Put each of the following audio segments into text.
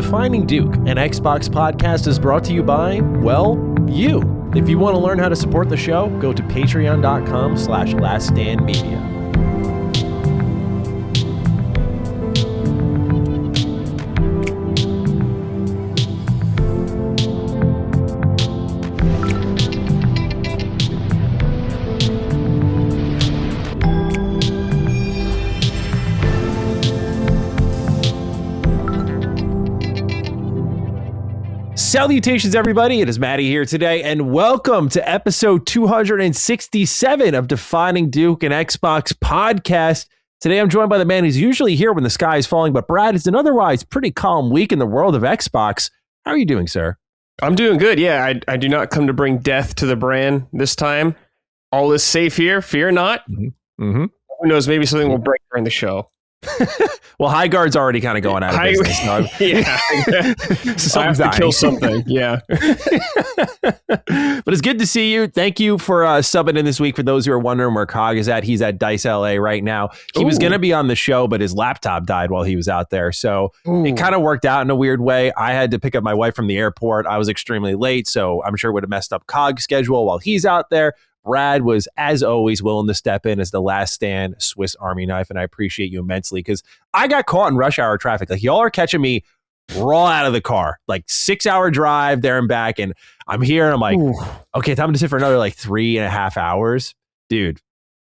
Defining Duke, an Xbox podcast, is brought to you by, well, you. If you want to learn how to support the show, go to patreon.com/laststandmedia. Salutations, everybody. It is Matty here today, and welcome to episode 267 of Defining Duke, an Xbox podcast. Today, I'm joined by the man who's usually here when the sky is falling, but Brad, it's an otherwise pretty calm week in the world of Xbox. How are you doing, sir? I'm doing good. Yeah, I do not come to bring death to the brand this time. All is safe here. Fear not. Mm-hmm. Who knows? Maybe something will break during the show. Well, Highguard's already kind of going out of business. So yeah. So I have to kill something. Yeah. But it's good to see you. Thank you for subbing in this week. For those who are wondering where Cog is at, he's at Dice LA right now. He was going to be on the show, but his laptop died while he was out there. So it kind of worked out in a weird way. I had to pick up my wife from the airport. I was extremely late, so I'm sure it would have messed up Cog's schedule while he's out there. Brad was, as always, willing to step in as the last stand Swiss Army knife, and I appreciate you immensely because I got caught in rush hour traffic. Like, y'all are catching me raw out of the car, like 6-hour drive there and back, and I'm here, and I'm like, okay, time to sit for another like 3.5 hours. Dude,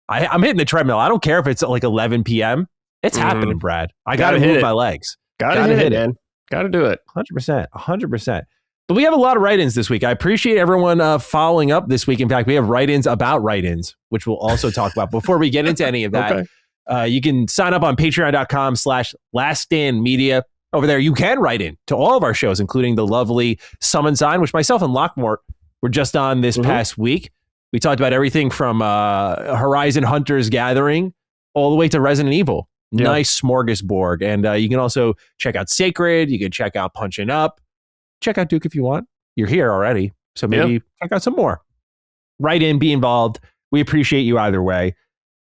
I'm hitting the treadmill. I don't care if it's like 11 p.m. It's happening, Brad. I got to move my legs. Gotta hit it, man. Got to do it. 100%. But we have a lot of write-ins this week. I appreciate everyone following up this week. In fact, we have write-ins about write-ins, which we'll also talk about. Before we get into any of that, you can sign up on patreon.com/laststandmedia. Over there, you can write in to all of our shows, including the lovely Summon Sign, which myself and Lockmort were just on this past week. We talked about everything from Horizon Hunters Gathering all the way to Resident Evil. Yeah. Nice smorgasbord. And you can also check out Sacred. You can check out Punching Up. Check out Duke if you want. You're here already, so maybe check out some more. Write in, be involved. We appreciate you either way.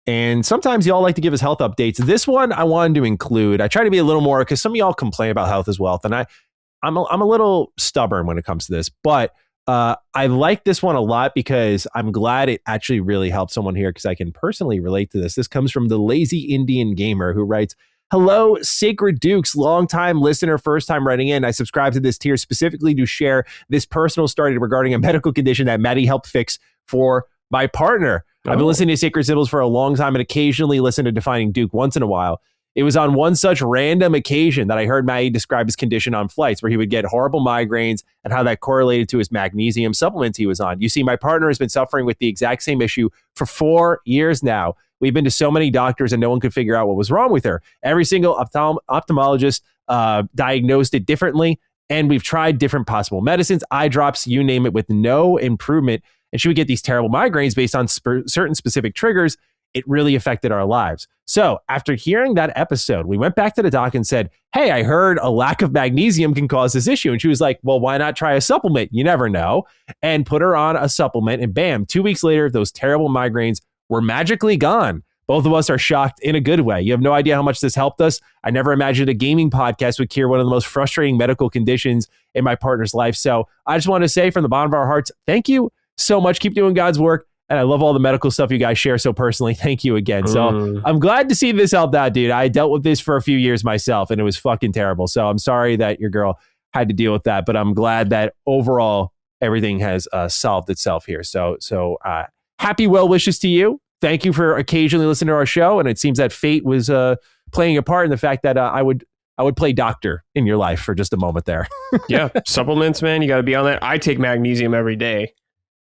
And sometimes y'all like to give us health updates. This one I wanted to include. I try to be a little more, because some of y'all complain about health as wealth, and I'm a little stubborn when it comes to this. But I like this one a lot because I'm glad it actually really helped someone here, because I can personally relate to this. This comes from the Lazy Indian Gamer, who writes, "Hello, Sacred Dukes, long-time listener, first-time writing in. I subscribe to this tier specifically to share this personal story regarding a medical condition that Matty helped fix for my partner. I've been listening to Sacred Sibyls for a long time and occasionally listen to Defining Duke once in a while. It was on one such random occasion that I heard Matty describe his condition on flights, where he would get horrible migraines and how that correlated to his magnesium supplements he was on. You see, my partner has been suffering with the exact same issue for 4 years now. We've been to so many doctors and no one could figure out what was wrong with her. Every single ophthalmologist diagnosed it differently, and we've tried different possible medicines, eye drops, you name it, with no improvement. And she would get these terrible migraines based on certain specific triggers. It really affected our lives. So after hearing that episode, we went back to the doc and said, hey, I heard a lack of magnesium can cause this issue. And she was like, well, why not try a supplement? You never know. And put her on a supplement, and bam, 2 weeks later, those terrible migraines were magically gone. Both of us are shocked in a good way. You have no idea how much this helped us. I never imagined a gaming podcast would cure one of the most frustrating medical conditions in my partner's life. So I just want to say from the bottom of our hearts, thank you so much. Keep doing God's work. And I love all the medical stuff you guys share so personally. Thank you again. So I'm glad to see this helped out, dude. I dealt with this for a few years myself, and it was fucking terrible. So I'm sorry that your girl had to deal with that, but I'm glad that overall everything has solved itself here. So happy well wishes to you. Thank you for occasionally listening to our show. And it seems that fate was playing a part in the fact that I would play doctor in your life for just a moment there. Yeah. Supplements, man. You got to be on that. I take magnesium every day.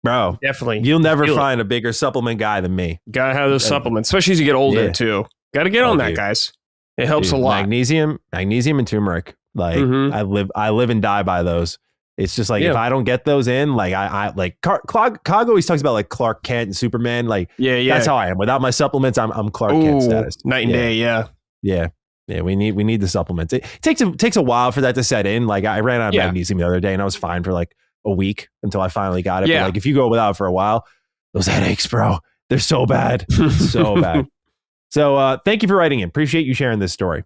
Bro, definitely. You'll never find a bigger supplement guy than me. Gotta have those supplements, especially as you get older too. Gotta get on that, guys. It helps a lot. Magnesium and turmeric. Like I live and die by those. It's just like if I don't get those in, like I like Cog always talks about like Clark Kent and Superman. Like that's how I am. Without my supplements, I'm Clark Kent status. Night and day. Yeah. We need the supplements. It takes a while for that to set in. Like I ran out of magnesium the other day, and I was fine for like a week until I finally got it. But like if you go without it for a while, those headaches, bro, they're so bad. So bad. So thank you for writing in. Appreciate you sharing this story.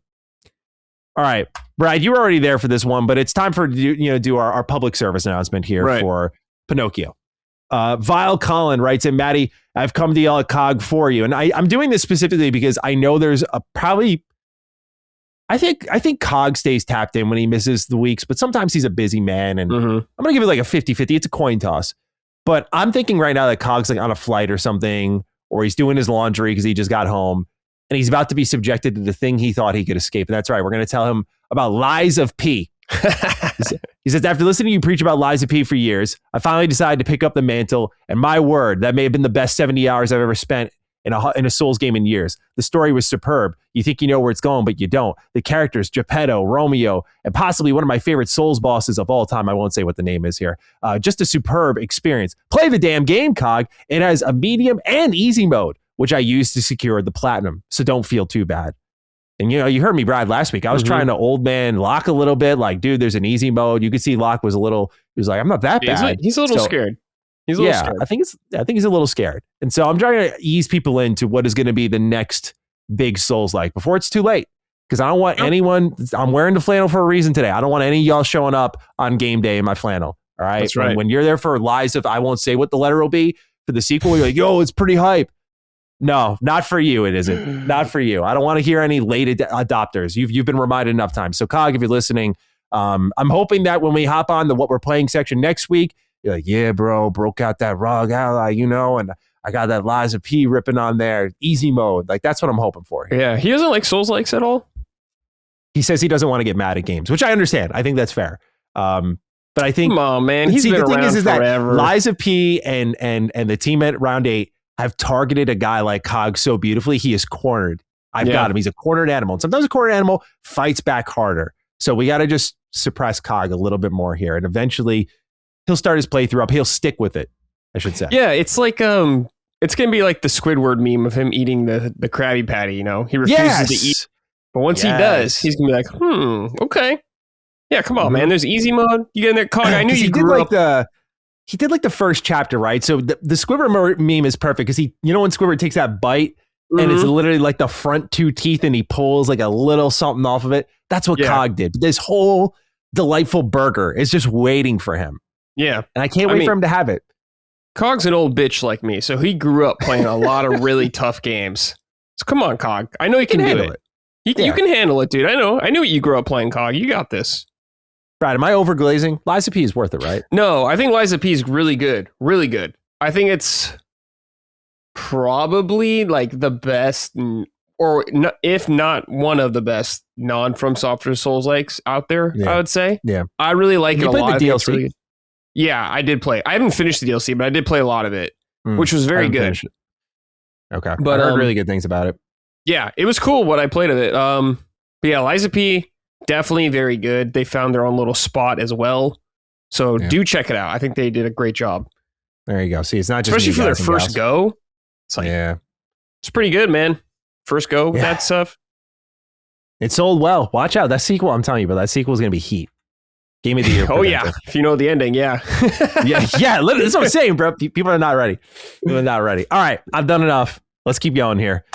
All right, Brad, you were already there for this one, but it's time for do our public service announcement here for Pinocchio. Vile Colin writes in, Matty, I've come to yell at Cog for you. And I'm doing this specifically because I know there's I think Cog stays tapped in when he misses the weeks, but sometimes he's a busy man. And I'm going to give it like a 50-50. It's a coin toss. But I'm thinking right now that Cog's like on a flight or something, or he's doing his laundry because he just got home. And he's about to be subjected to the thing he thought he could escape. And that's right. We're going to tell him about Lies of P. He says, after listening to you preach about Lies of P for years, I finally decided to pick up the mantle. And my word, that may have been the best 70 hours I've ever spent in a Souls game in years. The story was superb. You think you know where it's going, but you don't. The characters, Geppetto, Romeo, and possibly one of my favorite Souls bosses of all time. I won't say what the name is here. Just a superb experience. Play the damn game, Cog. It has a medium and easy mode, which I used to secure the platinum. So don't feel too bad. And you heard me, Brad, last week. I was trying to old man Locke a little bit. Like, dude, there's an easy mode. You could see Locke was he was like, I'm not that bad. He's a little scared. He's a little scared. I think he's a little scared. And so I'm trying to ease people into what is going to be the next big Souls like before it's too late. Because I don't want anyone, I'm wearing the flannel for a reason today. I don't want any of y'all showing up on game day in my flannel. All right. That's right. When you're there for Lies of, I won't say what the letter will be for the sequel. You're like, yo, it's pretty hype. No, not for you. It isn't. Not for you. I don't want to hear any late adopters. You've been reminded enough times. So Cog, if you're listening, I'm hoping that when we hop on the what we're playing section next week, you're like, yeah, bro, broke out that Rogue Ally, and I got that Lies of P ripping on there. Easy mode. Like, that's what I'm hoping for. Yeah, he doesn't like Souls likes at all. He says he doesn't want to get mad at games, which I understand. I think that's fair. But I think, come on, man, he's been around forever. That Lies of P and the team at round 8 have targeted a guy like Cog so beautifully. He is cornered. I've got him. He's a cornered animal. And sometimes a cornered animal fights back harder. So we got to just suppress Cog a little bit more here. And eventually he'll start his playthrough up. He'll stick with it, I should say. Yeah, it's like it's going to be like the Squidward meme of him eating the Krabby Patty, He refuses to eat. But once he does, he's going to be like, okay. Yeah, come on, man. There's easy mode. You get in there, Cog. I knew you grew up. He did like the first chapter, right? So the Squidward meme is perfect because when Squidward takes that bite and it's literally like the front 2 teeth and he pulls like a little something off of it. That's what Cog did. This whole delightful burger is just waiting for him. Yeah. And I can't wait for him to have it. Cog's an old bitch like me, so he grew up playing a lot of really tough games. So come on, Cog. I know you can do it. You can handle it, dude. I know. I knew you grew up playing, Cog. You got this. Brad, am I overglazing? Lies of P is worth it, right? No, I think Lies of P is really good. Really good. I think it's probably like the best, or if not one of the best non-From Software Souls-likes out there, I would say. Yeah. I really like it a lot. The DLC? Yeah, I did play. I haven't finished the DLC, but I did play a lot of it, which was very good. Okay. But I heard really good things about it. Yeah, it was cool what I played of it. But yeah, Lies of P, definitely very good. They found their own little spot as well. So do check it out. I think they did a great job. There you go. See, it's not just especially for their first go. It's like, it's pretty good, man. First go with that stuff. It sold well. Watch out. That sequel, I'm telling you, but that sequel is going to be heat. Game of the year. Oh, yeah. If you know the ending, yeah. yeah. Literally, that's what I'm saying, bro. People are not ready. People are not ready. All right. I've done enough. Let's keep going here.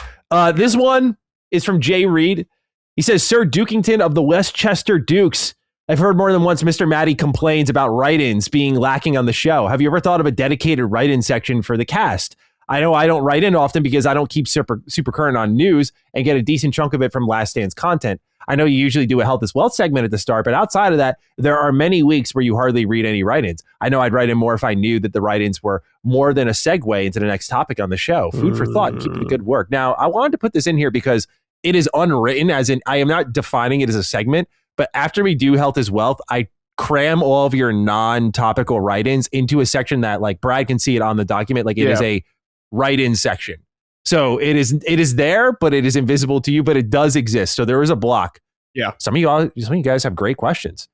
This one is from Jay Reed. He says, Sir Dukington of the Westchester Dukes. I've heard more than once Mr. Matty complains about write-ins being lacking on the show. Have you ever thought of a dedicated write-in section for the cast? I know I don't write in often because I don't keep super current on news and get a decent chunk of it from Last Stand's content. I know you usually do a Health is Wealth segment at the start, but outside of that, there are many weeks where you hardly read any write-ins. I know I'd write in more if I knew that the write-ins were more than a segue into the next topic on the show. Food for thought and keep the good work. Now, I wanted to put this in here because it is unwritten, as in I am not defining it as a segment, but after we do Health is Wealth, I cram all of your non-topical write-ins into a section that, like, Brad can see it on the document. Like, it is a write-in section. So it is there, but it is invisible to you, but it does exist. So there is a block. Yeah. Some of you guys have great questions.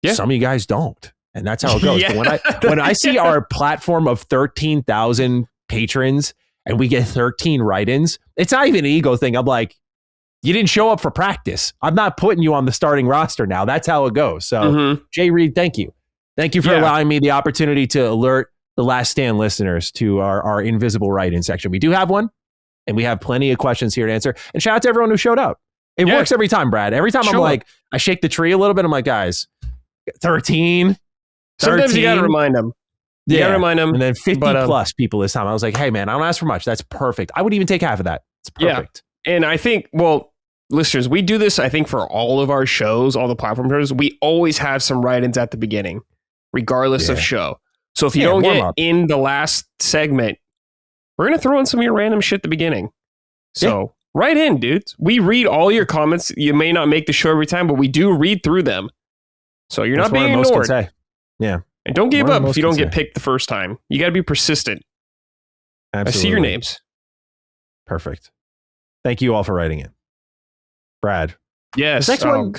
Yeah. Some of you guys don't. And that's how it goes. But when I see our platform of 13,000 patrons and we get 13 write-ins, it's not even an ego thing. I'm like, you didn't show up for practice. I'm not putting you on the starting roster now. That's how it goes. So Jay Reed, thank you. Thank you for allowing me the opportunity to alert the Last Stand listeners to our invisible write-in section. We do have one, and we have plenty of questions here to answer. And shout out to everyone who showed up. It works every time, Brad. Every time I'm Sure. like, I shake the tree a little bit. I'm like, guys, 13. Sometimes you got to remind them. You got to remind them. And then 50 plus people this time. I was like, hey, man, I don't ask for much. That's perfect. I would even take half of that. It's perfect. Yeah. And I think, well, listeners, we do this, I think, for all of our shows, all the platform shows. We always have some write-ins at the beginning, regardless of show. So if you don't get in the last segment, we're going to throw in some of your random shit at the beginning. So write in, dudes. We read all your comments. You may not make the show every time, but we do read through them. So you're not being ignored. Yeah. And don't give up if you don't get picked the first time. You got to be persistent. Absolutely. I see your names. Perfect. Thank you all for writing in. Brad. Yes. Next one,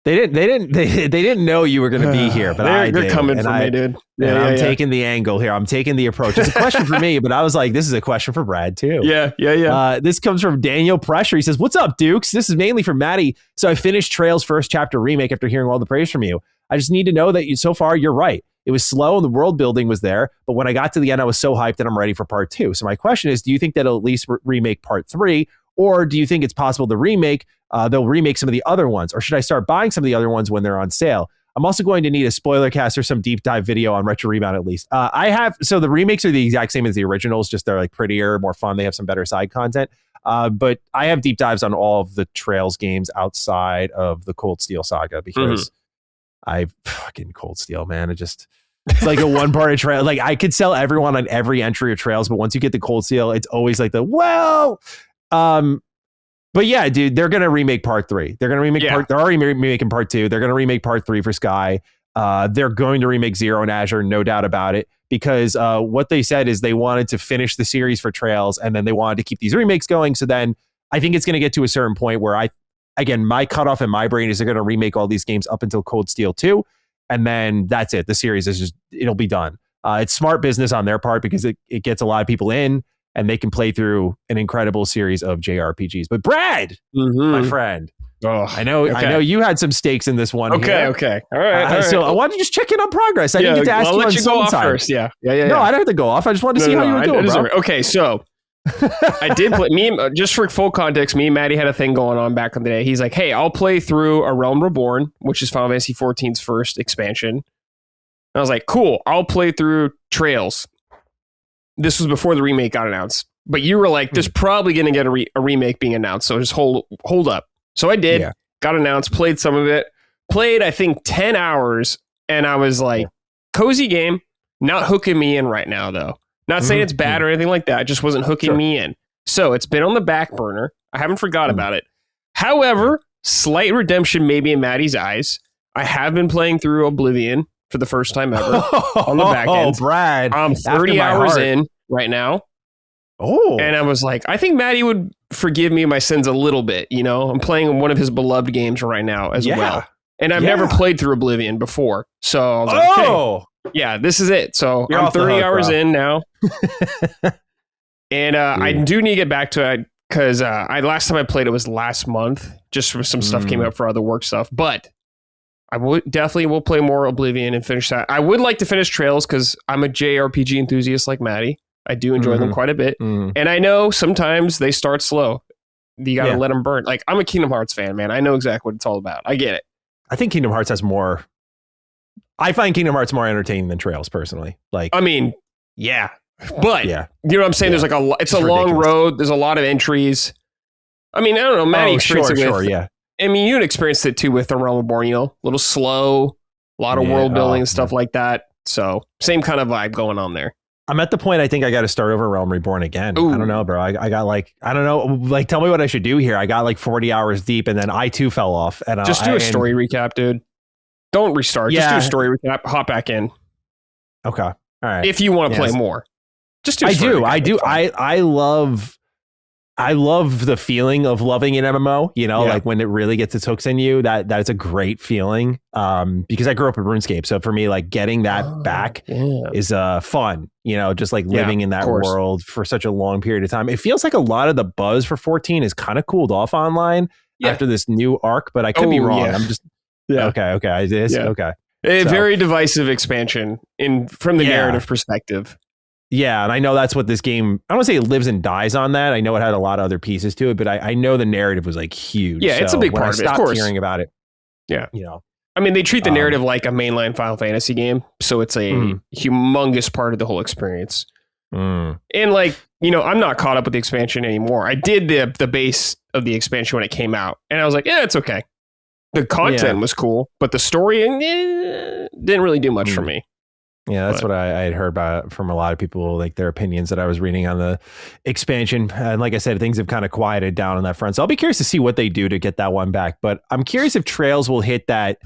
they didn't know you were going to be here, but they're coming for me, dude. I'm taking the angle here. I'm taking the approach. It's a question for me, but I was like, this is a question for Brad too. Yeah. This comes from Daniel Pressure. He says, "What's up, Dukes? This is mainly for Matty. So I finished Trails first chapter remake after hearing all the praise from you. I just need to know that so far you're right. It was slow and the world building was there, but when I got to the end, I was so hyped that I'm ready for part 2. So my question is, do you think that it'll at least remake part 3, or do you think it's possible to remake? They'll remake some of the other ones, or should I start buying some of the other ones when they're on sale? I'm also going to need a spoiler cast or some deep dive video on Retro Rebound at least. So the remakes are the exact same as the originals, just they're like prettier, more fun. They have some better side content. But I have deep dives on all of the Trails games outside of the Cold Steel saga because I fucking Cold Steel, man. It's like a one part of Trail. Like I could sell everyone on every entry of Trails, but once you get the Cold Steel, it's always like but yeah, dude, they're gonna remake part 3. They're gonna remake they're already remaking part 2. They're gonna remake part 3 for Sky. They're going to remake Zero and Azure, no doubt about it, because what they said is they wanted to finish the series for Trails, and then they wanted to keep these remakes going. So then I think it's gonna get to a certain point where my cutoff in my brain is they're gonna remake all these games up until Cold Steel 2, and then that's it. The series is it'll be done. It's smart business on their part because it gets a lot of people in, and they can play through an incredible series of JRPGs. But Brad, my friend, I know you had some stakes in this one. Okay. All right. So I wanted to just check in on progress. I didn't get to ask you. I'll let you go off first. Yeah. No, I don't have to go off. I just wanted to see how you were doing, bro. Okay, so I did play. Just for full context, me and Matty had a thing going on back in the day. He's like, "Hey, I'll play through A Realm Reborn, which is Final Fantasy XIV's first expansion." And I was like, "Cool, I'll play through Trails." This was before the remake got announced, but you were like, "There's probably going to get a remake being announced, so just hold up." So I did. Got announced, played some of it, played I think 10 hours, and I was like, "Cozy game, not hooking me in right now, though." Not saying it's bad or anything like that. It just wasn't hooking me in. So it's been on the back burner. I haven't forgot about it. However, slight redemption maybe in Matty's eyes. I have been playing through Oblivion for the first time ever on the back end. Oh, Brad. I'm 30 hours in right now. Oh. And I was like, I think Matty would forgive me my sins a little bit. You know, I'm playing one of his beloved games right now as well. And I've never played through Oblivion before. So I was like, okay. Yeah, this is it. So I'm 30 hours in now. And I do need to get back to it because last time I played it was last month, just for some stuff came up for other work stuff. But I definitely will play more Oblivion and finish that. I would like to finish Trails because I'm a JRPG enthusiast like Matty. I do enjoy them quite a bit. And I know sometimes they start slow. You got to let them burn. Like, I'm a Kingdom Hearts fan, man. I know exactly what it's all about. I get it. I think Kingdom Hearts has more... I find Kingdom Hearts more entertaining than Trails, personally. Like, I mean, yeah. But, you know what I'm saying? There's like it's a long road. There's a lot of entries. I mean, I don't know. Matty experienced it with... I mean, you experienced it too with The Realm Reborn, you know? A little slow, a lot of world building and stuff like that. So, same kind of vibe going on there. I'm at the point I think I got to start over Realm Reborn again. Ooh. I don't know, bro. I got like, I don't know. Like, tell me what I should do here. I got like 40 hours deep and then I too fell off. And just do a story recap, dude. Don't restart. Just do a story recap. Hop back in. Okay. All right. If you want to play more. Just do a story recap. I love the feeling of loving an MMO, you know, like when it really gets its hooks in you, that's a great feeling. Because I grew up in RuneScape. So for me, like getting that back is fun, you know, just like living in that world for such a long period of time. It feels like a lot of the buzz for 14 is kind of cooled off online after this new arc, but I could be wrong. I'm just okay. It is okay. A very divisive expansion from the narrative perspective. Yeah, and I know that's what this game, I don't want to say it lives and dies on that. I know it had a lot of other pieces to it, but I know the narrative was like huge. Yeah, it's a big part of it, of course. Hearing about it. Yeah. You know. I mean, they treat the narrative like a mainline Final Fantasy game, so it's a humongous part of the whole experience. And like, you know, I'm not caught up with the expansion anymore. I did the base of the expansion when it came out, and I was like, yeah, it's okay. The content was cool, but the story didn't really do much for me. Yeah, that's what I had heard about from a lot of people, like their opinions that I was reading on the expansion. And like I said, things have kind of quieted down on that front. So I'll be curious to see what they do to get that one back. But I'm curious if Trails will hit that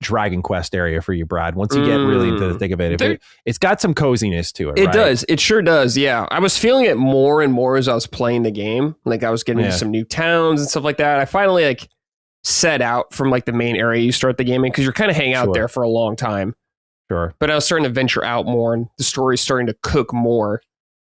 Dragon Quest area for you, Brad, once you get really into the thick of it. It's got some coziness to it. It does. It sure does. Yeah. I was feeling it more and more as I was playing the game. Like I was getting into some new towns and stuff like that. I finally like set out from like the main area you start the game in, because you're kind of hanging out there for a long time. Sure. But I was starting to venture out more, and the story's starting to cook more.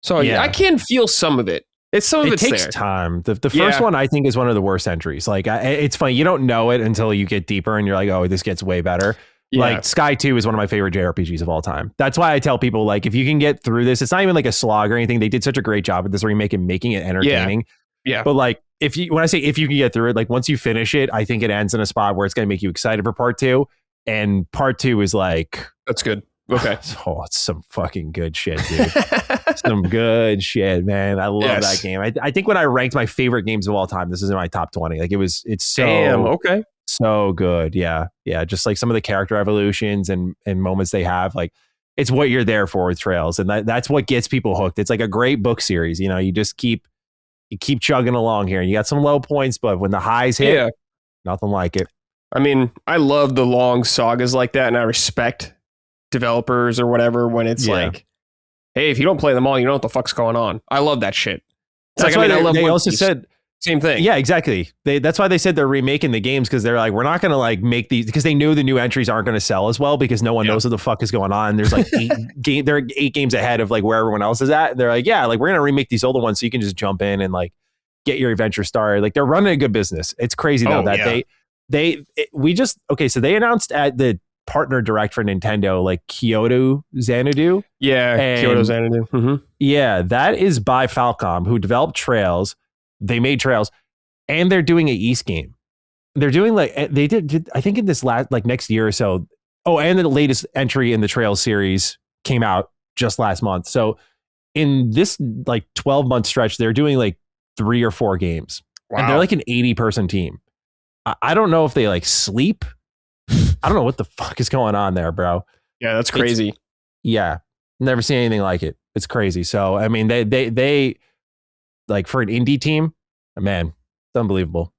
So I can feel some of it. It takes time. The first one, I think, is one of the worst entries. Like, it's funny. You don't know it until you get deeper and you're like, oh, this gets way better. Yeah. Like, Sky 2 is one of my favorite JRPGs of all time. That's why I tell people, like, if you can get through this, it's not even like a slog or anything. They did such a great job with this remake and making it entertaining. Yeah. But like, when I say if you can get through it, like once you finish it, I think it ends in a spot where it's going to make you excited for part 2. And part 2 is like... That's good. Okay. Oh, it's some fucking good shit, dude. Some good shit, man. I love that game. I think when I ranked my favorite games of all time, this is in my top 20. Like it's so so good. Yeah. Yeah. Just like some of the character evolutions and moments they have, like it's what you're there for with Trails. And that's what gets people hooked. It's like a great book series. You know, you just keep chugging along here, and you got some low points, but when the highs hit, nothing like it. I mean, I love the long sagas like that, and I respect developers or whatever when it's like, hey, if you don't play them all, you know what the fuck's going on. I love that shit. That's why I love they also said same thing. Yeah, exactly. That's why they said they're remaking the games, because they're like, we're not going to like make these, because they knew the new entries aren't going to sell as well because no one knows what the fuck is going on. There's like they're 8 games ahead of like where everyone else is at. They're like, yeah, like we're going to remake these older ones so you can just jump in and like get your adventure started. Like they're running a good business. It's crazy though that so they announced at the partner direct for Nintendo, like Kyoto Xanadu. Yeah, Kyoto Xanadu. Mm-hmm. Yeah, that is by Falcom, who developed Trails. They made Trails, and they're doing an East game. They're doing like they did I think in this last like next year or so. Oh, and the latest entry in the Trails series came out just last month. So in this like 12-month stretch, they're doing like 3 or 4 games. Wow. And they're like an 80-person team. I don't know if they like sleep. I don't know what the fuck is going on there, bro. Yeah, that's crazy. Never seen anything like it. It's crazy. So, I mean, they like for an indie team, man, it's unbelievable.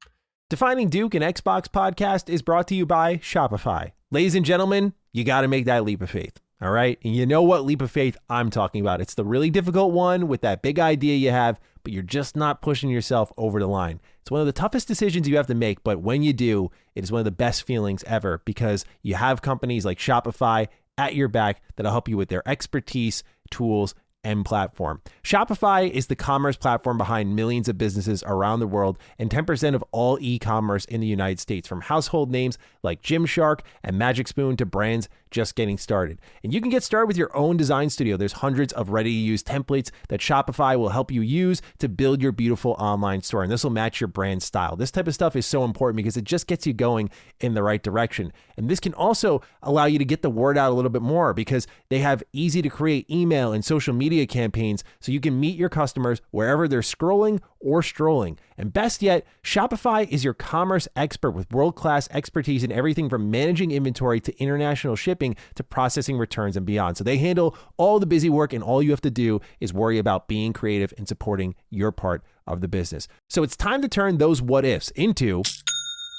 Defining Duke, an Xbox podcast, is brought to you by Shopify. Ladies and gentlemen, you got to make that leap of faith. All right. And you know what leap of faith I'm talking about. It's the really difficult one with that big idea you have, but you're just not pushing yourself over the line. It's one of the toughest decisions you have to make, but when you do, it is one of the best feelings ever because you have companies like Shopify at your back that'll help you with their expertise, tools, and platform. Shopify is the commerce platform behind millions of businesses around the world and 10% of all e-commerce in the United States, from household names like Gymshark and Magic Spoon to brands just getting started. And you can get started with your own design studio. There's hundreds of ready-to-use templates that Shopify will help you use to build your beautiful online store. And this will match your brand style. This type of stuff is so important because it just gets you going in the right direction. And this can also allow you to get the word out a little bit more because they have easy to create email and social media campaigns so you can meet your customers wherever they're scrolling or strolling. And best yet, Shopify is your commerce expert with world-class expertise in everything from managing inventory to international shipping to processing returns and beyond. So they handle all the busy work, and all you have to do is worry about being creative and supporting your part of the business. So it's time to turn those what ifs into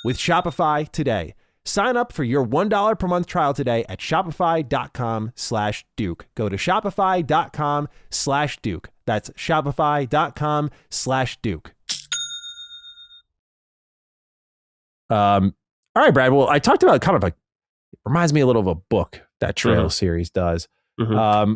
with Shopify today. Sign up for your $1 per month trial today at shopify.com/Duke. Go to shopify.com/Duke. That's shopify.com/Duke. All right, Brad. Well, I talked about kind of like, it reminds me a little of a book that Trail series does. Mm-hmm.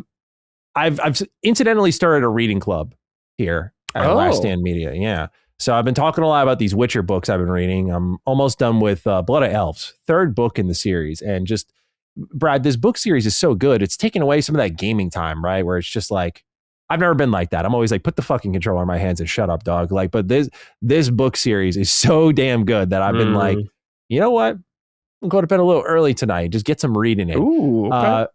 I've incidentally started a reading club here at Last Stand Media. Yeah. So I've been talking a lot about these Witcher books I've been reading. I'm almost done with Blood of Elves, 3rd book in the series. And just, Brad, this book series is so good. It's taken away some of that gaming time, right? Where it's just like, I've never been like that. I'm always like, put the fucking controller in my hands and shut up, dog. Like, but this book series is so damn good that I've been like, you know what? I'll go to bed a little early tonight. Just get some reading in. Ooh, okay.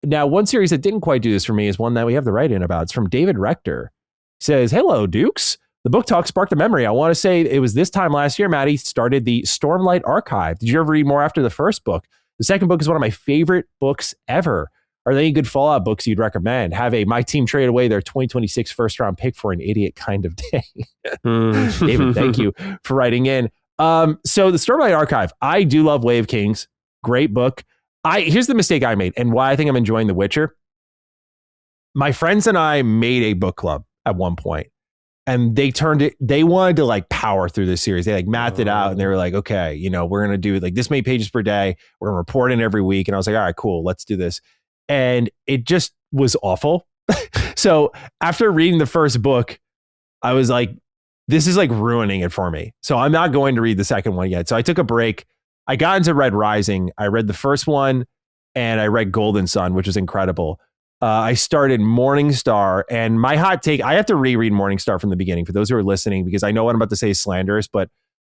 Now, one series that didn't quite do this for me is one that we have the write-in about. It's from David Rector. He says, hello, Dukes. The book talk sparked a memory. I want to say it was this time last year, Matty started the Stormlight Archive. Did you ever read more after the first book? The second book is one of my favorite books ever. Are there any good Fallout books you'd recommend? Have my team trade away their 2026 first round pick for an idiot kind of day. David, thank you for writing in. So the Stormlight Archive, I do love Way of Kings. Great book. Here's the mistake I made and why I think I'm enjoying The Witcher. My friends and I made a book club at one point, and they wanted to like power through this series. They like mathed it out and they were like, okay, we're going to do like this many pages per day. We're going to report in every week. And I was like, all right, cool. Let's do this. And it just was awful. So after reading the first book, I was like, this is like ruining it for me. So I'm not going to read the second one yet. So I took a break. I got into Red Rising. I read the first one and I read Golden Sun, which was incredible. I started Morningstar, and my hot take, I have to reread Morningstar from the beginning for those who are listening, because I know what I'm about to say is slanderous, but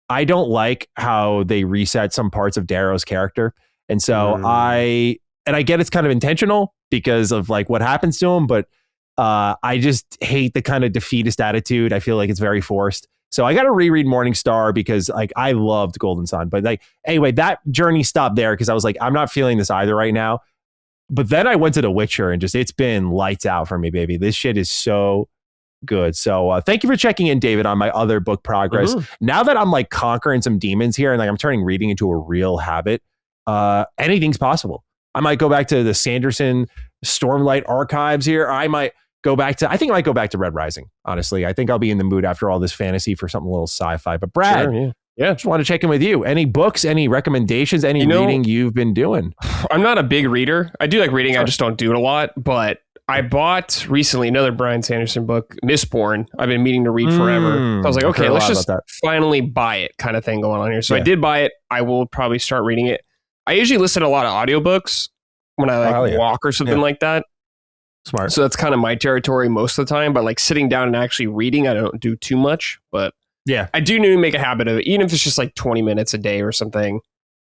I don't like how they reset some parts of Darrow's character. And so I get it's kind of intentional because of like what happens to him, but I just hate the kind of defeatist attitude. I feel like it's very forced. So I got to reread Morningstar because like I loved Golden Sun. But like anyway, that journey stopped there because I was like, I'm not feeling this either right now. But then I went to The Witcher and just, it's been lights out for me, baby. This shit is so good. So thank you for checking in, David, on my other book progress. Now that I'm like conquering some demons here and like I'm turning reading into a real habit, anything's possible. I might go back to the Sanderson Stormlight Archives here. I think I might go back to Red Rising, honestly. I think I'll be in the mood after all this fantasy for something a little sci-fi. But Brad, yeah, just want to check in with you. Any books, any recommendations, any reading you've been doing? I'm not a big reader. I do like reading. I just don't do it a lot. But I bought recently another Bryan Sanderson book, Mistborn. I've been meaning to read forever. So I was like, okay, let's just finally buy it kind of thing going on here. So I did buy it. I will probably start reading it. I usually listen to a lot of audiobooks when I walk or something like that. Smart. So that's kind of my territory most of the time. But like sitting down and actually reading, I don't do too much. But yeah, I do need to make a habit of it, even if it's just like 20 minutes a day or something.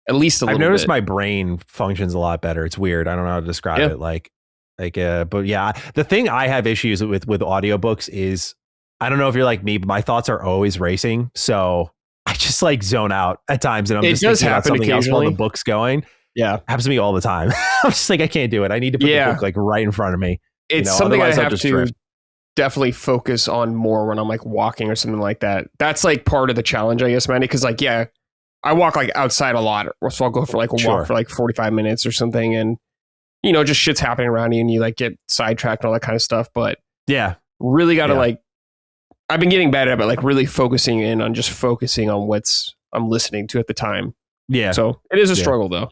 At least a little bit. I've noticed my brain functions a lot better. It's weird. I don't know how to describe it. But yeah, the thing I have issues with audiobooks is, I don't know if you're like me, but my thoughts are always racing. So I just like zone out at times, and I'm just thinking about something else while the book's going. Yeah, happens to me all the time. I'm just like, I can't do it. I need to put the book like right in front of me. It's something I have to definitely focus on more when I'm like walking or something like that. That's like part of the challenge, I guess, Manny. Because like, yeah, I walk like outside a lot, so I'll go for like a walk for like 45 minutes or something, and just shit's happening around you, and you like get sidetracked and all that kind of stuff. But yeah, really got to like, I've been getting better at like really focusing on what's I'm listening to at the time. Yeah, so it is a struggle though.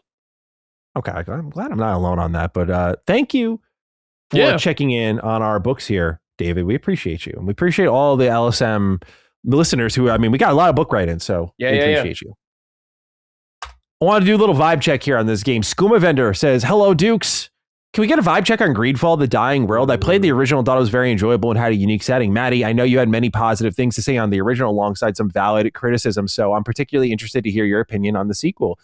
Okay, I'm glad I'm not alone on that. But thank you for checking in on our books here, David. We appreciate you. And we appreciate all the LSM listeners who, we got a lot of book write-ins, so we appreciate you. I want to do a little vibe check here on this game. Skooma Vendor says, hello, Dukes. Can we get a vibe check on Greedfall, The Dying World? I played the original, thought it was very enjoyable and had a unique setting. Matty, I know you had many positive things to say on the original alongside some valid criticism, so I'm particularly interested to hear your opinion on the sequel.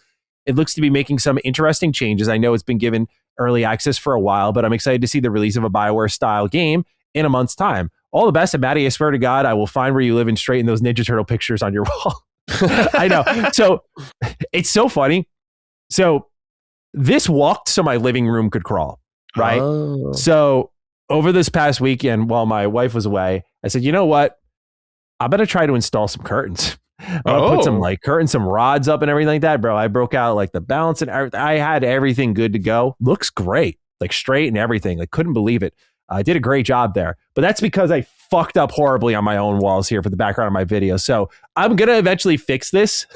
It looks to be making some interesting changes. I know it's been given early access for a while, but I'm excited to see the release of a BioWare-style game in a month's time. All the best, and Matty, I swear to God, I will find where you live and straighten those Ninja Turtle pictures on your wall. I know. So it's so funny. So this walked so my living room could crawl, right? Oh. So over this past weekend, while my wife was away, I said, you know what? I'm going to try to install some curtains. I'm going to put some like curtains, some rods up and everything like that, bro. I broke out like the balance and everything. I had everything good to go. Looks great. Like straight and everything. Like couldn't believe it. I did a great job there, but that's because I fucked up horribly on my own walls here for the background of my video. So I'm going to eventually fix this.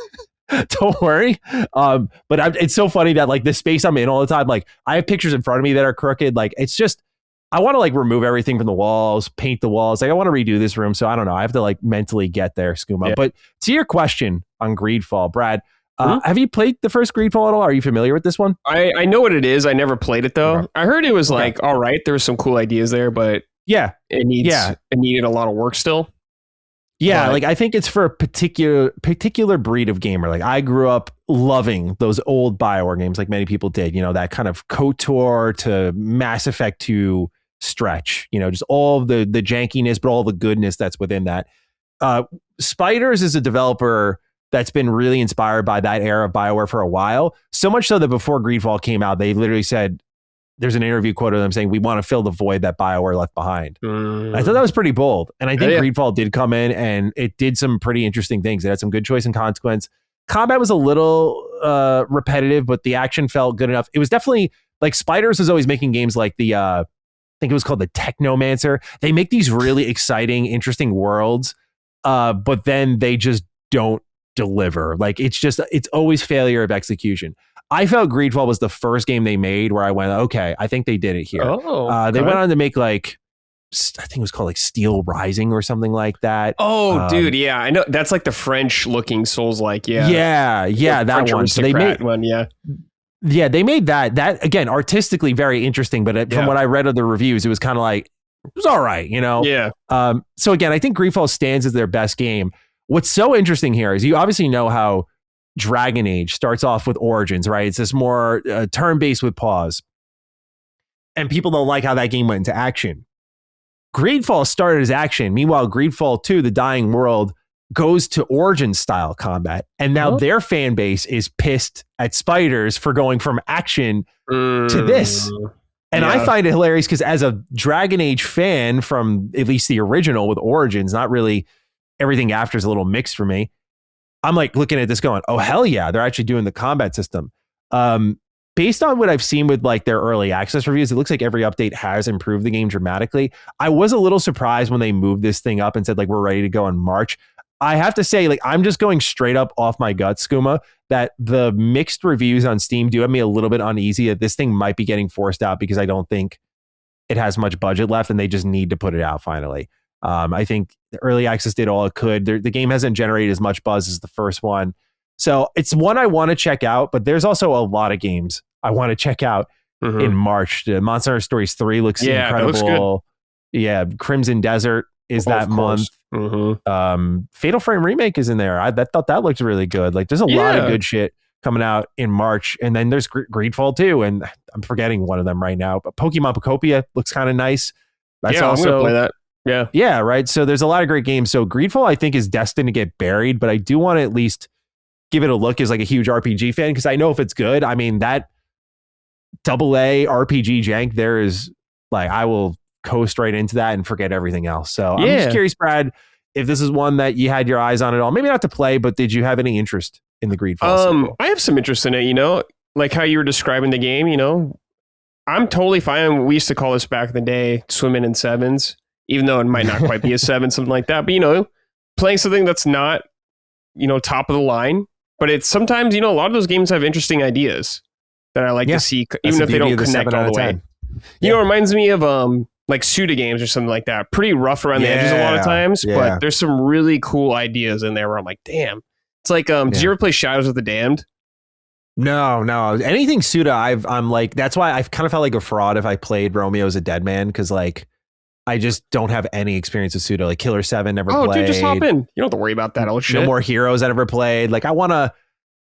Don't worry. But it's so funny that like the space I'm in all the time, like I have pictures in front of me that are crooked. Like it's just, I want to like remove everything from the walls, paint the walls. Like I want to redo this room. So I don't know. I have to like mentally get there, Skooma. Yeah. But to your question on Greedfall, Brad, Have you played the first Greedfall at all? Are you familiar with this one? I know what it is. I never played it though. Okay. I heard it was like all right. There was some cool ideas there, but it needed a lot of work still. Yeah, like I think it's for a particular breed of gamer. Like I grew up loving those old BioWare games, like many people did. You know, that kind of KOTOR to Mass Effect 2 stretch. You know, just all of the jankiness, but all the goodness that's within that. Spiders is a developer that's been really inspired by that era of BioWare for a while. So much so that before Greedfall came out, they literally said, there's an interview quote of them saying, we want to fill the void that BioWare left behind. I thought that was pretty bold. And I think Greedfall did come in and it did some pretty interesting things. It had some good choice and consequence. Combat was a little repetitive, but the action felt good enough. It was definitely like Spiders was always making games like I think it was called the Technomancer. They make these really exciting, interesting worlds, but then they just don't deliver. Like it's always failure of execution. I felt Greedfall was the first game they made where I went, okay, I think they did it here. They went on to make like, I think it was called like Steel Rising or something like that. Oh, dude, yeah, I know. That's like the French looking Souls-like, yeah, that French one. So they made one, yeah, they made that. That again, artistically very interesting, but from what I read of the reviews, it was kind of like it was all right, you know. Yeah. So again, I think Greedfall stands as their best game. What's so interesting here is you obviously know how Dragon Age starts off with Origins, right? It's this more turn-based with pause. And people don't like how that game went into action. Greedfall started as action. Meanwhile, Greedfall 2, The Dying World, goes to Origins-style combat. And now their fan base is pissed at Spiders for going from action to this. And I find it hilarious because as a Dragon Age fan from at least the original with Origins, not really everything after is a little mixed for me. I'm like looking at this going, oh, hell yeah, they're actually doing the combat system. Based on what I've seen with like their early access reviews, it looks like every update has improved the game dramatically. I was a little surprised when they moved this thing up and said like, we're ready to go in March. I have to say, like, I'm just going straight up off my gut, Skooma, that the mixed reviews on Steam do have me a little bit uneasy that this thing might be getting forced out because I don't think it has much budget left and they just need to put it out finally. I think the early access did all it could. The game hasn't generated as much buzz as the first one. So it's one I want to check out, but there's also a lot of games I want to check out in March. The Monster Hunter Stories 3 looks incredible. That looks good. Yeah, Crimson Desert is that month. Fatal Frame Remake is in there. I thought that looked really good. Like there's a lot of good shit coming out in March. And then there's Greedfall too. And I'm forgetting one of them right now. But Pokemon Pocopia looks kind of nice. That's also, I'm gonna play that. Yeah, right. So there's a lot of great games. So Greedfall, I think, is destined to get buried, but I do want to at least give it a look as like a huge RPG fan because I know if it's good, I mean, that AA RPG jank, there is like, I will coast right into that and forget everything else. So I'm just curious, Brad, if this is one that you had your eyes on at all. Maybe not to play, but did you have any interest in the Greedfall sequel? I have some interest in it, you know, like how you were describing the game, you know. I'm totally fine. We used to call this back in the day swimming in sevens. Even though it might not quite be a 7, something like that. But, you know, playing something that's not, you know, top of the line. But it's sometimes, you know, a lot of those games have interesting ideas that I like to see, even if they don't connect all the way. You know, it reminds me of like Suda games or something like that. Pretty rough around the edges a lot of times. But there's some really cool ideas in there where I'm like, damn. It's like, did you ever play Shadows of the Damned? No. Anything Suda, I'm like, that's why I kind of felt like a fraud if I played Romeo's a Dead Man. Because like, I just don't have any experience with Suda. Like Killer 7 never played. Oh, dude, just hop in. You don't have to worry about that old shit. No More Heroes I never played. Like I want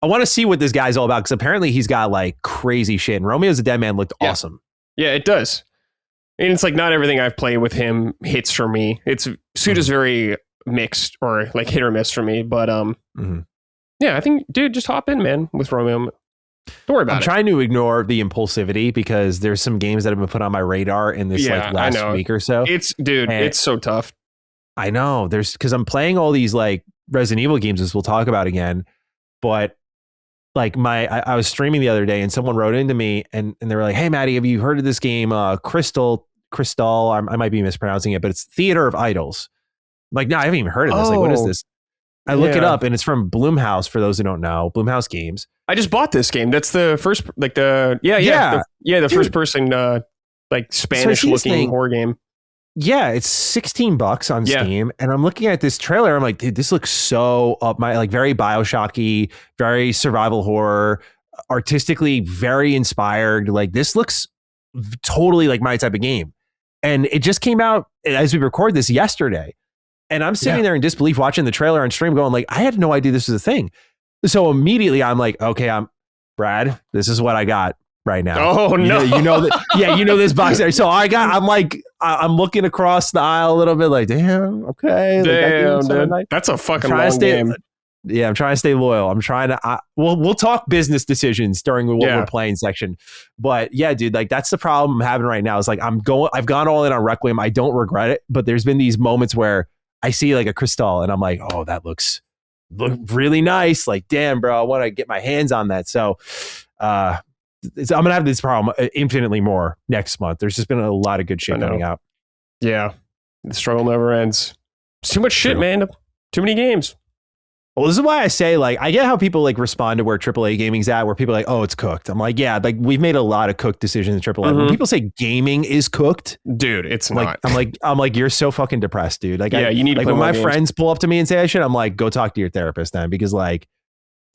to see what this guy's all about because apparently he's got like crazy shit. And Romeo's a Dead Man looked awesome. Yeah, it does. And it's like not everything I've played with him hits for me. Suda's very mixed or like hit or miss for me. But yeah, I think, dude, just hop in, man, with Romeo. Don't worry about it. I'm trying to ignore the impulsivity because there's some games that have been put on my radar in this like last week or so. It's so tough. I know because I'm playing all these like Resident Evil games as we'll talk about again, but like I was streaming the other day and someone wrote into me and they were like, hey Matty, have you heard of this game? Crystal, I might be mispronouncing it, but it's Theater of Idols. I'm like, no, I haven't even heard of this. Like, what is this? I look it up and it's from Blumhouse. For those who don't know, Blumhouse Games. I just bought this game. That's the first, like the first person, like Spanish looking horror game. Yeah, it's $16 on Steam, and I'm looking at this trailer. I'm like, dude, this looks so up my like very BioShocky, very survival horror, artistically very inspired. Like this looks totally like my type of game. And it just came out as we record this yesterday, and I'm sitting there in disbelief watching the trailer on stream, going like, I had no idea this was a thing. So immediately I'm like, okay, I'm Brad. This is what I got right now. Oh no, you know that. Yeah, you know this box there. So I'm looking across the aisle a little bit, like, damn, okay, damn, dude. That's a fucking long game. Yeah, I'm trying to stay loyal. I'm trying to. We'll talk business decisions during what we're playing section. But yeah, dude, like that's the problem I'm having right now. Is like I've gone all in on Requiem. I don't regret it, but there's been these moments where I see like a crystal, and I'm like, oh, that looks really nice. Like, damn, bro, I want to get my hands on that. So, I'm gonna have this problem infinitely more next month. There's just been a lot of good shit coming out. Yeah, the struggle never ends. It's too much shit, man. Too many games. Well, this is why I say, like, I get how people like respond to where AAA gaming's at, where people are like, oh, it's cooked. I'm like, yeah, like we've made a lot of cooked decisions in AAA. Mm-hmm. When people say gaming is cooked, dude, it's like, not. I'm like, you're so fucking depressed, dude. Like, you need to like when my friends pull up to me and say that shit, I'm like, go talk to your therapist then, because like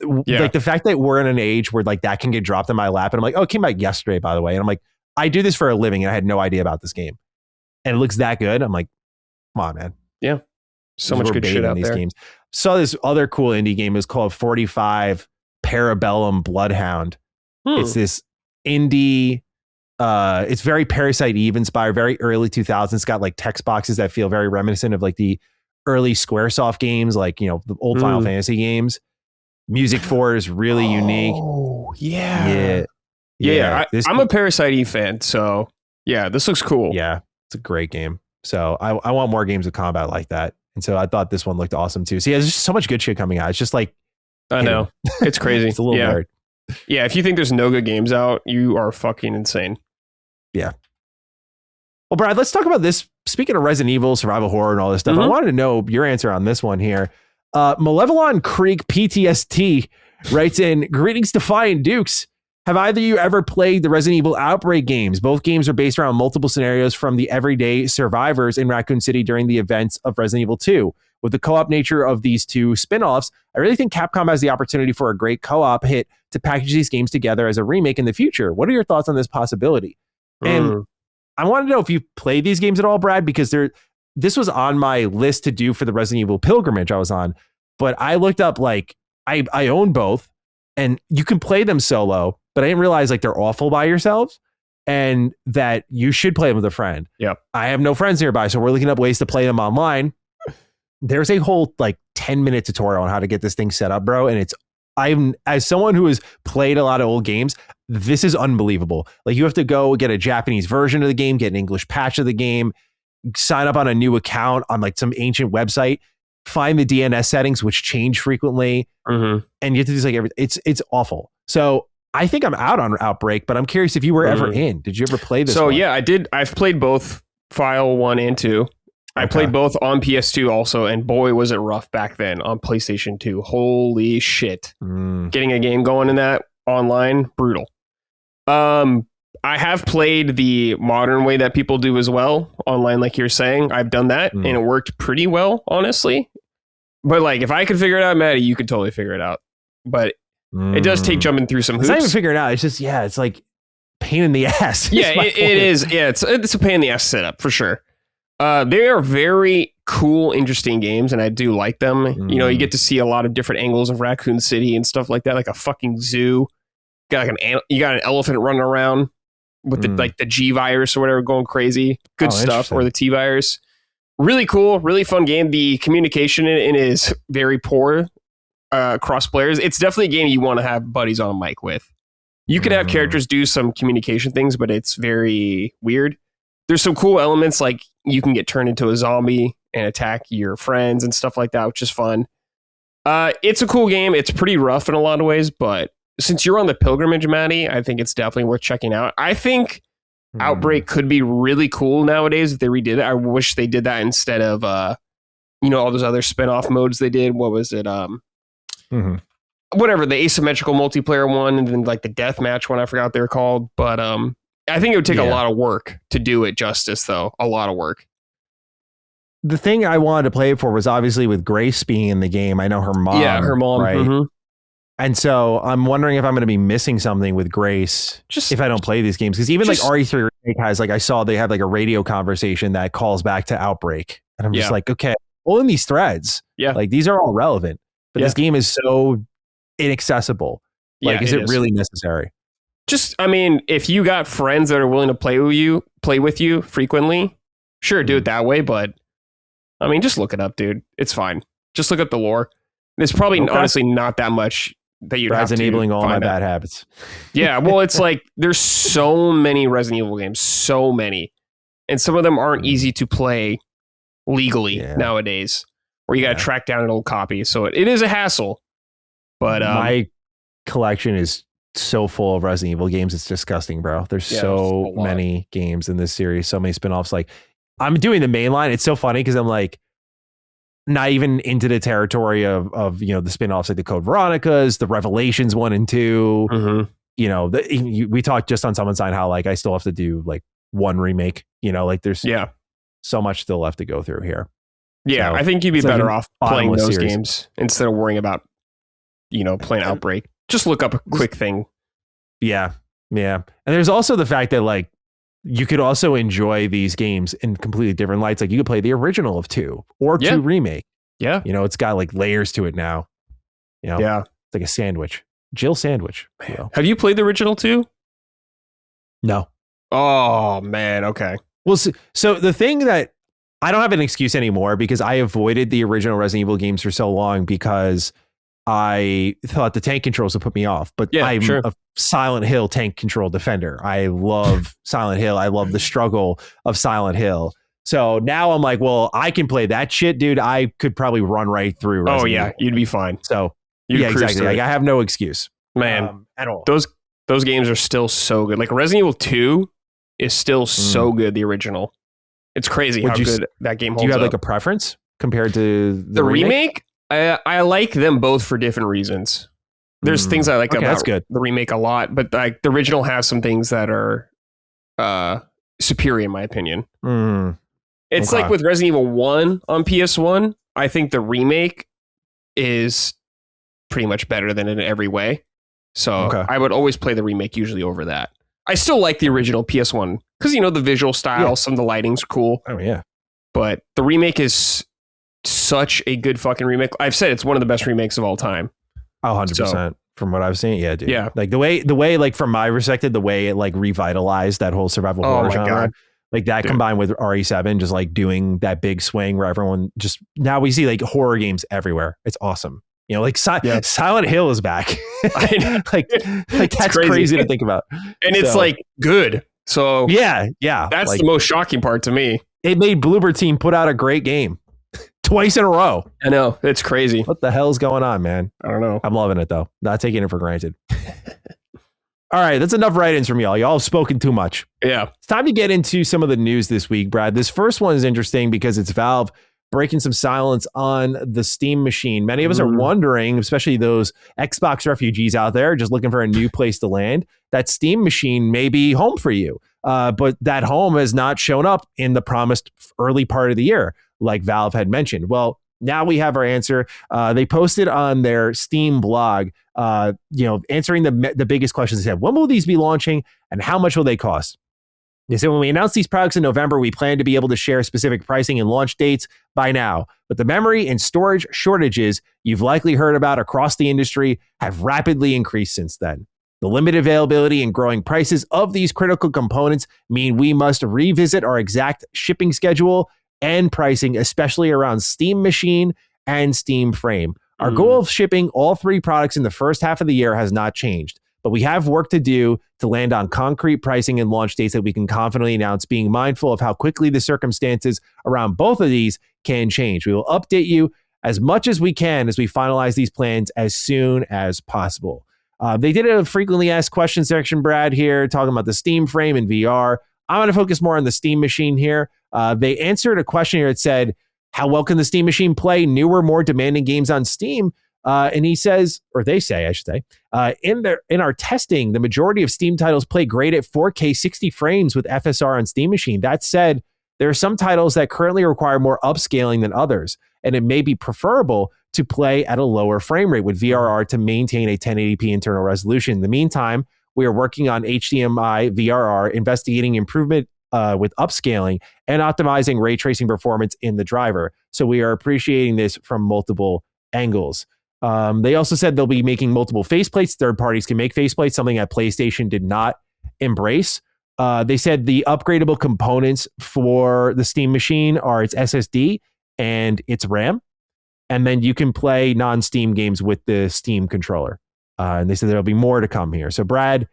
the fact that we're in an age where like that can get dropped in my lap, and I'm like, oh, it came out yesterday, by the way, and I'm like, I do this for a living, and I had no idea about this game, and it looks that good. I'm like, come on, man. Yeah, so much good shit out these there. Games. Saw this other cool indie game. It was called 45 Parabellum Bloodhound. It's this indie. It's very Parasite Eve inspired, very early 2000s. It's got like text boxes that feel very reminiscent of like the early Squaresoft games, like, you know, the old Final Fantasy games. Music for it is really unique. Oh, yeah. I'm a Parasite Eve fan, so yeah, this looks cool. Yeah, it's a great game. So I want more games of combat like that. And so I thought this one looked awesome too. So yeah, there's just so much good shit coming out. It's just like, I know. It's crazy. It's a little weird. Yeah, if you think there's no good games out, you are fucking insane. Yeah. Well, Brad, let's talk about this. Speaking of Resident Evil, survival horror, and all this stuff, I wanted to know your answer on this one here. Malevolon Creek PTSD writes in, greetings to Fine Dukes. Have either of you ever played the Resident Evil Outbreak games? Both games are based around multiple scenarios from the everyday survivors in Raccoon City during the events of Resident Evil 2. With the co-op nature of these two spin-offs, I really think Capcom has the opportunity for a great co-op hit to package these games together as a remake in the future. What are your thoughts on this possibility? And I want to know if you've played these games at all, Brad, because this was on my list to do for the Resident Evil pilgrimage I was on. But I looked up, like, I own both, and you can play them solo, but I didn't realize like they're awful by yourselves and that you should play them with a friend. Yep. I have no friends nearby, so we're looking up ways to play them online. There's a whole like 10-minute tutorial on how to get this thing set up, bro. And as someone who has played a lot of old games, this is unbelievable. Like, you have to go get a Japanese version of the game, get an English patch of the game, sign up on a new account on like some ancient website, find the DNS settings, which change frequently. And you have to do like everything. It's awful. So I think I'm out on Outbreak, but I'm curious if you were ever in. Did you ever play this one? Yeah, I did. I've played both File 1 and 2. I played both on PS2 also, and boy, was it rough back then on PlayStation 2. Holy shit. Getting a game going in that online, brutal. I have played the modern way that people do as well, online, like you're saying. I've done that, and it worked pretty well, honestly. But like, if I could figure it out, Matty, you could totally figure it out. But it does take jumping through some hoops. It's not even figuring it out. It's just, it's like pain in the ass. Yeah, it is. Yeah, it's a pain in the ass setup for sure. They are very cool, interesting games, and I do like them. You know, you get to see a lot of different angles of Raccoon City and stuff like that, like a fucking zoo. You got an elephant running around with the G virus or whatever going crazy. Good stuff, or the T virus. Really cool, really fun game. The communication in it is very poor cross players. It's definitely a game you want to have buddies on a mic with. You can have characters do some communication things, but it's very weird. There's some cool elements, like you can get turned into a zombie and attack your friends and stuff like that, which is fun. It's a cool game. It's pretty rough in a lot of ways, but since you're on the pilgrimage, Matty, I think it's definitely worth checking out. I think Outbreak could be really cool nowadays if they redid it. I wish they did that instead of, all those other spin-off modes they did. What was it? Whatever, the asymmetrical multiplayer one, and then like the deathmatch one, I forgot what they were called. But I think it would take a lot of work to do it justice, though. A lot of work. the thing I wanted to play it for was obviously with Grace being in the game. I know her mom. Yeah, her mom. Right. Mm-hmm. And so I'm wondering if I'm going to be missing something with Grace if I don't play these games. Because even like RE3 Remake has, like, I saw they have like a radio conversation that calls back to Outbreak. And I'm just like, okay, all in these threads. Yeah. Like, these are all relevant. But this game is so inaccessible. Like, is it really necessary? Just, I mean, if you got friends that are willing to play with you frequently, sure, do it that way. But I mean, just look it up, dude. It's fine. Just look up the lore. There's probably honestly not that much that you'd have to enabling all my out. bad habits. Yeah, well, it's like there's so many Resident Evil games, so many, and some of them aren't easy to play legally nowadays, where you got to track down an old copy. So it is a hassle. But my collection is so full of Resident Evil games. It's disgusting, bro. There's so many games in this series, so many spinoffs. Like, I'm doing the main line. It's so funny because I'm like, not even into the territory of you know, the spinoffs like the Code Veronicas, the Revelations 1 and 2. Mm-hmm. You know, we talked just on Someone's Sign how like I still have to do like one remake. You know, like there's so much still left to go through here. Yeah, so, I think you'd be better off playing those games instead of worrying about, you know, playing Outbreak. Just look up a quick thing. Yeah. And there's also the fact that like you could also enjoy these games in completely different lights. Like you could play the original of 2 or 2 remake. Yeah. You know, it's got like layers to it now. You know, it's like a sandwich. Jill sandwich. You know? Have you played the original 2? No. Oh, man. Okay. Well, so the thing that I don't have an excuse anymore because I avoided the original Resident Evil games for so long because I thought the tank controls would put me off, but I'm a Silent Hill tank control defender. I love Silent Hill. I love the struggle of Silent Hill. So now I'm like, well, I can play that shit, dude. I could probably run right through Resident Evil. You'd be fine. So exactly. Like, I have no excuse, man, at all. Those games are still so good. Like Resident Evil 2 is still so good. The original, it's crazy how good that game holds up. Do you have like a preference compared to the remake? I like them both for different reasons. There's things I like about the remake a lot, but like the original has some things that are superior in my opinion. It's like with Resident Evil 1 on PS1, I think the remake is pretty much better than in every way. So I would always play the remake usually over that. I still like the original PS1 because, you know, the visual style, some of the lighting's cool. Oh, yeah. But the remake is such a good fucking remake. I've said it's one of the best remakes of all time. 100% from what I've seen. Yeah, dude. Yeah. Like the way, like from my perspective, the way it like revitalized that whole survival horror genre. God. Like that combined with RE7, just like doing that big swing where everyone just, now we see like horror games everywhere. It's awesome. You know, like Silent Hill is back. like that's crazy to think about. And it's like good. So yeah. That's like, the most shocking part to me. It made Bloober Team put out a great game twice in a row. I know. It's crazy. What the hell's going on, man? I don't know. I'm loving it though. Not taking it for granted. All right, that's enough write-ins from y'all. Y'all have spoken too much. Yeah. It's time to get into some of the news this week, Brad. This first one is interesting because it's Valve breaking some silence on the Steam machine. Many of us are wondering, especially those Xbox refugees out there just looking for a new place to land, that Steam machine may be home for you. But that home has not shown up in the promised early part of the year, like Valve had mentioned. Well, now we have our answer. They posted on their Steam blog, answering the biggest questions. They said, when will these be launching and how much will they cost? They said, when we announce these products in November, we plan to be able to share specific pricing and launch dates by now. But the memory and storage shortages you've likely heard about across the industry have rapidly increased since then. The limited availability and growing prices of these critical components mean we must revisit our exact shipping schedule and pricing, especially around Steam Machine and Steam Frame. Our goal of shipping all 3 products in the first half of the year has not changed, but we have work to do to land on concrete pricing and launch dates that we can confidently announce, being mindful of how quickly the circumstances around both of these can change. We will update you as much as we can as we finalize these plans as soon as possible. They did a frequently asked questions section, Brad, here, talking about the Steam Frame and VR. I'm going to focus more on the Steam Machine here. They answered a question here that said, how well can the Steam Machine play newer, more demanding games on Steam? And he says, or they say, I should say, in our testing, the majority of Steam titles play great at 4K 60 frames with FSR on Steam Machine. That said, There are some titles that currently require more upscaling than others, and it may be preferable to play at a lower frame rate with VRR to maintain a 1080p internal resolution. In the meantime, we are working on HDMI VRR, investigating improvement with upscaling and optimizing ray tracing performance in the driver. So we are appreciating this from multiple angles. They also said they'll be making multiple faceplates. Third parties can make faceplates, something that PlayStation did not embrace. They said the upgradable components for the Steam machine are its SSD and its RAM. And then you can play non-Steam games with the Steam controller. And they said there'll be more to come here. So Brad,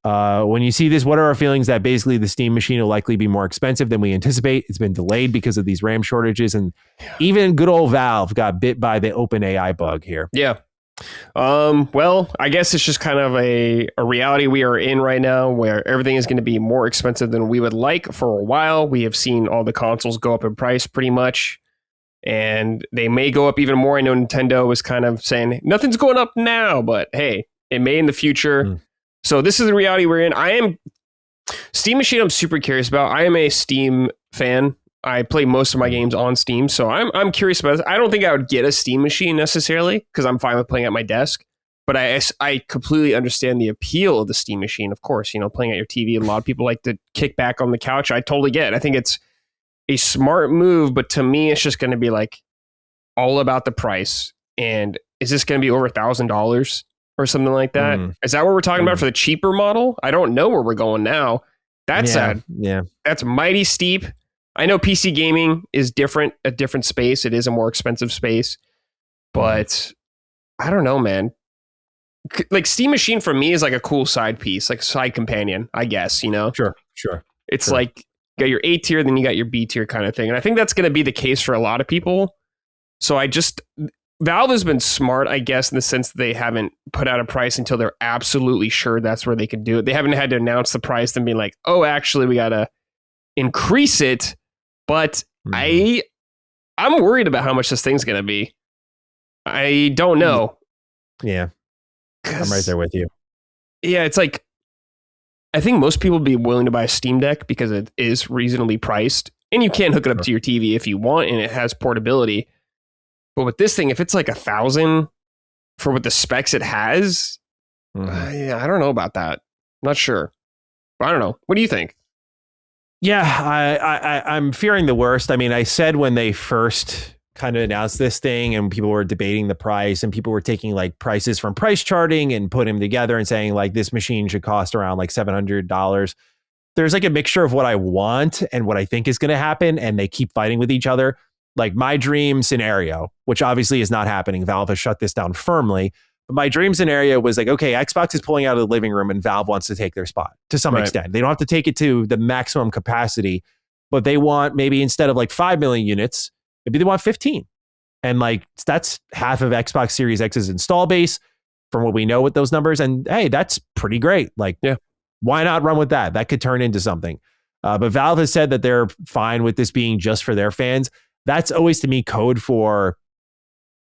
when you see this, what are our feelings that basically the Steam machine will likely be more expensive than we anticipate? It's been delayed because of these RAM shortages. And even good old Valve got bit by the OpenAI bug here. Yeah. Well, I guess it's just kind of a reality we are in right now where everything is going to be more expensive than we would like for a while. We have seen all the consoles go up in price pretty much, and they may go up even more. I know Nintendo was kind of saying nothing's going up now, but hey, it may in the future. So this is the reality we're in. Steam Machine I'm super curious about. I am a Steam fan. I play most of my games on Steam, so I'm curious about this. I don't think I would get a Steam Machine necessarily because I'm fine with playing at my desk. But I completely understand the appeal of the Steam Machine. Of course, playing at your TV. A lot of people like to kick back on the couch. I totally get it. I think it's a smart move, but to me, it's just going to be like all about the price. And is this going to be over $1,000 or something like that? Is that what we're talking about for the cheaper model? I don't know where we're going now. That's that's mighty steep. I know PC gaming is a different space. It is a more expensive space, but I don't know, man. Like Steam Machine for me is like a cool side piece, like side companion, I guess, Sure. It's like you got your A tier, then you got your B tier kind of thing. And I think that's going to be the case for a lot of people. So Valve has been smart, I guess, in the sense that they haven't put out a price until they're absolutely sure that's where they can do it. They haven't had to announce the price and be like, oh, actually, we got to increase it. But I'm worried about how much this thing's going to be. I don't know. Yeah. I'm right there with you. Yeah, it's like, I think most people would be willing to buy a Steam Deck because it is reasonably priced. And you can hook it up to your TV if you want, and it has portability. But with this thing, if it's like $1,000 for what the specs it has, I don't know about that. I'm not sure. I don't know. What do you think? Yeah, I'm fearing the worst. I mean, I said when they first kind of announced this thing and people were debating the price and people were taking like prices from price charting and putting them together and saying like this machine should cost around like $700. There's like a mixture of what I want and what I think is going to happen. And they keep fighting with each other. Like my dream scenario, which obviously is not happening. Valve has shut this down firmly. But my dream scenario was like, okay, Xbox is pulling out of the living room and Valve wants to take their spot to some extent. They don't have to take it to the maximum capacity, but they want maybe instead of like 5 million units, maybe they want 15. And like, that's half of Xbox Series X's install base from what we know with those numbers. And hey, that's pretty great. Like, why not run with that? That could turn into something. But Valve has said that they're fine with this being just for their fans. That's always to me code for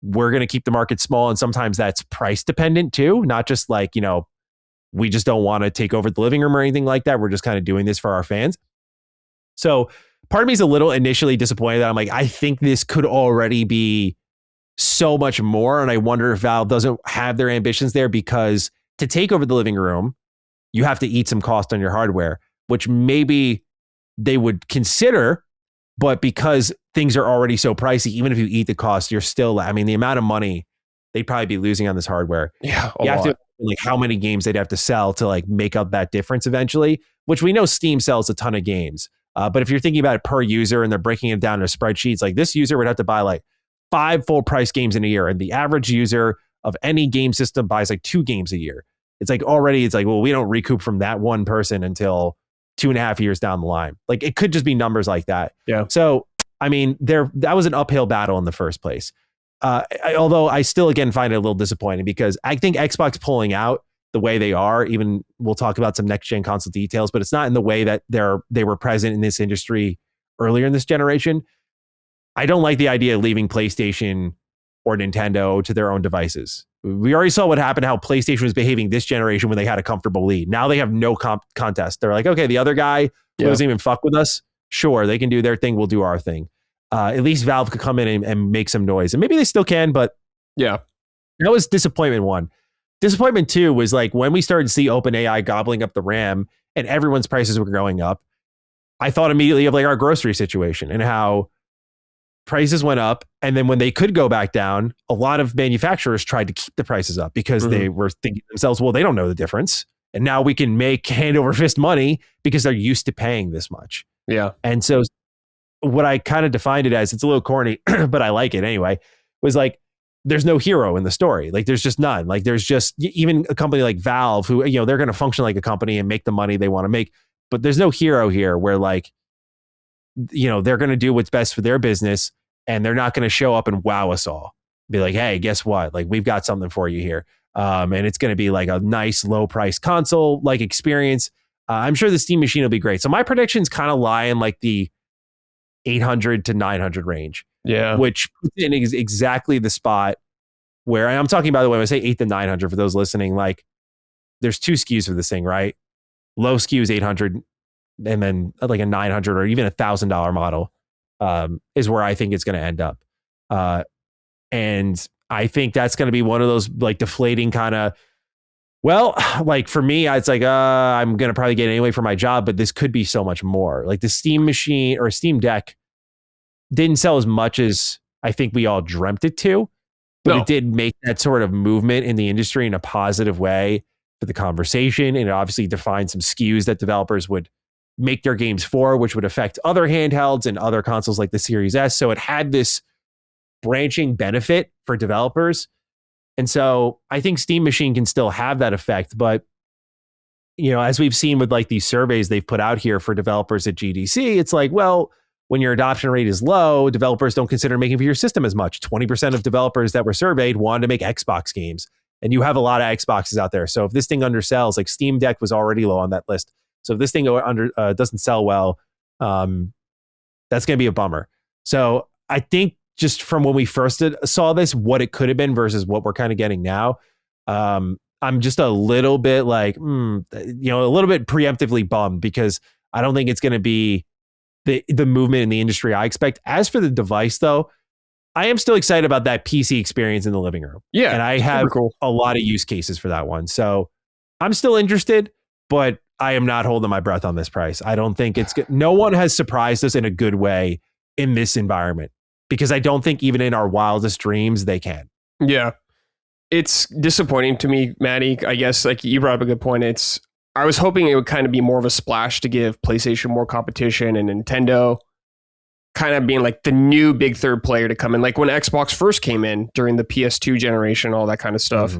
we're going to keep the market small. And sometimes that's price dependent too. Not just like, we just don't want to take over the living room or anything like that. We're just kind of doing this for our fans. So part of me is a little initially disappointed that I'm like, I think this could already be so much more. And I wonder if Valve doesn't have their ambitions there because to take over the living room, you have to eat some cost on your hardware, which maybe they would consider. But because things are already so pricey, even if you eat the cost, you're still, the amount of money they'd probably be losing on this hardware. Yeah. You have to like how many games they'd have to sell to like make up that difference eventually, which we know Steam sells a ton of games. But if you're thinking about it per user and they're breaking it down to spreadsheets, like this user would have to buy like 5 full price games in a year. And the average user of any game system buys like 2 games a year. It's like already, it's like, well, we don't recoup from that one person until 2.5 years down the line. Like it could just be numbers like that. Yeah. So, that was an uphill battle in the first place. Although I still, again, find it a little disappointing because I think Xbox pulling out the way they are, even we'll talk about some next gen console details, but it's not in the way that they were present in this industry earlier in this generation. I don't like the idea of leaving PlayStation or Nintendo to their own devices. We already saw what happened, how PlayStation was behaving this generation when they had a comfortable lead. Now they have no contest. They're like, okay, the other guy doesn't even fuck with us. sure, they can do their thing. We'll do our thing. At least Valve could come in and make some noise. And maybe they still can, but yeah, that was disappointment one. Disappointment two was like when we started to see OpenAI gobbling up the RAM and everyone's prices were going up. I thought immediately of like our grocery situation and how prices went up. And then when they could go back down, a lot of manufacturers tried to keep the prices up because they were thinking to themselves, well, they don't know the difference. And now we can make hand over fist money because they're used to paying this much. Yeah. And so what I kind of defined it as, it's a little corny, but I like it anyway, was like, there's no hero in the story. Like there's just none. Like there's just even a company like Valve who, you know, they're going to function like a company and make the money they want to make. But there's no hero here where like, you know, they're going to do what's best for their business and they're not going to show up and wow us all. Be like, hey, guess what? Like we've got something for you here. And it's going to be like a nice low price console like experience. I'm sure the Steam Machine will be great. So my predictions kind of lie in like the 800 to 900 range. Yeah. Which puts it in exactly the spot where I'm talking, by the way, when I say 8 to 900 for those listening, like there's two SKUs for this thing, right? Low SKU is 800 and then like a 900 or even $1,000 model is where I think it's going to end up. And I think that's going to be one of those like deflating kind of, well, like for me, it's like, I'm going to probably get it anyway for my job, but this could be so much more. Like the Steam Machine or Steam Deck didn't sell as much as I think we all dreamt it to, but it did make that sort of movement in the industry in a positive way for the conversation. And it obviously defined some SKUs that developers would make their games for, which would affect other handhelds and other consoles like the Series S. So it had this branching benefit for developers. And so I think Steam Machine can still have that effect. But, you know, as we've seen with like these surveys they've put out here for developers at GDC, it's like, well, when your adoption rate is low, developers don't consider making for your system as much. 20% of developers that were surveyed wanted to make Xbox games. And you have a lot of Xboxes out there. So if this thing undersells, like Steam Deck was already low on that list. So if this thing doesn't sell well, that's going to be a bummer. So I think just from when we first saw this, what it could have been versus what we're kind of getting now, I'm just a little bit like, a little bit preemptively bummed because I don't think it's going to be the movement in the industry I expect. As for the device, though, I am still excited about that PC experience in the living room. Yeah. And I have a lot of use cases for that one. So I'm still interested, but I am not holding my breath on this price. I don't think it's good. No one has surprised us in a good way in this environment because I don't think even in our wildest dreams they can. Yeah. It's disappointing to me, Matty. I guess like you brought up a good point. I was hoping it would kind of be more of a splash to give PlayStation more competition and Nintendo kind of being like the new big third player to come in. Like when Xbox first came in during the PS2 generation, all that kind of stuff.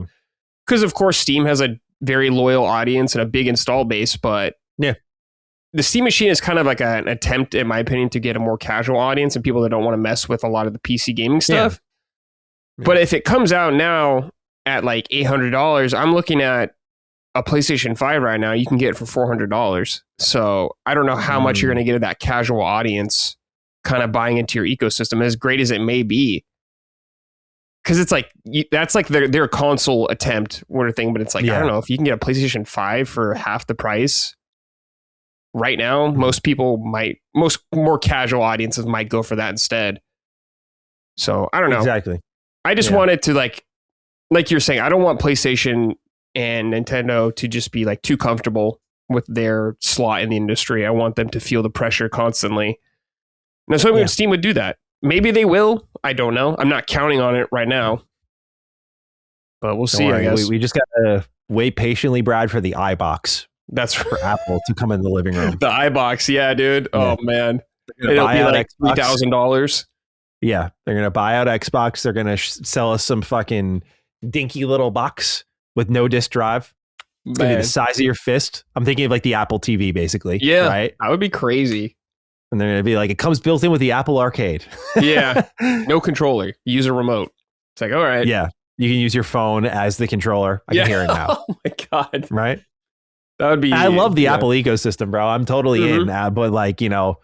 Because of course Steam has a very loyal audience and a big install base, but yeah, the Steam Machine is kind of like an attempt, in my opinion, to get a more casual audience and people that don't want to mess with a lot of the PC gaming stuff. Yeah. But if it comes out now at like $800, I'm looking at a PlayStation 5 right now. You can get it for $400. So I don't know how much you're going to get of that casual audience kind of buying into your ecosystem, as great as it may be. Because it's like, that's like their console attempt or thing, but it's like, I don't know, if you can get a PlayStation 5 for half the price right now, most more casual audiences might go for that instead. So I don't know. Exactly. I just wanted to like you're saying, I don't want PlayStation and Nintendo to just be like too comfortable with their slot in the industry. I want them to feel the pressure constantly. Now, so Steam would do that. Maybe they will. I don't know. I'm not counting on it right now. But we'll see, I guess. We just got to wait patiently, Brad, for the iBox. That's for Apple to come in the living room. The iBox, yeah, dude. Yeah. Oh, man. It'll be like $3,000. Yeah, they're going to buy out Xbox. They're going to sell us some fucking dinky little box with no disk drive. It's going to be the size of your fist. I'm thinking of like the Apple TV, basically. Yeah, right? That would be crazy. And they're going to be like, it comes built in with the Apple Arcade. Yeah, no controller. You use a remote. It's like, all right. Yeah, you can use your phone as the controller. I can hear it now. Oh my God. Right? That would be... I love the Apple ecosystem, bro. I'm totally in. But like, you know,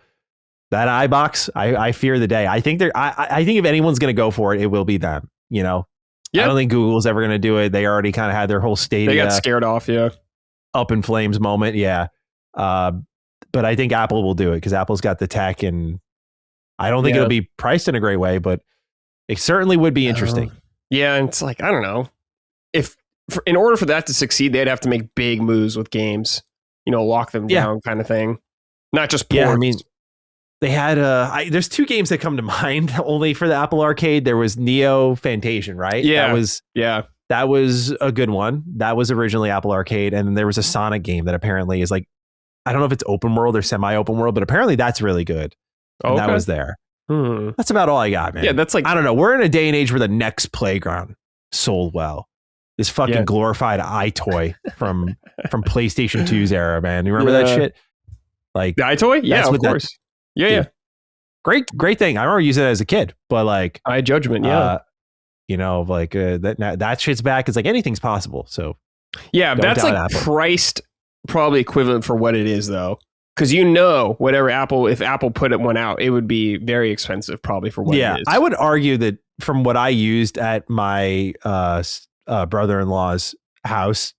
that iBox, I fear the day. I think I think if anyone's going to go for it, it will be them, you know? Yeah. I don't think Google's ever going to do it. They already kind of had their whole Stadia. They got scared off, yeah. Up in flames moment, yeah. But but I think Apple will do it because Apple's got the tech, and I don't think it'll be priced in a great way, but it certainly would be interesting. Yeah, and it's like, I don't know. In order for that to succeed, they'd have to make big moves with games, lock them down kind of thing. Not just ports. Yeah, I mean, they had there's two games that come to mind only for the Apple Arcade. There was Neo Fantasia, right? Yeah. That was a good one. That was originally Apple Arcade. And then there was a Sonic game that apparently is like, I don't know if it's open world or semi-open world, but apparently that's really good. And that was there. That's about all I got, man. Yeah, that's like, I don't know. We're in a day and age where the next Playground sold well. This fucking glorified iToy from PlayStation 2's era, man. You remember that shit? Like the iToy? Yeah, of course. Yeah. Great thing. I remember using it as a kid, but like iJudgment, that shit's back. It's like anything's possible. So yeah, that's like Apple. Priced probably equivalent for what it is though. Because whatever if Apple put one out, it would be very expensive probably for what it is. I would argue that from what I used at my brother-in-law's house,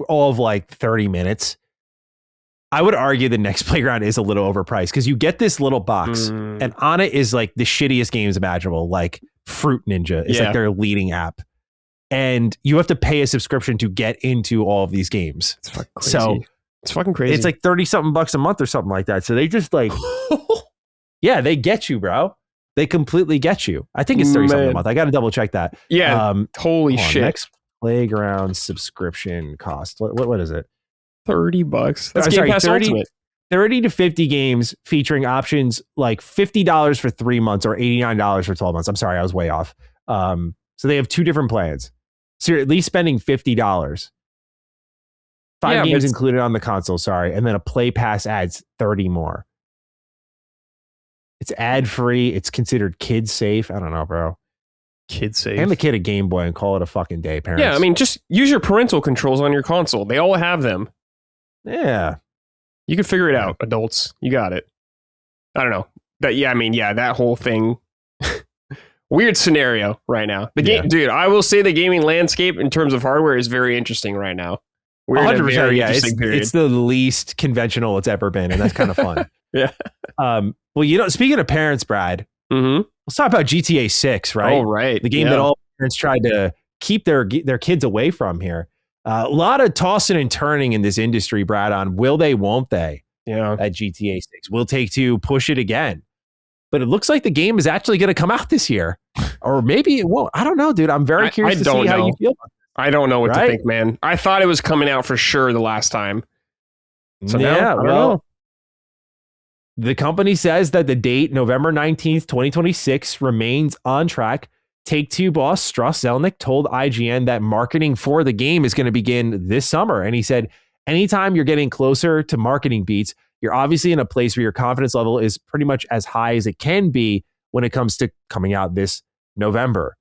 all of like 30 minutes, I would argue the next Playground is a little overpriced because you get this little box and on it is like the shittiest games imaginable, like Fruit Ninja is like their leading app. And you have to pay a subscription to get into all of these games. It's fucking crazy. So it's fucking crazy. It's like 30 something bucks a month or something like that. So they just like, they get you, bro. They completely get you. I think it's 30 something a month. I got to double check that. Yeah. Holy shit. Next Playground subscription cost. What is it? $30. That's Game Pass Ultimate. 30 to 50 games featuring options like $50 for 3 months or $89 for 12 months. I'm sorry, I was way off. So they have two different plans. So you're at least spending $50. 5 games included on the console, sorry. And then a Play Pass adds 30 more. It's ad free. It's considered kid safe. I don't know, bro. Kid safe. Hand the kid a Game Boy and call it a fucking day, parents. Yeah, I mean, just use your parental controls on your console. They all have them. Yeah. You can figure it out, adults. You got it. I don't know. That whole thing. Weird scenario right now. The game, dude, I will say the gaming landscape in terms of hardware is very interesting right now. We're 100%, yeah. It's the least conventional it's ever been, and that's kind of fun. Yeah. Well, speaking of parents, Brad, let's talk about GTA 6, right? Oh, right. The game that all parents tried to keep their kids away from here. A lot of tossing and turning in this industry, Brad, on will they, won't they? Yeah. At GTA 6. Will Take-Two push it again? But it looks like the game is actually going to come out this year. Or maybe it won't. I don't know, dude. I'm very curious to see how you feel. I don't know what to think, man. I thought it was coming out for sure the last time. So now, I don't know. The company says that the date, November 19th, 2026, remains on track. Take-Two boss Strauss Zelnick told IGN that marketing for the game is going to begin this summer. And he said, anytime you're getting closer to marketing beats, you're obviously in a place where your confidence level is pretty much as high as it can be when it comes to coming out this November.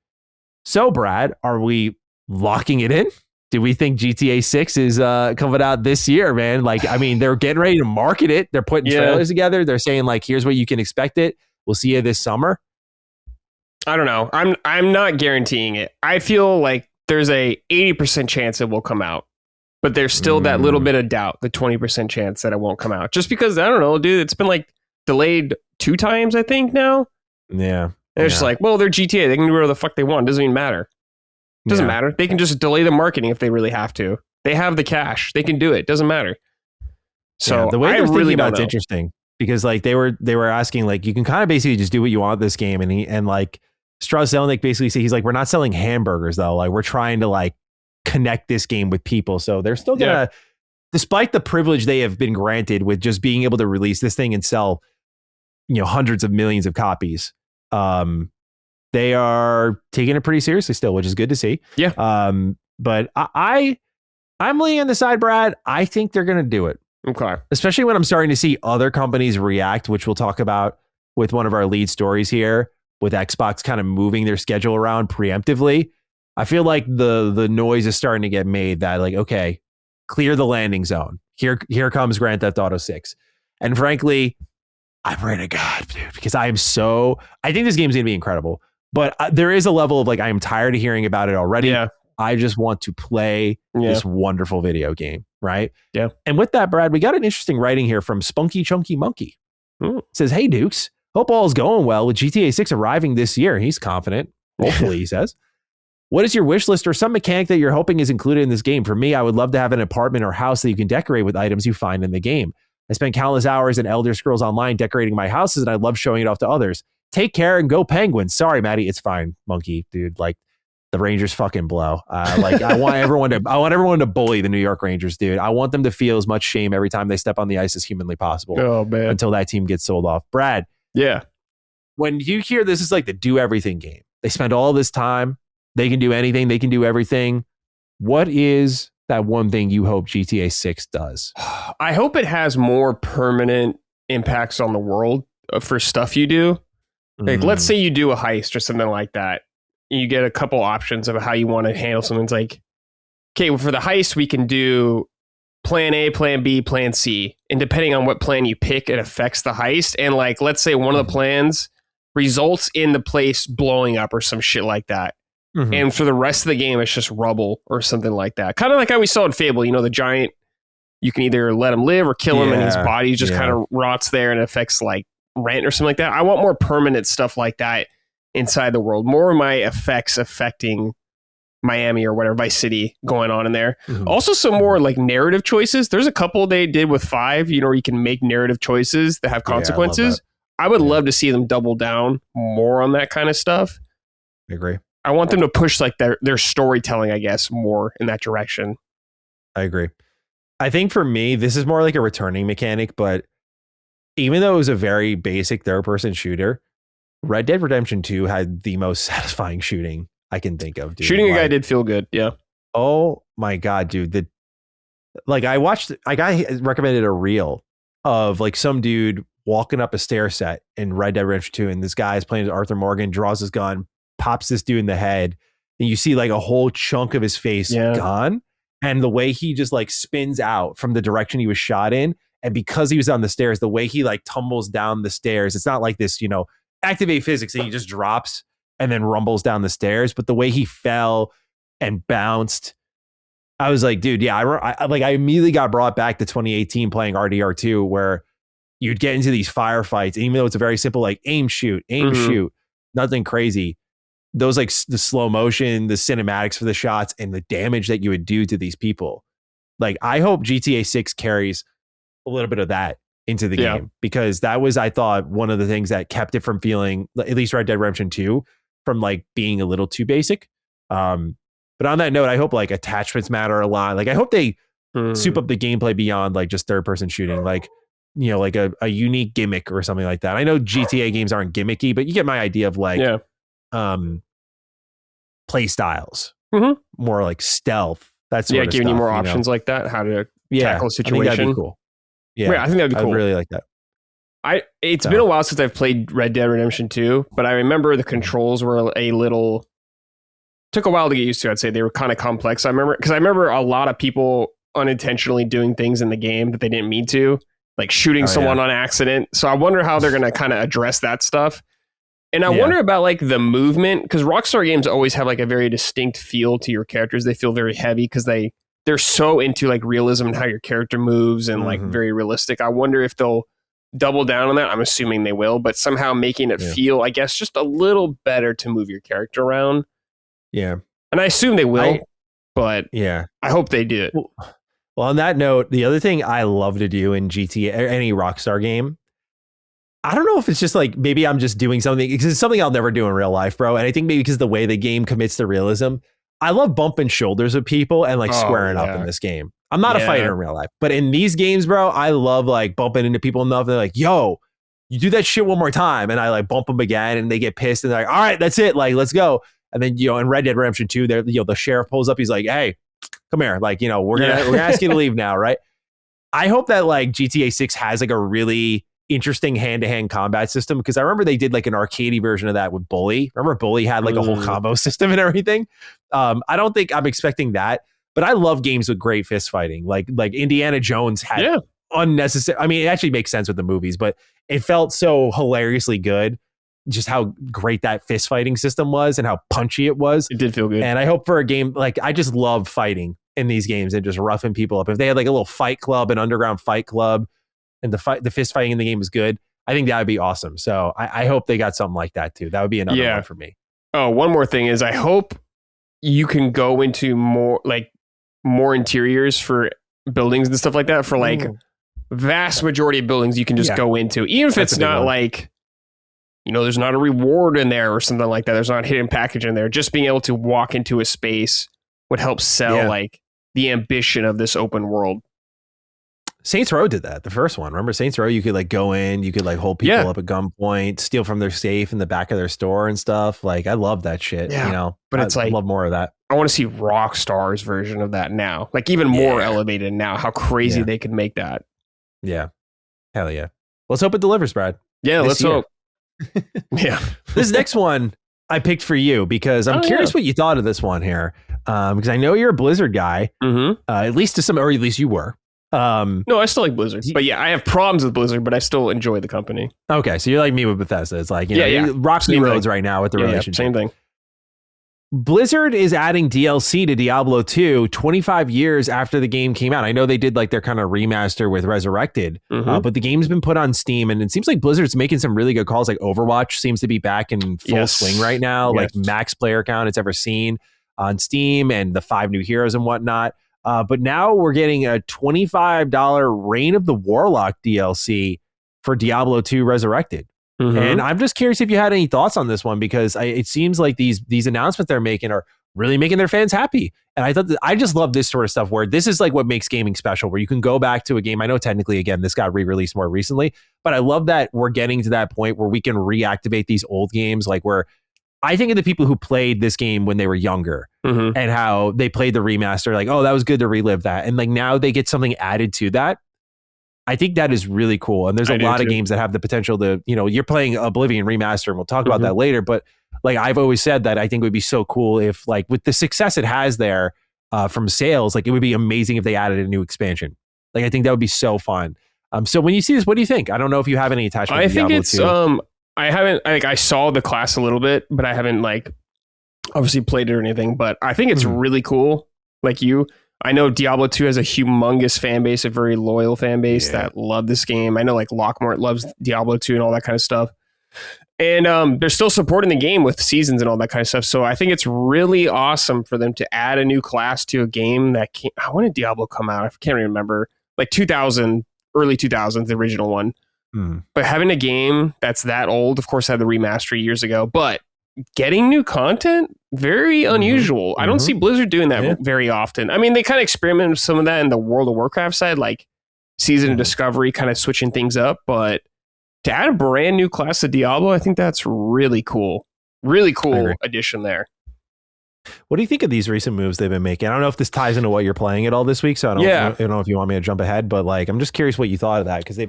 So, Brad, are we locking it in? Do we think GTA 6 is coming out this year, man? Like, I mean, they're getting ready to market it. They're putting trailers together. They're saying, like, here's what you can expect it. We'll see you this summer. I don't know. I'm not guaranteeing it. I feel like there's a 80% chance it will come out. But there's still that little bit of doubt, the 20% chance that it won't come out. Just because, I don't know, dude, it's been like delayed 2 times, I think, now. Yeah. And it's just like, well, they're GTA. They can do whatever the fuck they want. It doesn't even matter. It doesn't matter. They can just delay the marketing if they really have to. They have the cash. They can do it. Doesn't matter. So the way they're thinking about it's interesting because like they were asking like you can kind of basically just do what you want with this game and like Strauss Zelnick basically said he's like we're not selling hamburgers though, like we're trying to like connect this game with people, so they're still gonna despite the privilege they have been granted with just being able to release this thing and sell hundreds of millions of copies. They are taking it pretty seriously still, which is good to see. Yeah. But I'm leaning on the side, Brad. I think they're going to do it. Okay. Especially when I'm starting to see other companies react, which we'll talk about with one of our lead stories here, with Xbox kind of moving their schedule around preemptively. I feel like the noise is starting to get made that like, okay, clear the landing zone. Here comes Grand Theft Auto 6. And frankly, I'm ready to God, dude, because I think this game's going to be incredible. But there is a level of like, I am tired of hearing about it already. Yeah. I just want to play this wonderful video game, right? Yeah. And with that, Brad, we got an interesting writing here from Spunky Chunky Monkey. It says, hey, Dukes, hope all's going well with GTA 6 arriving this year. He's confident. Hopefully, he says. What is your wish list or some mechanic that you're hoping is included in this game? For me, I would love to have an apartment or house that you can decorate with items you find in the game. I spent countless hours in Elder Scrolls Online decorating my houses, and I love showing it off to others. Take care and go Penguins. Sorry, Matty. It's fine, Monkey, dude. Like, the Rangers fucking blow. I want everyone to bully the New York Rangers, dude. I want them to feel as much shame every time they step on the ice as humanly possible. Oh, man. Until that team gets sold off. Brad. Yeah. When you hear this is like the do everything game, they spend all this time. They can do anything. They can do everything. What is that one thing you hope GTA 6 does? I hope it has more permanent impacts on the world for stuff you do. Like, let's say you do a heist or something like that. You get a couple options of how you want to handle something. It's like, okay, well, for the heist, we can do plan A, plan B, plan C. And depending on what plan you pick, it affects the heist. And like, let's say one of the plans results in the place blowing up or some shit like that. And for the rest of the game, it's just rubble or something like that. Kind of like how we saw in Fable, you know, the giant, you can either let him live or kill him and his body just kind of rots there and affects like rent or something like that. I want more permanent stuff like that inside the world. More of my effects affecting Miami or whatever, Vice City going on in there. Also some more like narrative choices. There's a couple they did with 5, you know, where you can make narrative choices that have consequences. I would love to see them double down more on that kind of stuff. I agree. I want them to push like their storytelling, I guess, more in that direction. I agree. I think for me, this is more like a returning mechanic, but even though it was a very basic third-person shooter, Red Dead Redemption 2 had the most satisfying shooting I can think of. Dude. Shooting a guy did feel good, yeah. Oh my God, dude. I got recommended a reel of like some dude walking up a stair set in Red Dead Redemption 2, and this guy is playing as Arthur Morgan, draws his gun, pops this dude in the head, and you see like a whole chunk of his face gone. And the way he just like spins out from the direction he was shot in. And because he was on the stairs, the way he like tumbles down the stairs, it's not like this, you know, activate physics and he just drops and then rumbles down the stairs. But the way he fell and bounced, I was like, dude, yeah, I immediately got brought back to 2018 playing RDR2, where you'd get into these firefights. Even though it's a very simple, like aim, shoot, nothing crazy. Those like the slow motion, the cinematics for the shots, and the damage that you would do to these people. Like, I hope GTA 6 carries a little bit of that into the game, because that was, I thought, one of the things that kept it from feeling, at least Red Dead Redemption 2, from like being a little too basic. But on that note, I hope like attachments matter a lot. Like, I hope they soup up the gameplay beyond like just third person shooting, like, you know, like a unique gimmick or something like that. I know GTA games aren't gimmicky, but you get my idea of like, play styles, more like stealth. That's giving stuff, you more options like that, how to tackle a situation. I think that'd be cool. I think that'd be cool. I really like that. It's been a while since I've played Red Dead Redemption 2, but I remember the controls were took a while to get used to. I'd say they were kind of complex. I remember a lot of people unintentionally doing things in the game that they didn't mean to, like shooting someone on accident. So I wonder how they're going to kind of address that stuff. And I wonder about like the movement, because Rockstar games always have like a very distinct feel to your characters. They feel very heavy because they're so into like realism and how your character moves and like very realistic. I wonder if they'll double down on that. I'm assuming they will, but somehow making it feel, I guess, just a little better to move your character around. Yeah. And I assume they will, but I hope they do it. Well, on that note, the other thing I love to do in GTA or any Rockstar game, I don't know if it's just like, maybe I'm just doing something, because it's something I'll never do in real life, bro. And I think maybe because the way the game commits to realism, I love bumping shoulders with people and like squaring up in this game. I'm not a fighter in real life, but in these games, bro, I love like bumping into people enough. They're like, yo, you do that shit one more time. And I like bump them again and they get pissed and they're like, all right, that's it. Like, let's go. And then, you know, in Red Dead Redemption 2, there, you know, the sheriff pulls up. He's like, hey, come here. Like, you know, we're gonna ask you to leave now, right? I hope that like GTA 6 has like a really interesting hand-to-hand combat system, because I remember they did like an arcadey version of that with Bully. Remember Bully had like a whole combo system and everything. I don't think I'm expecting that, but I love games with great fist fighting. Like Indiana Jones had unnecessary. I mean, it actually makes sense with the movies, but it felt so hilariously good just how great that fist fighting system was and how punchy it was. It did feel good. And I hope for a game, like, I just love fighting in these games and just roughing people up. If they had like a little fight club, an underground fight club, and the fist fighting in the game was good, I think that would be awesome. So I hope they got something like that too. That would be another one for me. Oh, one more thing is I hope you can go into more interiors for buildings and stuff like that. For like vast majority of buildings you can just go into, even if it's not like, there's not a reward in there or something like that. There's not a hidden package in there. Just being able to walk into a space would help sell like the ambition of this open world. Saints Row did that, the first one. Remember Saints Row? You could like go in, you could like hold people up at gunpoint, steal from their safe in the back of their store and stuff. Like, I love that shit. But it's like, I love more of that. I want to see Rockstar's version of that now, like even more elevated now. How crazy they could make that. Yeah, hell yeah. Let's hope it delivers, Brad. Yeah, let's hope. This next one I picked for you because I'm curious what you thought of this one here. Because I know you're a Blizzard guy, at least or at least you were. No, I still like Blizzard, but I have problems with Blizzard, but I still enjoy the company. Okay, so you're like me with Bethesda. It's like, rocky roads right now with the relationship. Same thing. Blizzard is adding DLC to Diablo 2 25 years after the game came out. I know they did like their kind of remaster with Resurrected, but the game's been put on Steam, and it seems like Blizzard's making some really good calls. Like Overwatch seems to be back in full swing right now, like max player count it's ever seen on Steam, and the 5 new heroes and whatnot. But now we're getting a $25 Reign of the Warlock DLC for Diablo 2 Resurrected. And I'm just curious if you had any thoughts on this one, because it seems like these announcements they're making are really making their fans happy. And I thought I just love this sort of stuff where this is like what makes gaming special, where you can go back to a game. I know technically, again, this got re-released more recently, but I love that we're getting to that point where we can reactivate these old games. Like, where I think of the people who played this game when they were younger and how they played the remaster, like, oh, that was good to relive that. And like now they get something added to that. I think that is really cool. And there's a lot of games that have the potential to, you're playing Oblivion Remaster, and we'll talk about that later. But like, I've always said that I think it would be so cool if, like, with the success it has there from sales, like, it would be amazing if they added a new expansion. Like, I think that would be so fun. So when you see this, what do you think? I don't know if you have any attachment to Diablo 2. I haven't, I saw the class a little bit, but I haven't like obviously played it or anything, but I think it's really cool. Like I know Diablo 2 has a humongous fan base, a very loyal fan base that love this game. I know like Lockmort loves Diablo 2 and all that kind of stuff. And they're still supporting the game with seasons and all that kind of stuff. So I think it's really awesome for them to add a new class to a game that when did Diablo come out? I can't even remember. Like 2000, early 2000s, the original one. But having a game that's that old, of course, had the remaster years ago, but getting new content, very unusual. I don't see Blizzard doing that very often. I mean, they kind of experiment with some of that in the World of Warcraft side, like Season of Discovery, kind of switching things up. But to add a brand new class to Diablo, I think that's really cool. Really cool addition there. What do you think of these recent moves they've been making? I don't know if this ties into what you're playing at all this week, so I don't know if you want me to jump ahead, but like, I'm just curious what you thought of that, because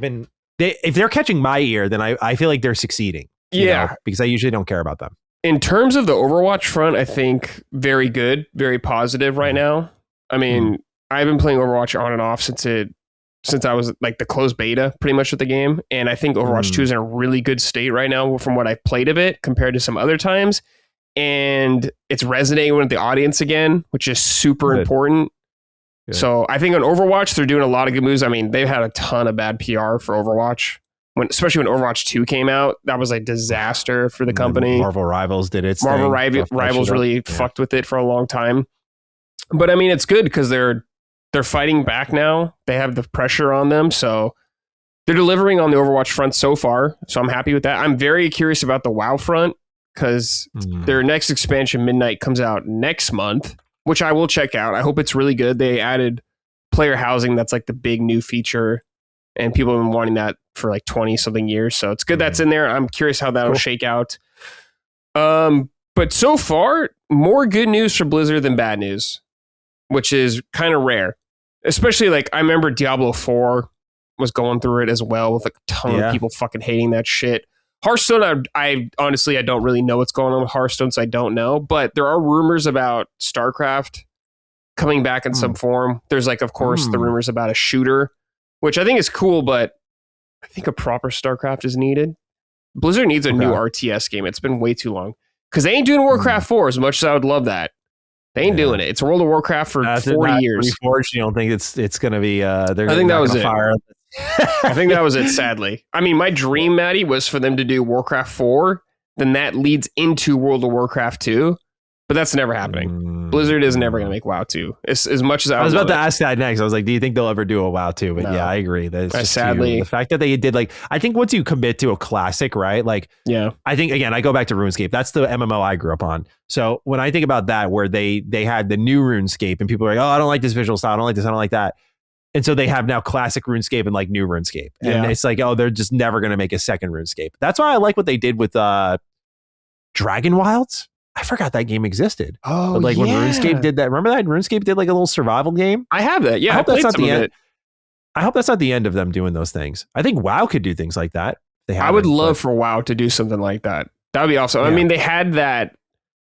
if they're catching my ear, then I feel like they're succeeding. Because I usually don't care about them. In terms of the Overwatch front, I think very good, very positive right now. I mean, I've been playing Overwatch on and off since I was like the closed beta pretty much with the game. And I think Overwatch 2 is in a really good state right now from what I've played of it compared to some other times. And it's resonating with the audience again, which is super important. Good. So I think on Overwatch, they're doing a lot of good moves. I mean, they've had a ton of bad PR for Overwatch. Especially when Overwatch 2 came out, that was a disaster for the company. Marvel Rivals did it. Marvel Rivals really fucked with it for a long time. But I mean, it's good because they're fighting back now. They have the pressure on them, so they're delivering on the Overwatch front so far. So I'm happy with that. I'm very curious about the WoW front because their next expansion, Midnight, comes out next month, which I will check out. I hope it's really good. They added player housing. That's like the big new feature. And people have been wanting that for like 20 something years. So it's good that's in there. I'm curious how that'll shake out. But so far, more good news for Blizzard than bad news, which is kind of rare. Especially like I remember Diablo 4 was going through it as well with a ton of people fucking hating that shit. Hearthstone, I honestly, I don't really know what's going on with Hearthstone, so I don't know. But there are rumors about StarCraft coming back in some form. There's like, of course, the rumors about a shooter, which I think is cool, but I think a proper StarCraft is needed. Blizzard needs a new RTS game. It's been way too long. Because they ain't doing Warcraft 4 as much as I would love that. They ain't doing it. It's World of Warcraft for 40 years. Reforged, you don't think it's going to be... I think that was it. I think that was it, sadly. I mean, my dream, Matty, was for them to do Warcraft 4. Then that leads into World of Warcraft 2. But that's never happening. Blizzard is never going to make WoW 2. As much as I was about to ask that next. I was like, do you think they'll ever do a WoW 2? But yeah, I agree. That's just sadly the fact that they did I think once you commit to a classic, right? I think again, I go back to RuneScape. That's the MMO I grew up on. So when I think about that, where they had the new RuneScape and people are like, oh, I don't like this visual style. I don't like this. I don't like that. And so they have now classic RuneScape and new RuneScape. And it's like, oh, they're just never going to make a second RuneScape. That's why I like what they did with Dragon Wilds. I forgot that game existed. Oh, but when RuneScape did that, remember that RuneScape did a little survival game? I have that. Yeah, I hope that's not the end. I hope that's not the end of them doing those things. I think WoW could do things like that. I would love for WoW to do something like that. That would be awesome. Yeah. I mean, they had that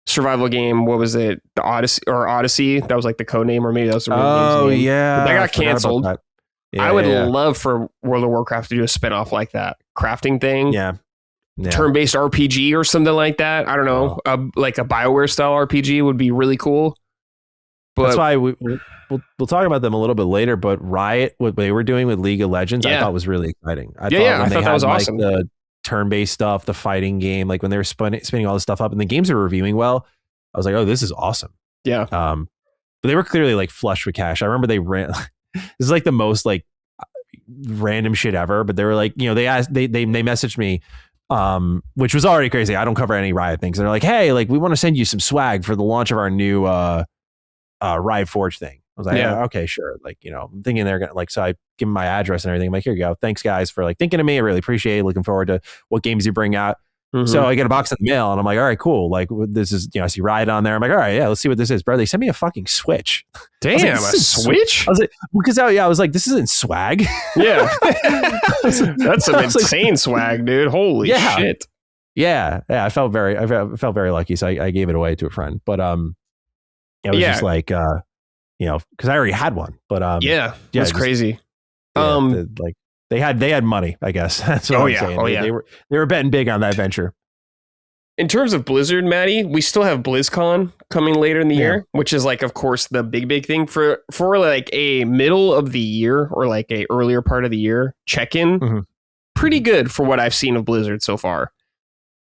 survival game. What was it? The Odyssey. That was the code name, or maybe that was the real name. Yeah. But that got canceled. Yeah, I would love for World of Warcraft to do a spinoff like that. Crafting thing. Yeah. Turn-based RPG or something like that. I don't know. Like a BioWare style RPG would be really cool. But that's why we'll talk about them a little bit later. But Riot, what they were doing with League of Legends, I thought was really exciting. I thought that was awesome. The turn-based stuff, the fighting game, when they were spinning all this stuff up, and the games are reviewing well, I was like, oh, this is awesome. Yeah. But they were clearly flush with cash. I remember they ran. This is the most random shit ever. But they were they asked, they messaged me. Which was already crazy. I don't cover any Riot things. And they're like, hey, we want to send you some swag for the launch of our new Riot Forge thing. I was like, yeah, okay, sure. I'm thinking they're gonna so I give them my address and everything. I'm like, here you go. Thanks guys for thinking of me. I really appreciate it. Looking forward to what games you bring out. Mm-hmm. So I get a box in the mail and I'm like, all right, cool. This is, I see Riot on there. I'm like, all right, yeah, let's see what this is. Bro, they sent me a fucking Switch. Damn, a Switch? I was like, because I was like, this isn't swag. Yeah. That's some insane swag, dude. Holy shit. Yeah. I felt very lucky. So I gave it away to a friend. But it was just because I already had one. But that's crazy. They had money, I guess. That's what I'm saying. They were betting big on that venture. In terms of Blizzard, Matty, we still have BlizzCon coming later in the year, which is of course, the big thing for a middle of the year or a earlier part of the year check-in. Mm-hmm. Pretty good for what I've seen of Blizzard so far.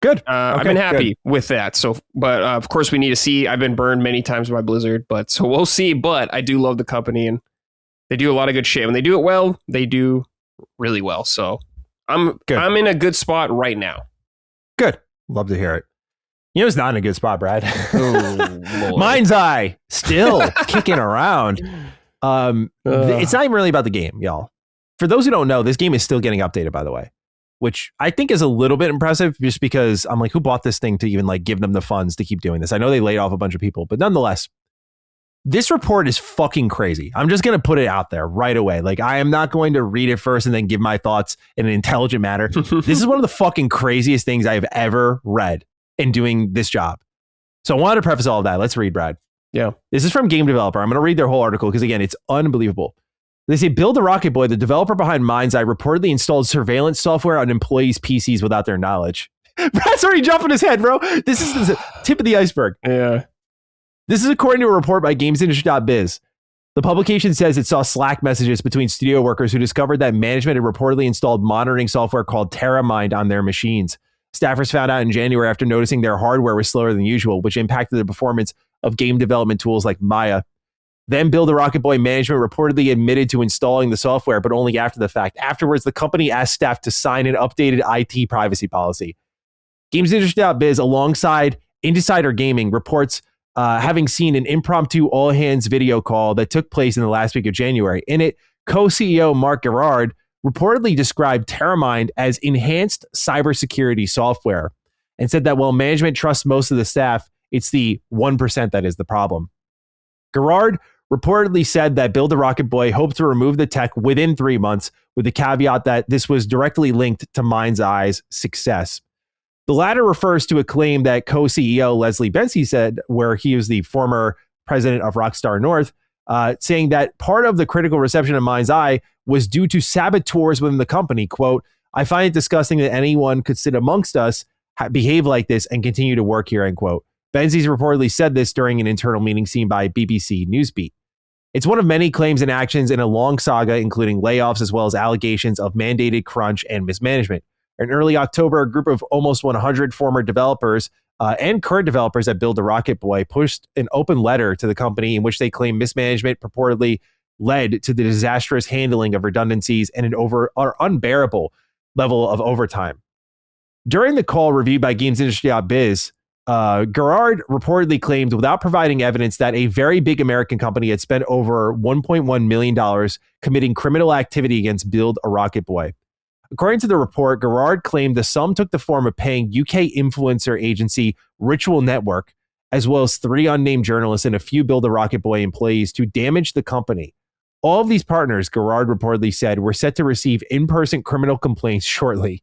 Good. I've been happy with that. So, but of course, we need to see. I've been burned many times by Blizzard, so we'll see. But I do love the company, and they do a lot of good shit. When they do it well, they do really well. So I'm in a good spot right now. Good. Love to hear it. It's not in a good spot, Brad. Mindseye still kicking around. It's not even really about the game, y'all. For those who don't know, this game is still getting updated, by the way, which I think is a little bit impressive just because I'm who bought this thing to even give them the funds to keep doing this? I know they laid off a bunch of people, but nonetheless, this report is fucking crazy. I'm just going to put it out there right away. I am not going to read it first and then give my thoughts in an intelligent manner. This is one of the fucking craziest things I've ever read in doing this job. So I wanted to preface all of that. Let's read, Brad. Yeah. This is from Game Developer. I'm going to read their whole article because, again, it's unbelievable. They say, Build a Rocket Boy, the developer behind Mindseye, reportedly installed surveillance software on employees' PCs without their knowledge. Brad's already jumping his head, bro. This is the tip of the iceberg. Yeah. This is according to a report by GamesIndustry.biz. The publication says it saw Slack messages between studio workers who discovered that management had reportedly installed monitoring software called TerraMind on their machines. Staffers found out in January after noticing their hardware was slower than usual, which impacted the performance of game development tools like Maya. Then Build a Rocket Boy management reportedly admitted to installing the software, but only after the fact. Afterwards, the company asked staff to sign an updated IT privacy policy. GamesIndustry.biz, alongside Insider Gaming, reports having seen an impromptu all-hands video call that took place in the last week of January. In it, co-CEO Mark Gerard reportedly described TerraMind as enhanced cybersecurity software and said that while management trusts most of the staff, it's the 1% that is the problem. Gerard reportedly said that Build a Rocket Boy hoped to remove the tech within 3 months, with the caveat that this was directly linked to Mindseye's success. The latter refers to a claim that co-CEO Leslie Bensi said, where he was the former president of Rockstar North, saying that part of the critical reception of Mindseye was due to saboteurs within the company. Quote, I find it disgusting that anyone could sit amongst us, behave like this, and continue to work here, end quote. Benzies reportedly said this during an internal meeting seen by BBC Newsbeat. It's one of many claims and actions in a long saga, including layoffs as well as allegations of mandated crunch and mismanagement. In early October, a group of almost 100 former developers and current developers that build the Rocket Boy pushed an open letter to the company in which they claim mismanagement purportedly led to the disastrous handling of redundancies and an unbearable level of overtime. During the call reviewed by GamesIndustry.biz, Gerard reportedly claimed without providing evidence that a very big American company had spent over $1.1 million committing criminal activity against Build a Rocket Boy. According to the report, Gerard claimed the sum took the form of paying UK influencer agency Ritual Network, as well as 3 unnamed journalists and a few Build a Rocket Boy employees to damage the company. All of these partners, Gerard reportedly said, were set to receive in-person criminal complaints shortly.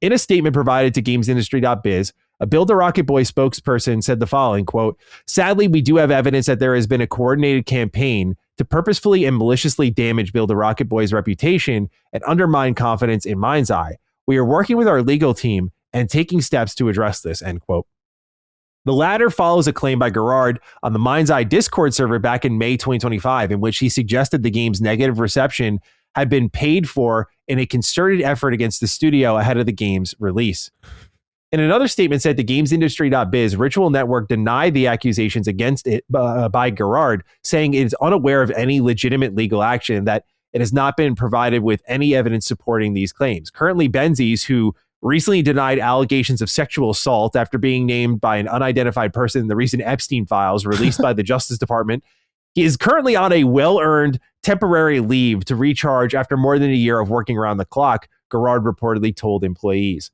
In a statement provided to GamesIndustry.biz, a Build a Rocket Boy spokesperson said the following, quote, "Sadly, we do have evidence that there has been a coordinated campaign to purposefully and maliciously damage Build a Rocket Boy's reputation and undermine confidence in Mindseye. We are working with our legal team and taking steps to address this," end quote. The latter follows a claim by Gerard on the Mindseye Discord server back in May 2025, in which he suggested the game's negative reception had been paid for in a concerted effort against the studio ahead of the game's release. In another statement said to GamesIndustry.biz, Ritual Network denied the accusations against it by Gerard, saying it is unaware of any legitimate legal action, that it has not been provided with any evidence supporting these claims. Currently, Benzies, who recently denied allegations of sexual assault after being named by an unidentified person in the recent Epstein files released by the Justice Department, he is currently on a well-earned temporary leave to recharge after more than a year of working around the clock, Gerard reportedly told employees.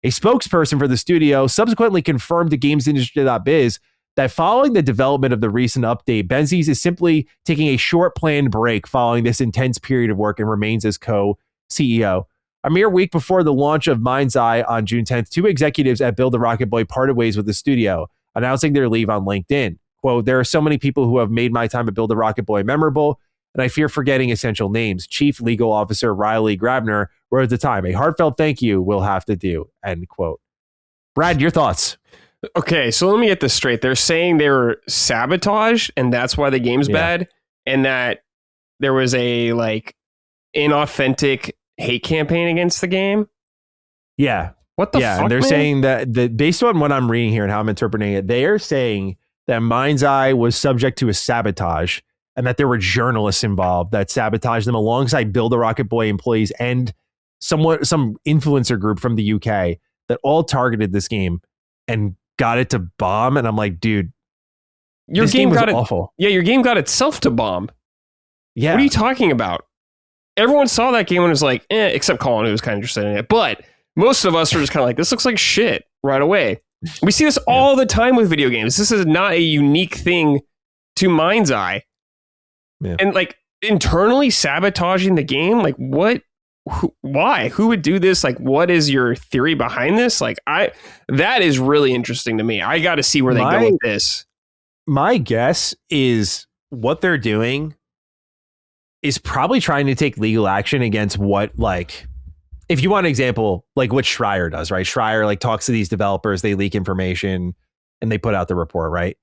A spokesperson for the studio subsequently confirmed to GamesIndustry.biz that following the development of the recent update, Benzies is simply taking a short planned break following this intense period of work and remains as co-CEO. A mere week before the launch of Mindseye on June 10th, 2 executives at Build a Rocket Boy parted ways with the studio, announcing their leave on LinkedIn. Quote, "There are so many people who have made my time at Build a Rocket Boy memorable, and I fear forgetting essential names. Chief Legal Officer Riley Grabner wrote at the time, a heartfelt thank you will have to do," end quote. Brad, your thoughts? Okay, so let me get this straight. They're saying they were sabotaged, and that's why the game's bad, and that there was a like inauthentic hate campaign against the game. Yeah. What the fuck, and they're man? saying that based on what I'm reading here and how I'm interpreting it, they are saying that Mindseye was subject to a sabotage and that there were journalists involved that sabotaged them alongside Build a Rocket Boy employees and some influencer group from the UK that all targeted this game and got it to bomb. And I'm like, dude, your this game was got awful. Yeah, your game got itself to bomb. Yeah. What are you talking about? Everyone saw that game and was like, except Colin, who was kind of interested in it. But most of us were just kind of like, this looks like shit right away. We see this all the time with video games. This is not a unique thing to Mindseye. Yeah. And like internally sabotaging the game, like what? Why? Who would do this? Like, what is your theory behind this? Like, that is really interesting to me. I got to see where they go with this. My guess is what they're doing is probably trying to take legal action against what, like, if you want an example, like what Schreier does, right? Schreier like talks to these developers, they leak information and they put out the report, right?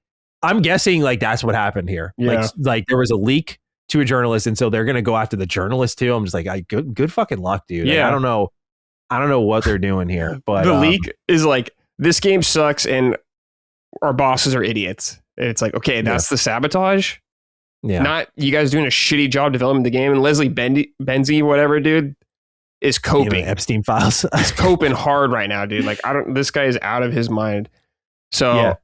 I'm guessing like that's what happened here. Yeah. Like there was a leak to a journalist, and so they're gonna go after the journalist too. I'm just like, good fucking luck, dude. Yeah. Like, I don't know what they're doing here, but the leak is like, this game sucks and our bosses are idiots. And it's like, okay, that's the sabotage. Yeah. Not you guys doing a shitty job developing the game. And Leslie Benzie, whatever, dude, is coping. Epstein files. He's coping hard right now, dude. Like, this guy is out of his mind. So yeah.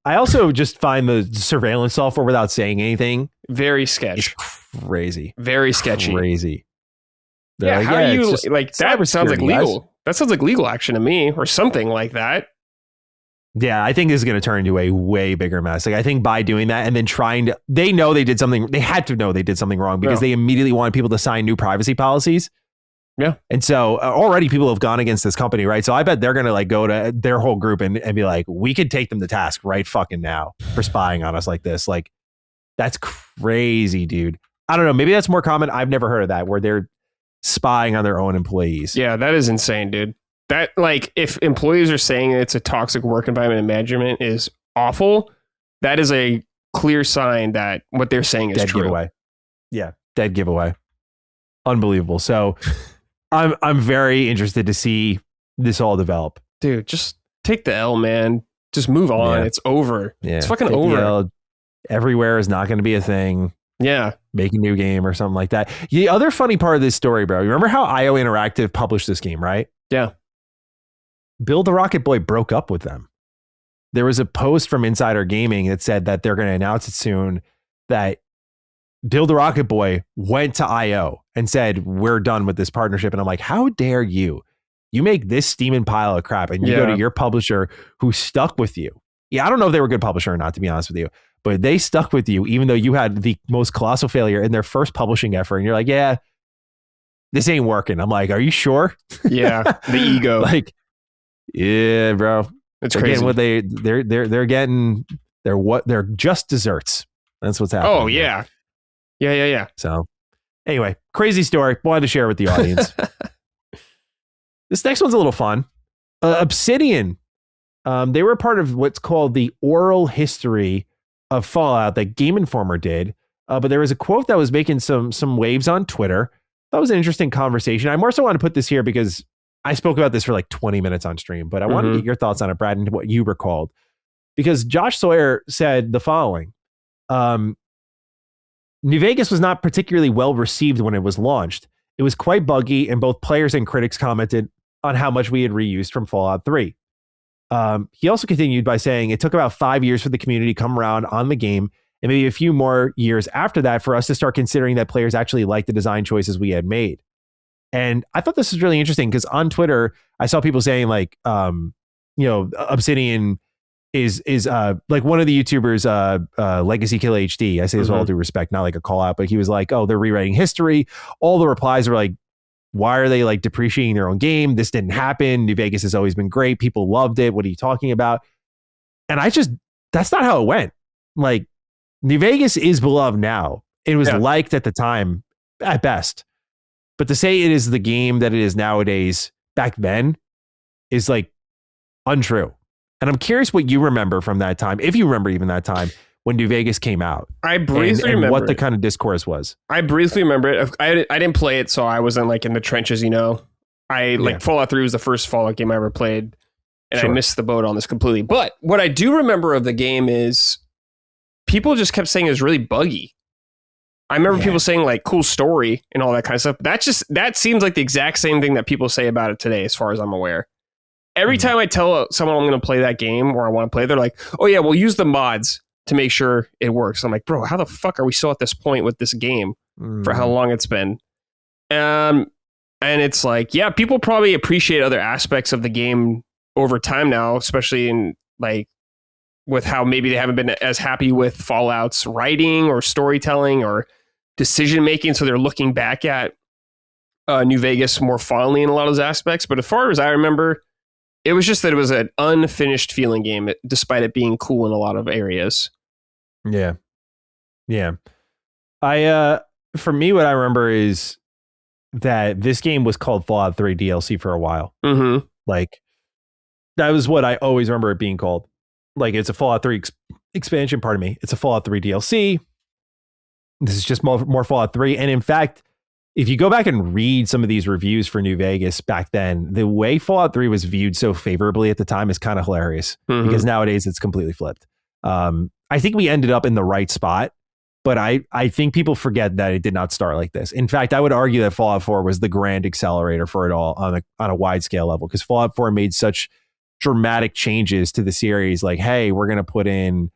I also just find the surveillance software without saying anything very sketchy. Crazy. Very sketchy. Crazy. Yeah, like, how do you like that? Sounds like legal. Guys. That sounds like legal action to me, or something like that. Yeah, I think this is going to turn into a way bigger mess. Like, I think by doing that and then they know they did something. They had to know they did something wrong because they immediately wanted people to sign new privacy policies. Yeah. And so already people have gone against this company, right? So I bet they're going to like go to their whole group and be like, we could take them to task right fucking now for spying on us like this. Like, that's crazy, dude. I don't know. Maybe that's more common. I've never heard of that, where spying on their own employees. Yeah, that is insane, dude. That, like, if employees are saying it's a toxic work environment and management is awful, that is a clear sign that what they're saying is dead true. Giveaway. Yeah, dead giveaway. Unbelievable. So I'm very interested to see this all develop. Dude, just take the L, man. Just move on. Yeah. It's over. Yeah. It's fucking over. Everywhere is not going to be a thing. Yeah. Make a new game or something like that. The other funny part of this story, bro, you remember how IO Interactive published this game, right? Yeah. Bill the Rocket Boy broke up with them. There was a post from Insider Gaming that said that they're going to announce it soon, that Bill the Rocket Boy went to IO and said, we're done with this partnership. And I'm like, how dare you? You make this steaming pile of crap and you go to your publisher who stuck with you. Yeah, I don't know if they were a good publisher or not, to be honest with you, but they stuck with you even though you had the most colossal failure in their first publishing effort. And you're like, yeah, this ain't working. I'm like, are you sure? Yeah, the ego. Like, yeah, bro. It's crazy. What they're getting, they're just desserts. That's what's happening. Oh, yeah. Yeah. So anyway, crazy story. Wanted to share with the audience. This next one's a little fun. Obsidian. They were part of what's called the oral history of Fallout that Game Informer did. But there was a quote that was making some waves on Twitter. That was an interesting conversation. I more so want to put this here because I spoke about this for like 20 minutes on stream, but I want to get your thoughts on it, Brad, and what you recalled. Because Josh Sawyer said the following. New Vegas was not particularly well received when it was launched. It was quite buggy, and both players and critics commented on how much we had reused from Fallout 3. He also continued by saying it took about 5 years for the community to come around on the game, and maybe a few more years after that for us to start considering that players actually liked the design choices we had made. And I thought this was really interesting because on Twitter, I saw people saying like, Obsidian is like one of the YouTubers, Legacy Kill HD. I say this with all due respect, not like a call out, but he was like, oh, they're rewriting history. All the replies were like, why are they like depreciating their own game? This didn't happen. New Vegas has always been great. People loved it. What are you talking about? And that's not how it went. Like, New Vegas is beloved now. It was liked at the time at best. But to say it is the game that it is nowadays back then is like untrue. And I'm curious what you remember from that time, if you remember even that time when New Vegas came out. I briefly remember what the kind of discourse was. I briefly remember it. I didn't play it, so I wasn't like in the trenches, you know. Fallout 3 was the first Fallout game I ever played, and I missed the boat on this completely. But what I do remember of the game is people just kept saying it was really buggy. I remember people saying like cool story and all that kind of stuff. That seems like the exact same thing that people say about it today, as far as I'm aware. Every time I tell someone I'm going to play that game or I want to play, they're like, oh yeah, we'll use the mods to make sure it works. I'm like, bro, how the fuck are we still at this point with this game for how long it's been? And it's like, yeah, people probably appreciate other aspects of the game over time now, especially in like with how maybe they haven't been as happy with Fallout's writing or storytelling or decision making. So they're looking back at New Vegas more fondly in a lot of those aspects. But as far as I remember, it was just that it was an unfinished feeling game, despite it being cool in a lot of areas. Yeah. Yeah. For me, what I remember is that this game was called Fallout 3 DLC for a while. Mm-hmm. Like, that was what I always remember it being called. Like, it's a Fallout 3 expansion, pardon me. It's a Fallout 3 DLC. This is just more Fallout 3. And in fact, if you go back and read some of these reviews for New Vegas back then, the way Fallout 3 was viewed so favorably at the time is kind of hilarious because nowadays it's completely flipped. I think we ended up in the right spot, but I think people forget that it did not start like this. In fact, I would argue that Fallout 4 was the grand accelerator for it all on a wide scale level, because Fallout 4 made such dramatic changes to the series. Like, hey, we're going to put in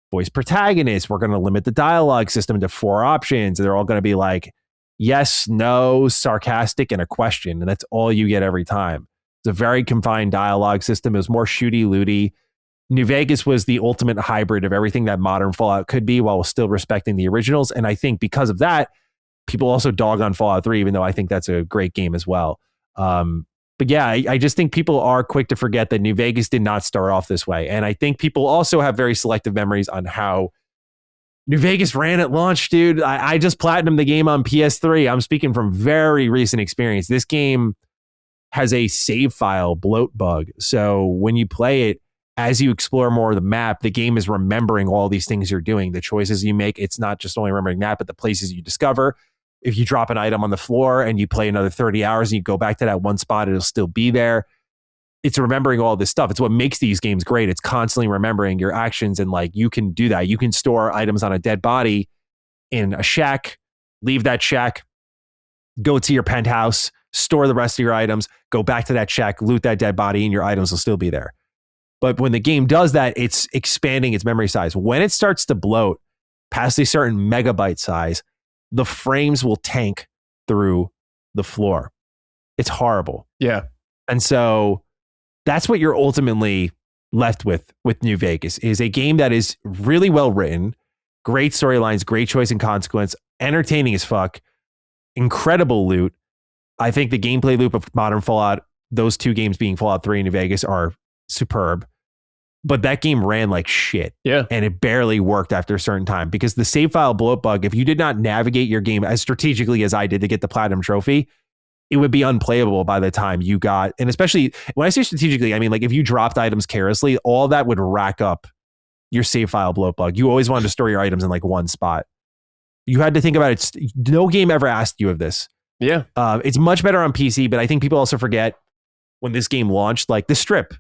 voice protagonists. We're going to limit the dialogue system to 4 options. And they're all going to be like, yes, no, sarcastic, and a question. And that's all you get every time. It's a very confined dialogue system. It was more shooty looty. New Vegas was the ultimate hybrid of everything that modern Fallout could be while still respecting the originals. And I think because of that, people also dog on Fallout 3, even though I think that's a great game as well. But yeah, I just think people are quick to forget that New Vegas did not start off this way. And I think people also have very selective memories on how New Vegas ran at launch, dude. I just platinumed the game on PS3. I'm speaking from very recent experience. This game has a save file bloat bug. So when you play it, as you explore more of the map, the game is remembering all these things you're doing, the choices you make. It's not just only remembering that, but the places you discover. If you drop an item on the floor and you play another 30 hours and you go back to that one spot, it'll still be there. It's remembering all this stuff. It's what makes these games great. It's constantly remembering your actions, and like you can do that. You can store items on a dead body in a shack, leave that shack, go to your penthouse, store the rest of your items, go back to that shack, loot that dead body, and your items will still be there. But when the game does that, it's expanding its memory size. When it starts to bloat past a certain megabyte size, the frames will tank through the floor. It's horrible. Yeah. And so that's what you're ultimately left with New Vegas, is a game that is really well written, great storylines, great choice and consequence, entertaining as fuck, incredible loot. I think the gameplay loop of modern Fallout, those two games being Fallout 3 and New Vegas, are superb. But that game ran like shit. Yeah. And it barely worked after a certain time because the save file bloat bug, if you did not navigate your game as strategically as I did to get the platinum trophy, it would be unplayable by the time you got, and especially when I say strategically, I mean, like if you dropped items carelessly, all that would rack up your save file bloat bug. You always wanted to store your items in like one spot. You had to think about it. No game ever asked you of this. Yeah. It's much better on PC, but I think people also forget when this game launched, like the strip.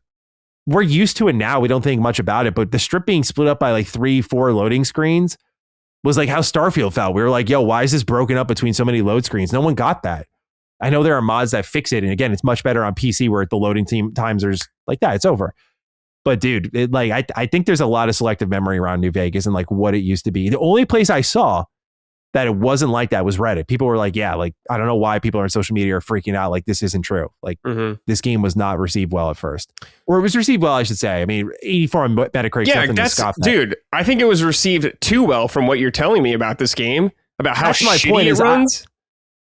We're used to it now. We don't think much about it, but the strip being split up by like 3-4 loading screens was like how Starfield felt. We were like, yo, why is this broken up between so many load screens? No one got that. I know there are mods that fix it. And again, it's much better on PC where the loading times are like that. It's over. But dude, I think there's a lot of selective memory around New Vegas and like what it used to be. The only place I saw that it wasn't like that was Reddit. People were like, yeah, like, I don't know why people on social media are freaking out. Like, this isn't true. Like, this game was not received well at first. Or it was received well, I should say. I mean, 84 on Metacritic. Yeah, dude, I think it was received too well from what you're telling me about this game, about how shitty it runs.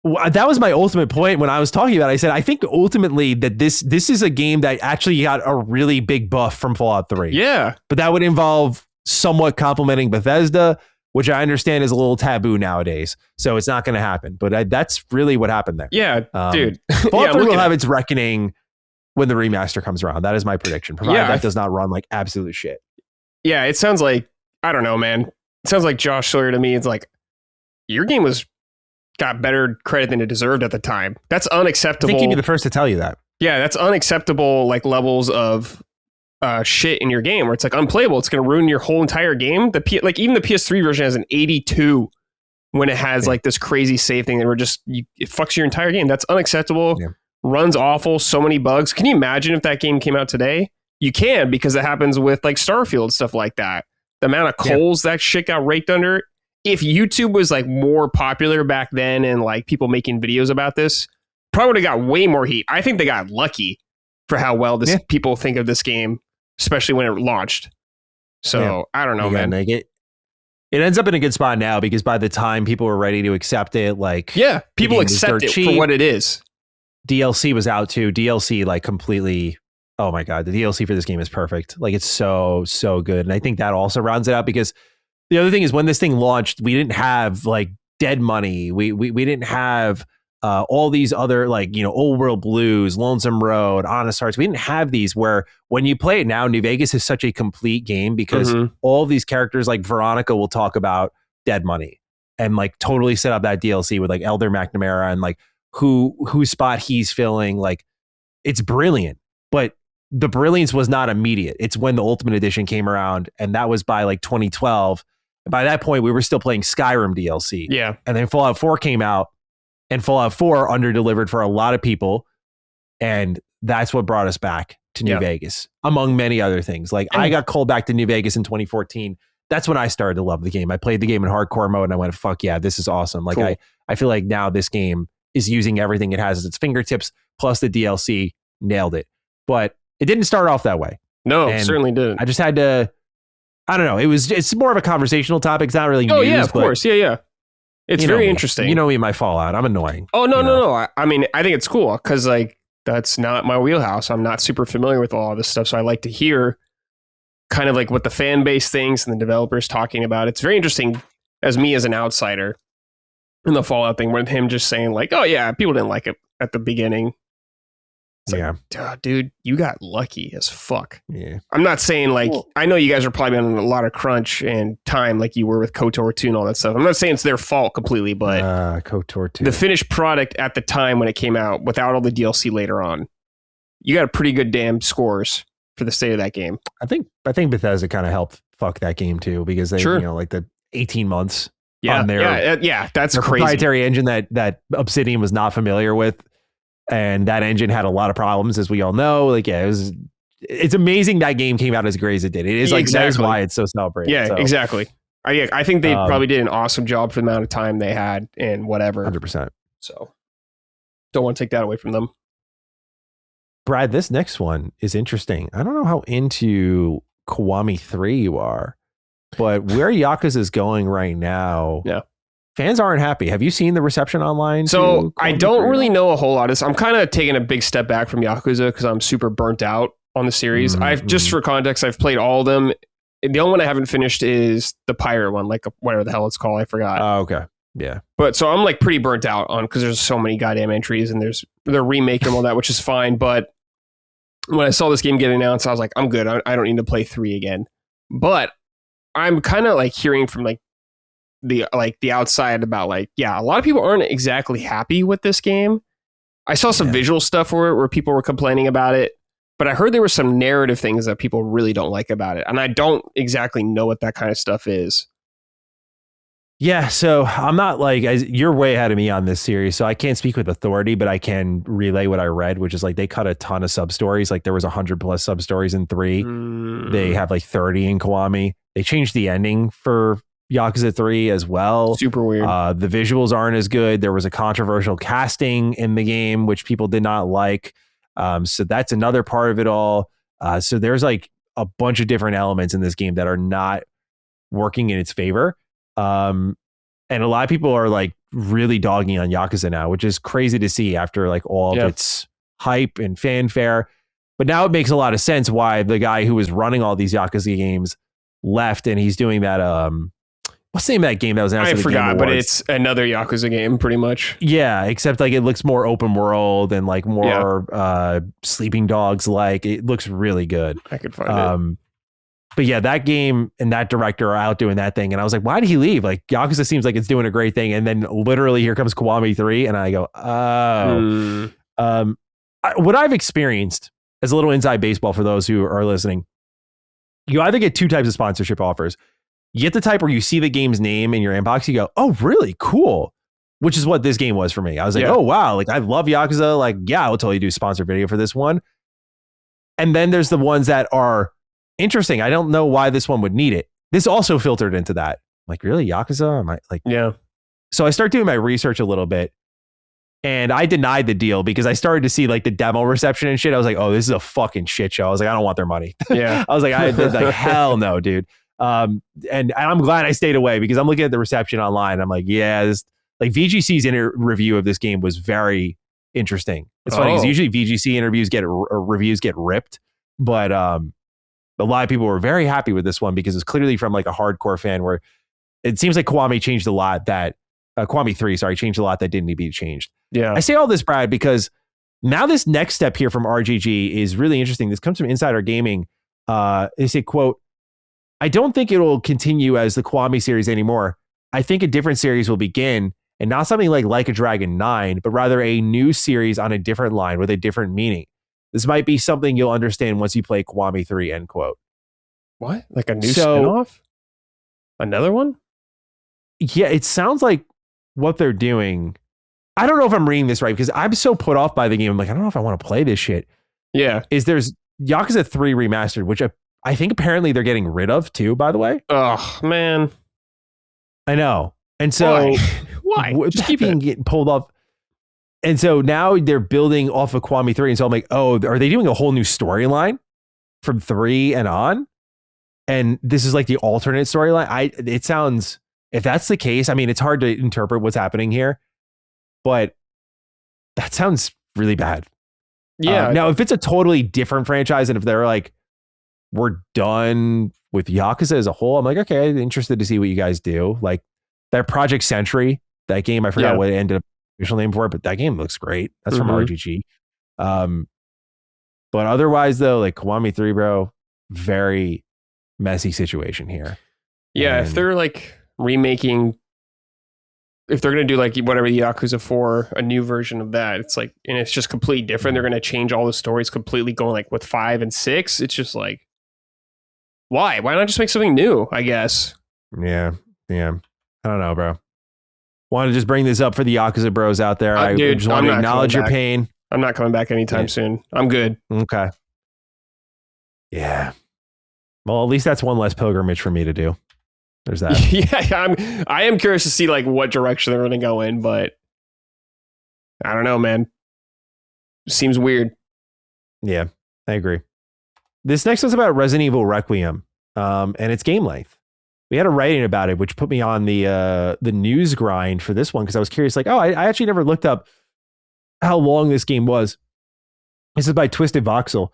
That was my ultimate point when I was talking about it. I said, I think ultimately that this is a game that actually got a really big buff from Fallout 3. Yeah. But that would involve somewhat complimenting Bethesda, which I understand is a little taboo nowadays. So it's not going to happen. But that's really what happened there. Yeah, dude. Fallout 3 will have its reckoning when the remaster comes around. That is my prediction, provided that does not run like absolute shit. Yeah, it sounds like, I don't know, man. It sounds like Josh Sawyer to me. It's like, your game got better credit than it deserved at the time. That's unacceptable. I think he'd be the first to tell you that. Yeah, that's unacceptable, like, levels of shit in your game where it's like unplayable. It's going to ruin your whole entire game. Like even the PS3 version has an 82 when it has like this crazy save thing that it fucks your entire game. That's unacceptable. Yeah. Runs awful. So many bugs. Can you imagine if that game came out today? You can, because it happens with like Starfield, stuff like that. The amount of coals that shit got raked under. If YouTube was like more popular back then and like people making videos about this, probably would have got way more heat. I think they got lucky for how well people think of this game, especially when it launched. So I don't know, man. It ends up in a good spot now because by the time people were ready to accept it, like people accept it for what it is. DLC was out too. DLC like completely. Oh my god, the DLC for this game is perfect. Like it's so good, and I think that also rounds it out because the other thing is when this thing launched, we didn't have like Dead Money. We didn't have all these other like, you know, Old World Blues, Lonesome Road, Honest Hearts. We didn't have these where when you play it now, New Vegas is such a complete game because all these characters like Veronica will talk about Dead Money and like totally set up that DLC with like Elder McNamara and like whose spot he's filling. Like it's brilliant, but the brilliance was not immediate. It's when the Ultimate Edition came around, and that was by like 2012. And by that point, we were still playing Skyrim DLC. Yeah. And then Fallout 4 came out, and Fallout 4 underdelivered for a lot of people. And that's what brought us back to New Vegas, among many other things. Like I got called back to New Vegas in 2014. That's when I started to love the game. I played the game in hardcore mode and I went, fuck yeah, this is awesome. Like cool. I feel like now this game is using everything it has at its fingertips, plus the DLC nailed it. But it didn't start off that way. No, it certainly didn't. I just had to, I don't know. It's more of a conversational topic. It's not really news. Oh yeah, of course. Yeah. It's very interesting. You know me, my Fallout. I'm annoying. Oh, no. I mean, I think it's cool because like that's not my wheelhouse. I'm not super familiar with all of this stuff. So I like to hear kind of like what the fan base thinks and the developers talking about. It's very interesting as an outsider in the Fallout thing, with him just saying like, oh yeah, people didn't like it at the beginning. It's like, dude, you got lucky as fuck. Yeah. I'm not saying like, I know you guys are probably on a lot of crunch and time like you were with KOTOR 2 and all that stuff. I'm not saying it's their fault completely, but KOTOR 2. The finished product at the time when it came out without all the DLC later on, you got a pretty good damn scores for the state of that game. I think Bethesda kind of helped fuck that game too, because they, like the 18 months on their that's their crazy proprietary engine that Obsidian was not familiar with. And that engine had a lot of problems, as we all know. Like, it's amazing that game came out as great as it did. It is like, that is why it's so celebrated. Yeah, so, exactly. I think they probably did an awesome job for the amount of time they had and whatever. 100%. So don't want to take that away from them. Brad, this next one is interesting. I don't know how into Kiwami 3 you are, but where Yakuza is going right now, fans aren't happy. Have you seen the reception online? So I don't really know a whole lot. I'm kind of taking a big step back from Yakuza because I'm super burnt out on the series. Just for context, I've played all of them. The only one I haven't finished is the pirate one, like whatever the hell it's called. I forgot. Oh, okay. Yeah. But so I'm like pretty burnt out on, because there's so many goddamn entries and they're remaking all that, which is fine. But when I saw this game get announced, I was like, I'm good. I don't need to play 3 again. But I'm kind of like hearing from like the outside about like, a lot of people aren't exactly happy with this game. I saw some visual stuff for it where people were complaining about it, but I heard there were some narrative things that people really don't like about it. And I don't exactly know what that kind of stuff is. Yeah, so I'm not like, you're way ahead of me on this series, so I can't speak with authority, but I can relay what I read, which is like they cut a ton of sub stories. Like there was 100 plus sub stories in 3. They have like 30 in Kiwami. They changed the ending for Yakuza 3 as well. Super weird. The visuals aren't as good. There was a controversial casting in the game, which people did not like. So that's another part of it all. So there's like a bunch of different elements in this game that are not working in its favor. And a lot of people are like really dogging on Yakuza now, which is crazy to see after like all of its hype and fanfare. But now it makes a lot of sense why the guy who was running all these Yakuza games left, and he's doing that. What's the name of that game that was announced? I forgot, but it's another Yakuza game, pretty much. Yeah, except like it looks more open world and like more Sleeping Dogs like. It looks really good. I could find it. But yeah, that game and that director are out doing that thing. And I was like, why did he leave? Like, Yakuza seems like it's doing a great thing. And then literally here comes Kiwami 3. And I go, what I've experienced as a little inside baseball for those who are listening, you either get 2 types of sponsorship offers. You get the type where you see the game's name in your inbox. You go, oh, really? Cool. Which is what this game was for me. I was like, oh, wow. Like, I love Yakuza. Like, yeah, I'll totally do a sponsored video for this one. And then there's the ones that are interesting. I don't know why this one would need it. This also filtered into that. Like, really, Yakuza? Am I like, So I start doing my research a little bit, and I denied the deal because I started to see like the demo reception and shit. I was like, oh, this is a fucking shit show. I was like, I don't want their money. Yeah. I was like, hell no, dude. And I'm glad I stayed away because I'm looking at the reception online. I'm like, this, like VGC's review of this game was very interesting. It's funny because usually VGC reviews get ripped, but a lot of people were very happy with this one because it's clearly from like a hardcore fan, where it seems like Kiwami changed a lot that Kiwami 3, changed a lot that didn't need to be changed. Yeah. I say all this, Brad, because now this next step here from RGG is really interesting. This comes from Insider Gaming. They say, quote, I don't think it will continue as the Kiwami series anymore. I think a different series will begin, and not something like a Dragon 9, but rather a new series on a different line with a different meaning. This might be something you'll understand once you play Kiwami 3, end quote. What? Like a new spinoff? Another one? Yeah, it sounds like what they're doing. I don't know if I'm reading this right because I'm so put off by the game. I'm like, I don't know if I want to play this shit. Yeah. There's Yakuza 3 Remastered, which I think apparently they're getting rid of too, by the way. Oh, man. I know. And so why? Just keep getting pulled off. And so now they're building off of Kiwami 3. And so I'm like, oh, are they doing a whole new storyline from 3 and on? And this is like the alternate storyline. It sounds, if that's the case, I mean, it's hard to interpret what's happening here, but that sounds really bad. Yeah. Now, if it's a totally different franchise and if they're like we're done with Yakuza as a whole. I'm like, okay, interested to see what you guys do. Like that Project Sentry, that game, I forgot what it ended up official name for it, but that game looks great. That's from RGG. But otherwise though, like Kiwami 3, bro, very messy situation here. Yeah, if they're like remaking, if they're going to do like whatever the Yakuza 4, a new version of that, it's like, and it's just completely different. They're going to change all the stories completely, going like with 5 and 6. It's just like, why not just make something new, I guess? Yeah. I don't know, bro. Want to just bring this up for the Yakuza bros out there. I just want to acknowledge your pain. I'm not coming back anytime soon. I'm good. Okay. Yeah. Well, at least that's one less pilgrimage for me to do. There's that. Yeah, I am curious to see like what direction they're going to go in, but I don't know, man. Seems weird. Yeah, I agree. This next one's about Resident Evil Requiem, and its game length. We had a writing about it, which put me on the news grind for this one because I was curious. Like, I actually never looked up how long this game was. This is by Twisted Voxel.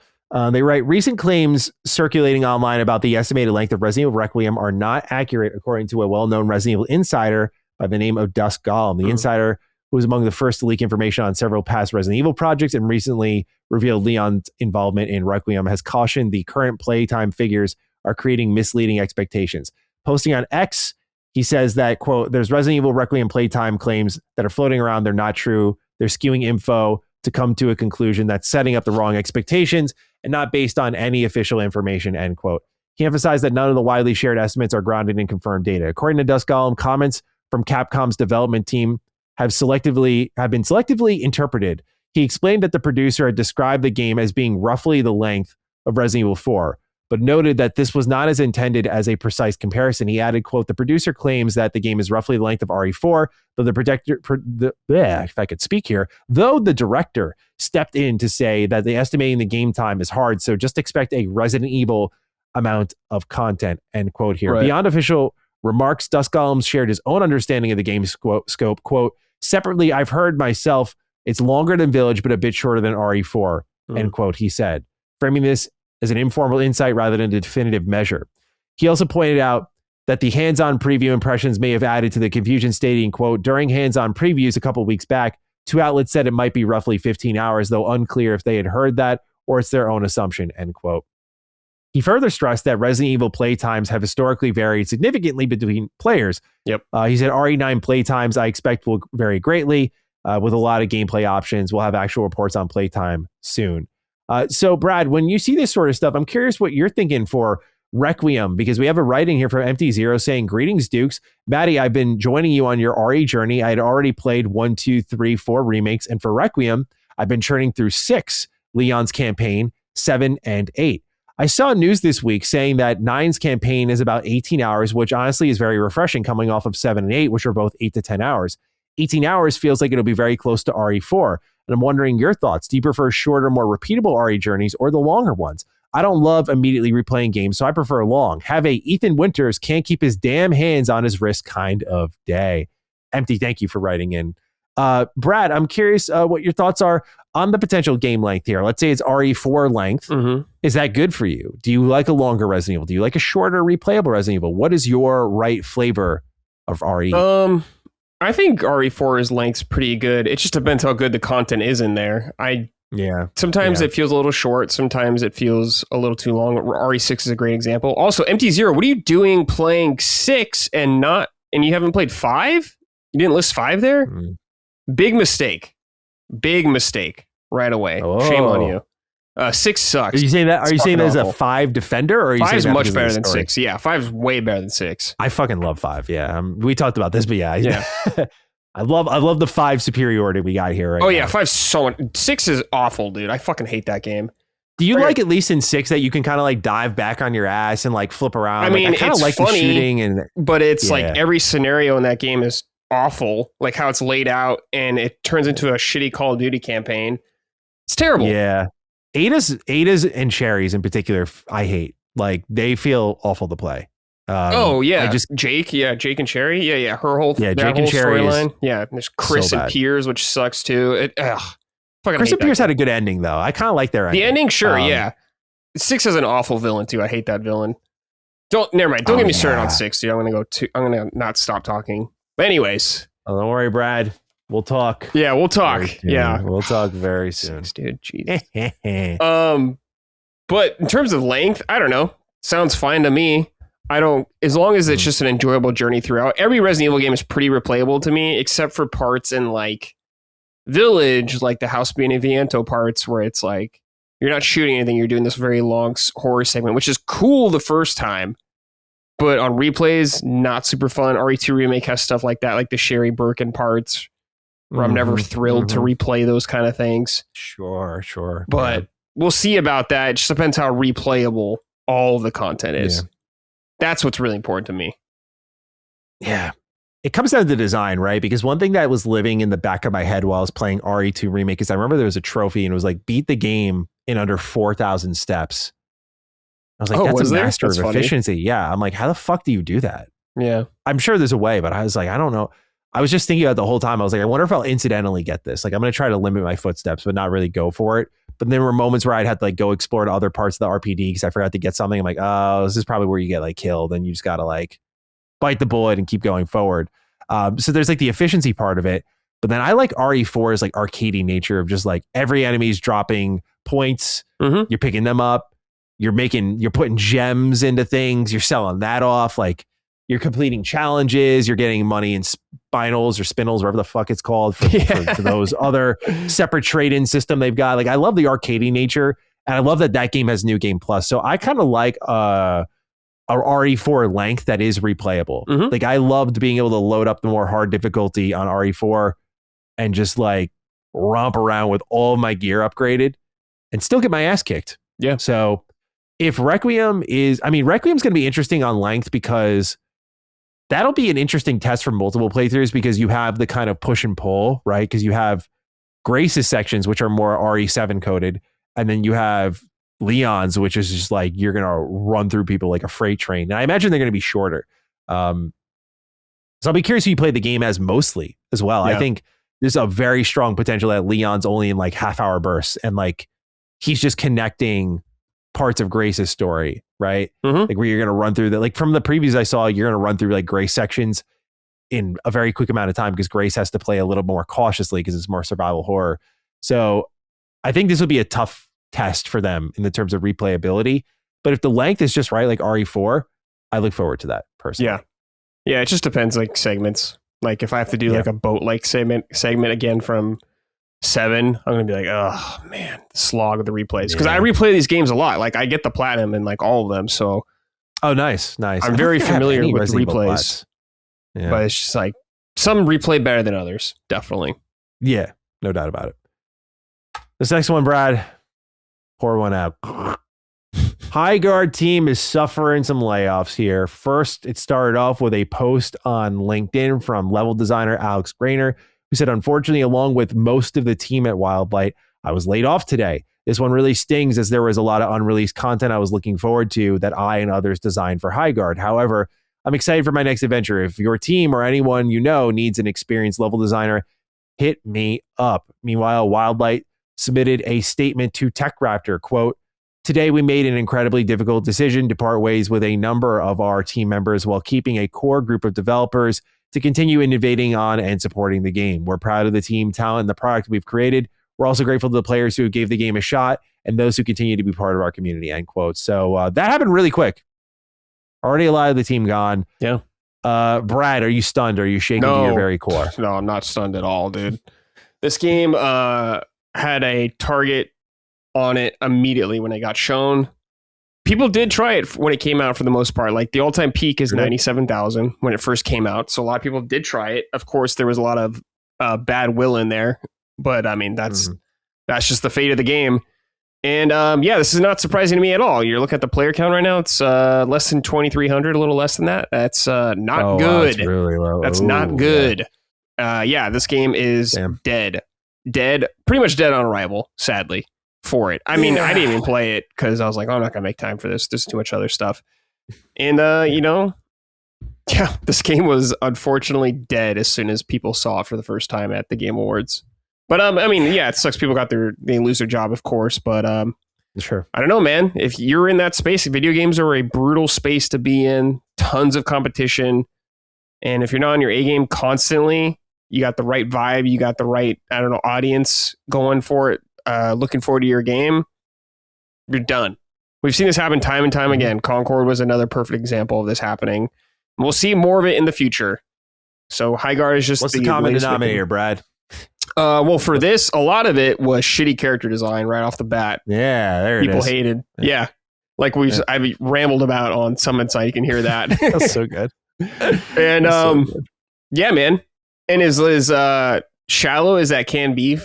They write, recent claims circulating online about the estimated length of Resident Evil Requiem are not accurate, according to a well-known Resident Evil insider by the name of Dusk Golem. The insider, who was among the first to leak information on several past Resident Evil projects and recently revealed Leon's involvement in Requiem, has cautioned the current playtime figures are creating misleading expectations. Posting on X, he says that, quote, there's Resident Evil Requiem playtime claims that are floating around. They're not true. They're skewing info to come to a conclusion that's setting up the wrong expectations and not based on any official information, end quote. He emphasized that none of the widely shared estimates are grounded in confirmed data. According to Dusk Golem, comments from Capcom's development team have been selectively interpreted. He explained that the producer had described the game as being roughly the length of Resident Evil 4, but noted that this was not as intended as a precise comparison. He added, quote, the producer claims that the game is roughly the length of RE4, though though the director stepped in to say that the estimating the game time is hard, so just expect a Resident Evil amount of content, end quote here. Right. Beyond official remarks, Dusk Golem shared his own understanding of the game's scope, quote, separately, I've heard myself, it's longer than Village, but a bit shorter than RE4, end quote, he said, framing this as an informal insight rather than a definitive measure. He also pointed out that the hands-on preview impressions may have added to the confusion, stating, quote, during hands-on previews a couple of weeks back, 2 outlets said it might be roughly 15 hours, though unclear if they had heard that or it's their own assumption, end quote. He further stressed that Resident Evil playtimes have historically varied significantly between players. Yep. He said RE9 playtimes I expect will vary greatly with a lot of gameplay options. We'll have actual reports on playtime soon. So, Brad, when you see this sort of stuff, I'm curious what you're thinking for Requiem, because we have a writing here from Empty Zero saying, greetings, Dukes. Matty, I've been joining you on your RE journey. I had already played 1, 2, 3, 4 remakes, and for Requiem, I've been churning through 6, Leon's campaign, 7, and 8. I saw news this week saying that 9's campaign is about 18 hours, which honestly is very refreshing coming off of 7 and 8, which are both 8 to 10 hours. 18 hours feels like it'll be very close to RE4. And I'm wondering your thoughts. Do you prefer shorter, more repeatable RE journeys or the longer ones? I don't love immediately replaying games, so I prefer long. Have a Ethan Winters can't keep his damn hands on his wrist kind of day. Empty, thank you for writing in. Brad, I'm curious what your thoughts are on the potential game length here. Let's say it's RE4 length. Is that good for you? Do you like a longer Resident Evil? Do you like a shorter replayable Resident Evil? What is your right flavor of RE? I think RE4's length's pretty good. It just depends how good the content is in there. Sometimes it feels a little short. Sometimes it feels a little too long. RE6 is a great example. Also, Empty Zero, what are you doing playing 6 and you haven't played 5? You didn't list 5 there? Big mistake right away. Shame on you. 6 sucks. Are you saying that as a 5 defender, or are you 5 is saying much better than 6? Yeah, 5 is way better than 6. I fucking love 5. Yeah, we talked about this, but yeah. I love the 5 superiority we got here. Right now. 5's so much. 6 is awful, dude. I fucking hate that game. Do you like at least in 6 that you can kind of like dive back on your ass and like flip around? I mean, I kind of like funny, the shooting, but it's like every scenario in that game is awful. Like how it's laid out, and it turns into a shitty Call of Duty campaign. It's terrible. Yeah. Ada's and Sherry's in particular, I hate. Like they feel awful to play. Jake and Sherry. Yeah. Her whole Jake and Sherry storyline. Yeah, there's Chris and Piers, which sucks too. Chris and Piers had a good ending though. I kind of like their ending. The ending, sure, yeah. 6 is an awful villain too. I hate that villain. Never mind. Don't get me started on 6, dude. I'm gonna not stop talking. But anyways. Oh, don't worry, Brad. We'll talk. Yeah, we'll talk. Yeah. We'll talk very soon. 6, dude. Jeez. But in terms of length, I don't know. Sounds fine to me. As long as it's just an enjoyable journey throughout. Every Resident Evil game is pretty replayable to me, except for parts in like Village, like the House Beneviento parts where it's like you're not shooting anything, you're doing this very long horror segment, which is cool the first time, but on replays, not super fun. RE2 Remake has stuff like that, like the Sherry Birkin parts, where I'm never thrilled to replay those kind of things. Sure. But we'll see about that. It just depends how replayable all of the content is. Yeah. That's what's really important to me. Yeah. It comes down to design, right? Because one thing that was living in the back of my head while I was playing RE2 Remake is I remember there was a trophy and it was like beat the game in under 4,000 steps. I was like, that's a master of efficiency. Yeah. I'm like, how the fuck do you do that? Yeah. I'm sure there's a way, but I was like, I don't know. I was just thinking about it the whole time. I was like, I wonder if I'll incidentally get this. Like, I'm going to try to limit my footsteps, but not really go for it. But there were moments where I'd have to like go explore to other parts of the RPD because I forgot to get something. I'm like, oh, this is probably where you get like killed. And you just got to like bite the bullet and keep going forward. So there's like the efficiency part of it. But then I like RE4's like arcadey nature of just like every enemy's dropping points. You're picking them up. You're putting gems into things. You're selling that off. Like you're completing challenges. You're getting money in spinels or spinels, whatever the fuck it's called for those other separate trade-in system they've got. Like I love the arcadey nature, and I love that game has New Game Plus. So I kind of like a RE4 length that is replayable. Like I loved being able to load up the more hard difficulty on RE4 and just like romp around with all my gear upgraded and still get my ass kicked. Yeah. So if Requiem's going to be interesting on length because that'll be an interesting test for multiple playthroughs because you have the kind of push and pull, right? Because you have Grace's sections, which are more RE7 coded. And then you have Leon's, which is just like, you're going to run through people like a freight train. And I imagine they're going to be shorter. So I'll be curious who you play the game as mostly as well. Yeah. I think there's a very strong potential that Leon's only in like half-hour bursts. And like, he's just connecting parts of Grace's story, right? Like where you're going to run through that. Like from the previews I saw, you're going to run through like Grace sections in a very quick amount of time because Grace has to play a little more cautiously because it's more survival horror. So I think this will be a tough test for them in the terms of replayability. But if the length is just right, like RE4, I look forward to that personally. Yeah. It just depends like segments. Like if I have to do like a boat like segment again from 7, I'm gonna be like, oh man, the slog of the replays because I replay these games a lot. Like I get the platinum in like all of them, so nice. I'm very familiar with replays, but it's just like some replay better than others, definitely. Yeah, no doubt about it. This next one, Brad, pour one out. Highguard team is suffering some layoffs here. First, it started off with a post on LinkedIn from level designer Alex Grainer, who said, unfortunately, along with most of the team at Wildlight, I was laid off today. This one really stings as there was a lot of unreleased content I was looking forward to that I and others designed for Highguard. However, I'm excited for my next adventure. If your team or anyone you know needs an experienced level designer, hit me up. Meanwhile, Wildlight submitted a statement to TechRaptor, quote, today we made an incredibly difficult decision to part ways with a number of our team members while keeping a core group of developers to continue innovating on and supporting the game. We're proud of the team, talent, and the product we've created. We're also grateful to the players who gave the game a shot and those who continue to be part of our community, end quote. So that happened really quick. Already a lot of the team gone. Yeah. Brad, are you stunned? Are you shaking to your very core? No, I'm not stunned at all, dude. This game had a target on it immediately when it got shown. People did try it when it came out for the most part. Like the all-time peak is 97,000 when it first came out. So a lot of people did try it. Of course, there was a lot of bad will in there. But I mean, that's just the fate of the game. And this is not surprising to me at all. You're looking at the player count right now. It's less than 2,300, a little less than that. That's not good. Wow, that's really low. That's not good. This game is dead. Pretty much dead on arrival, sadly. For it. I mean, I didn't even play it because I was like, I'm not gonna make time for this. There's too much other stuff. And this game was unfortunately dead as soon as people saw it for the first time at the Game Awards. But it sucks people they lose their job, of course, but Sure. I don't know, man. If you're in that space, video games are a brutal space to be in, tons of competition. And if you're not on your A game constantly, you got the right vibe, you got the right, I don't know, audience going for it, looking forward to your game, you're done. We've seen this happen time and time again. Concord was another perfect example of this happening. We'll see more of it in the future. So Highguard is just what's the common denominator, Brad? Well, for this, a lot of it was shitty character design right off the bat. Yeah, there it is. People hated. Yeah. Like I've rambled about on some Mindseye, you can hear that. That's so good. And so good. Yeah, man. And as shallow as that can be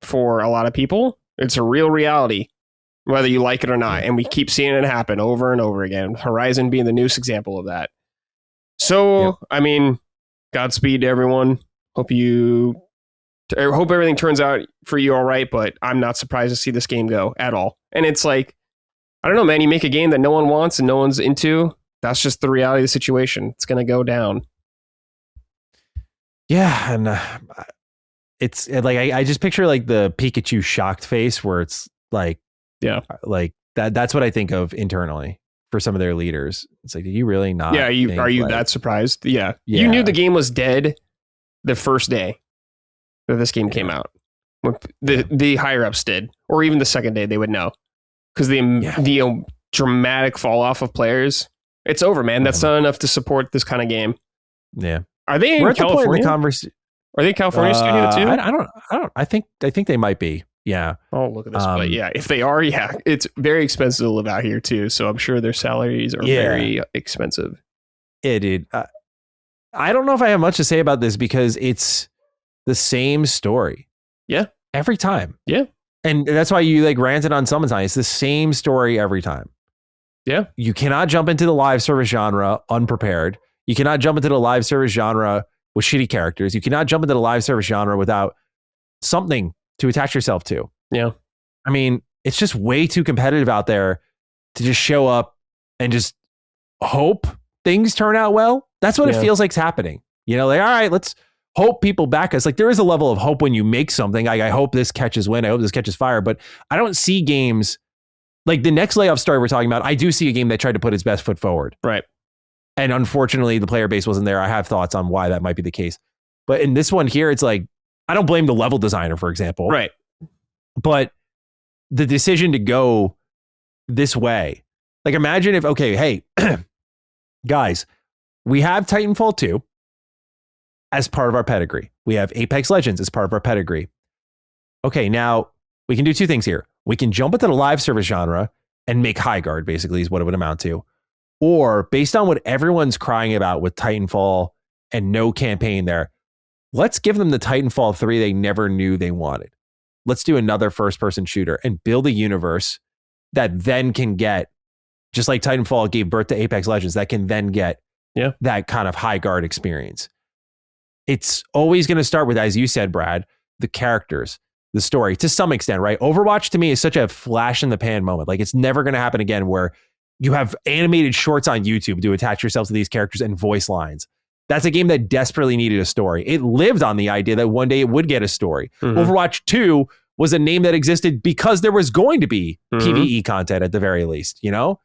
for a lot of people, it's a real reality, whether you like it or not. And we keep seeing it happen over and over again. Horizon being the newest example of that. So, I mean, Godspeed to everyone. Hope everything turns out for you all right, but I'm not surprised to see this game go at all. And it's like, I don't know, man, you make a game that no one wants and no one's into. That's just the reality of the situation. It's going to go down. Yeah, and it's like I just picture like the Pikachu shocked face where it's like, yeah, like that's what I think of internally for some of their leaders. It's like, did you really not? Yeah, are you that surprised? Yeah. You knew the game was dead the first day that this game came out. The higher ups did, or even the second day they would know, because the dramatic fall off of players. It's over, man. That's not enough to support this kind of game. Yeah. Are they in California? Are they a California studio too? I don't. I think they might be. Yeah. Oh, look at this. But yeah, if they are, yeah, it's very expensive to live out here too. So I'm sure their salaries are very expensive. Yeah, dude. I don't know if I have much to say about this because it's the same story. Yeah. Every time. Yeah. And that's why you like ranted on Summons High. It's the same story every time. Yeah. You cannot jump into the live service genre unprepared. You cannot jump into the live service genre with shitty characters. You cannot jump into the live service genre without something to attach yourself to. Yeah. I mean, it's just way too competitive out there to just show up and just hope things turn out well. That's what it feels like's happening. You know, like, all right, let's hope people back us. Like there is a level of hope when you make something. I hope this catches wind. I hope this catches fire. But I don't see games like the next layoff story we're talking about. I do see a game that tried to put its best foot forward. Right. And unfortunately, the player base wasn't there. I have thoughts on why that might be the case. But in this one here, it's like, I don't blame the level designer, for example. Right. But the decision to go this way, like imagine if, okay, hey, guys, we have Titanfall 2 as part of our pedigree. We have Apex Legends as part of our pedigree. Okay, now we can do two things here. We can jump into the live service genre and make Highguard, basically, is what it would amount to. Or based on what everyone's crying about with Titanfall and no campaign there, let's give them the Titanfall 3 they never knew they wanted. Let's do another first-person shooter and build a universe that then can get, just like Titanfall gave birth to Apex Legends, that can then get that kind of Highguard experience. It's always going to start with, as you said, Brad, the characters, the story, to some extent, right? Overwatch to me is such a flash in the pan moment. Like it's never going to happen again where you have animated shorts on YouTube to attach yourself to these characters and voice lines. That's a game that desperately needed a story. It lived on the idea that one day it would get a story. Mm-hmm. Overwatch 2 was a name that existed because there was going to be PvE content at the very least, you know?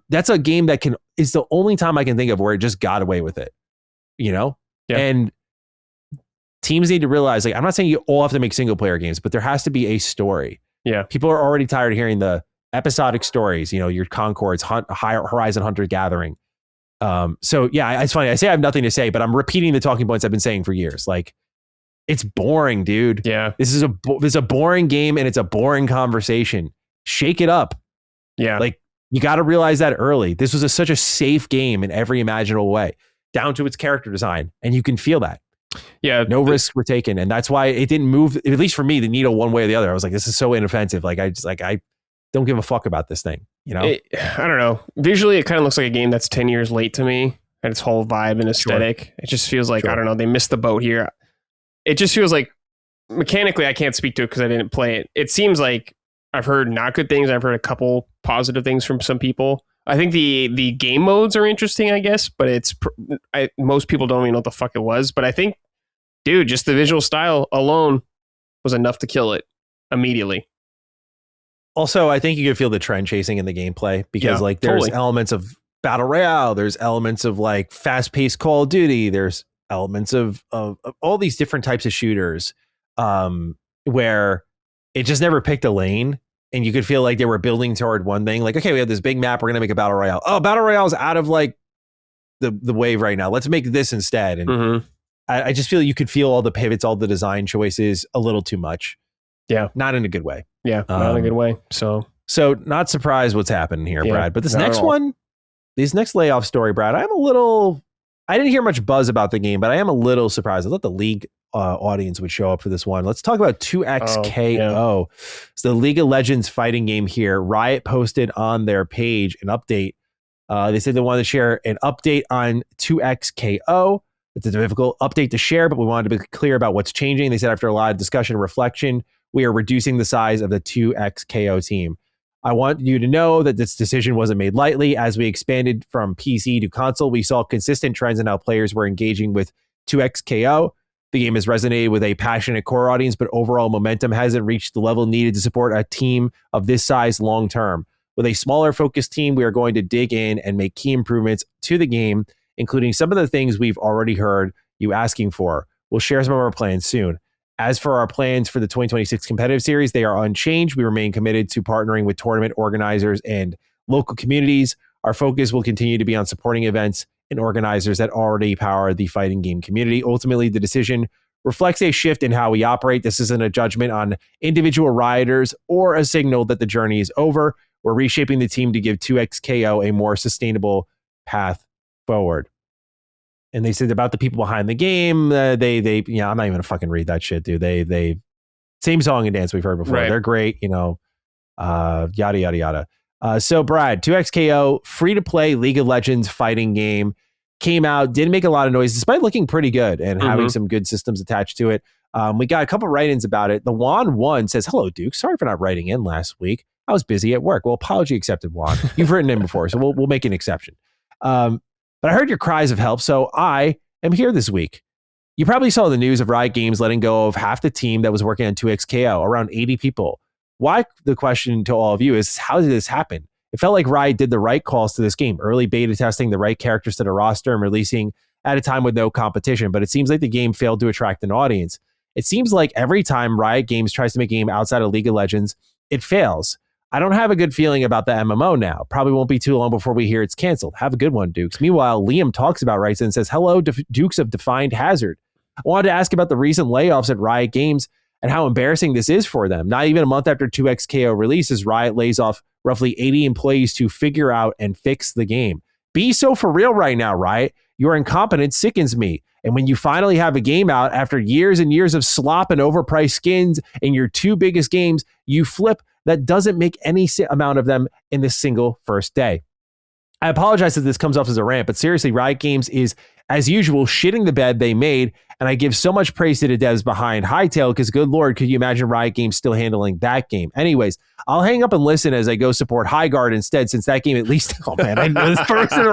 That's a game that is the only time I can think of where it just got away with it, you know? Yeah. And teams need to realize, like, I'm not saying you all have to make single player games, but there has to be a story. Yeah. People are already tired of hearing the episodic stories, you know, your Concords, Horizon Hunter Gathering. So yeah, it's funny. I say I have nothing to say, but I'm repeating the talking points I've been saying for years. Like, it's boring, dude. Yeah. This is a boring game and it's a boring conversation. Shake it up. Yeah. Like, you got to realize that early. This was such a safe game in every imaginable way, down to its character design. And you can feel that. Yeah. No risks were taken. And that's why it didn't move, at least for me, the needle one way or the other. I was like, this is so inoffensive. Like, I don't give a fuck about this thing. You know? I don't know. Visually, it kind of looks like a game that's 10 years late to me, and its whole vibe and aesthetic. Sure. It just feels like, I don't know, they missed the boat here. It just feels like, mechanically, I can't speak to it because I didn't play it. It seems like I've heard not good things. I've heard a couple positive things from some people. I think the game modes are interesting, I guess, but most people don't even know what the fuck it was. But I think, dude, just the visual style alone was enough to kill it immediately. Also, I think you can feel the trend chasing in the gameplay because like there's elements of Battle Royale, there's elements of like fast paced Call of Duty, there's elements of all these different types of shooters where it just never picked a lane. And you could feel like they were building toward one thing. Like, okay, we have this big map. We're going to make a Battle Royale. Oh, Battle Royale is out of like the wave right now. Let's make this instead. And I just feel you could feel all the pivots, all the design choices a little too much. Yeah. Not in a good way. Yeah, not in a good way. So not surprised what's happening here, Brad. But this next layoff story, Brad, I didn't hear much buzz about the game, but I am a little surprised. I thought the League audience would show up for this one. Let's talk about 2XKO. It's the League of Legends fighting game here. Riot posted on their page an update. They said they wanted to share an update on 2XKO. It's a difficult update to share, but we wanted to be clear about what's changing. They said after a lot of discussion and reflection, we are reducing the size of the 2XKO team. I want you to know that this decision wasn't made lightly. As we expanded from PC to console, we saw consistent trends in how players were engaging with 2XKO. The game has resonated with a passionate core audience, but overall momentum hasn't reached the level needed to support a team of this size long term. With a smaller focused team, we are going to dig in and make key improvements to the game, including some of the things we've already heard you asking for. We'll share some of our plans soon. As for our plans for the 2026 competitive series, they are unchanged. We remain committed to partnering with tournament organizers and local communities. Our focus will continue to be on supporting events and organizers that already power the fighting game community. Ultimately, the decision reflects a shift in how we operate. This isn't a judgment on individual rioters or a signal that the journey is over. We're reshaping the team to give 2XKO a more sustainable path forward. And they said about the people behind the game, I'm not even gonna fucking read that shit, dude. They same song and dance we've heard before. Right. They're great, yada yada yada. So Brad, 2XKO, free to play League of Legends fighting game, came out, didn't make a lot of noise despite looking pretty good and having some good systems attached to it. We got a couple write-ins about it. The Juan1 says, "Hello, Duke. Sorry for not writing in last week. I was busy at work." Well, apology accepted, Juan. You've written in before, so we'll make an exception. But I heard your cries of help, so I am here this week. You probably saw the news of Riot Games letting go of half the team that was working on 2XKO, around 80 people. Why? The question to all of you is, how did this happen? It felt like Riot did the right calls to this game, early beta testing the right characters to the roster and releasing at a time with no competition, but it seems like the game failed to attract an audience. It seems like every time Riot Games tries to make a game outside of League of Legends, it fails. I don't have a good feeling about the MMO now. Probably won't be too long before we hear it's canceled. Have a good one, Dukes. Meanwhile, Liam talks about Riot and says, "Hello, Dukes of Defined Hazard. I wanted to ask about the recent layoffs at Riot Games and how embarrassing this is for them. Not even a month after 2XKO releases, Riot lays off roughly 80 employees to figure out and fix the game. Be so for real right now, Riot. Your incompetence sickens me. And when you finally have a game out after years and years of slop and overpriced skins in your two biggest games, you flip that doesn't make any amount of them in this single first day." I apologize if this comes off as a rant, but seriously, Riot Games is, as usual, shitting the bed they made, and I give so much praise to the devs behind Hytale, because good lord, could you imagine Riot Games still handling that game? Anyways, I'll hang up and listen as I go support Highguard instead, since that game at least... Oh man, I know this person.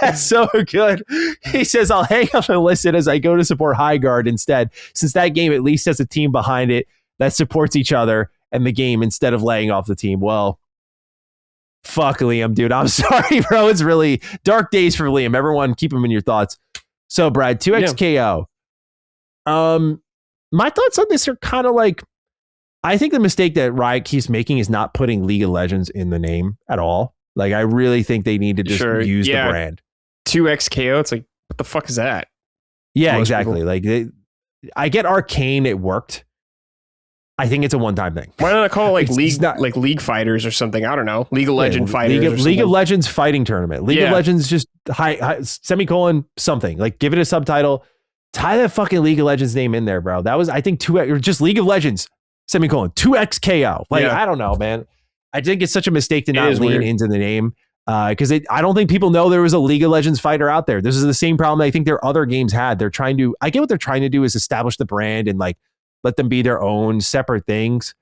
That's so good. He says, "I'll hang up and listen as I go to support Highguard instead, since that game at least has a team behind it that supports each other and the game instead of laying off the team." Well, fuck Liam, dude. I'm sorry, bro. It's really dark days for Liam. Everyone, keep him in your thoughts. So, Brad, 2XKO. My thoughts on this are kind of like, I think the mistake that Riot keeps making is not putting League of Legends in the name at all. Like, I really think they need to just use the brand. 2XKO, it's like, what the fuck is that? Yeah, exactly. Like, I get Arcane, it worked. I think it's a one-time thing. Why not call it like League Fighters or something? I don't know. League of Legends Fighters. League of Legends Fighting Tournament. League of Legends just semicolon something. Like, give it a subtitle. Tie that fucking League of Legends name in there, bro. That was, I think, just League of Legends semicolon 2XKO. Like, I don't know, man. I think it's such a mistake to not lean into the name, because I don't think people know there was a League of Legends fighter out there. This is the same problem I think their other games had. They're trying to, I get what they're trying to do is establish the brand and like let them be their own separate things.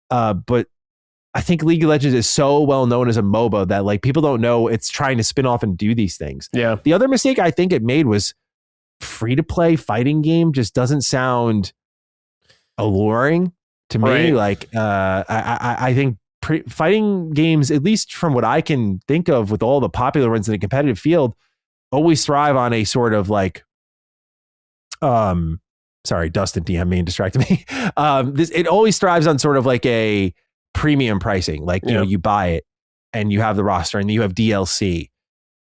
But I think League of Legends is so well known as a MOBA that like people don't know it's trying to spin off and do these things. Yeah. The other mistake I think it made was free to play fighting game just doesn't sound alluring. To me, like I think fighting games, at least from what I can think of with all the popular ones in the competitive field, always thrive on a sort of like, sorry, Dustin DM me and distracted me. It always thrives on sort of like a premium pricing. Like, you know, you buy it and you have the roster and you have DLC.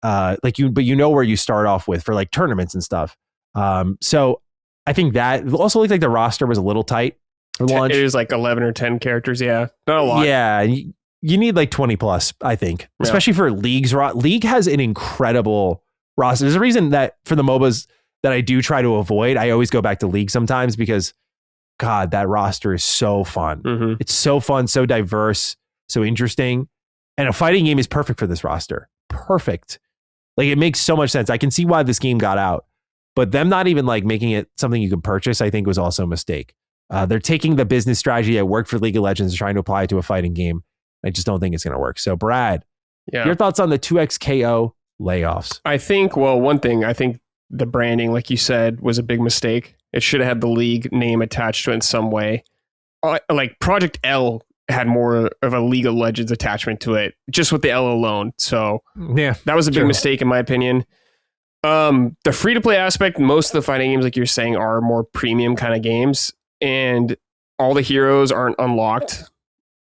But you know where you start off with for like tournaments and stuff. So I think that also looked like the roster was a little tight for launch. It was like 11 or 10 characters. Yeah. Not a lot. Yeah. You need like 20 plus, I think, especially for League's. League has an incredible roster. There's a reason that for the MOBAs that I do try to avoid, I always go back to League sometimes because, God, that roster is so fun. Mm-hmm. It's so fun, so diverse, so interesting. And a fighting game is perfect for this roster. Perfect. Like, it makes so much sense. I can see why this game got out, but them not even like making it something you can purchase, I think was also a mistake. They're taking the business strategy that worked for League of Legends and trying to apply it to a fighting game. I just don't think it's going to work. So, Brad, your thoughts on the 2XKO layoffs? I think, well, one thing, I think the branding, like you said, was a big mistake. It should have had the League name attached to it in some way. Like Project L had more of a League of Legends attachment to it, just with the L alone. So yeah, that was a big mistake in my opinion. The free-to-play aspect, most of the fighting games, like you're saying, are more premium kind of games, and all the heroes aren't unlocked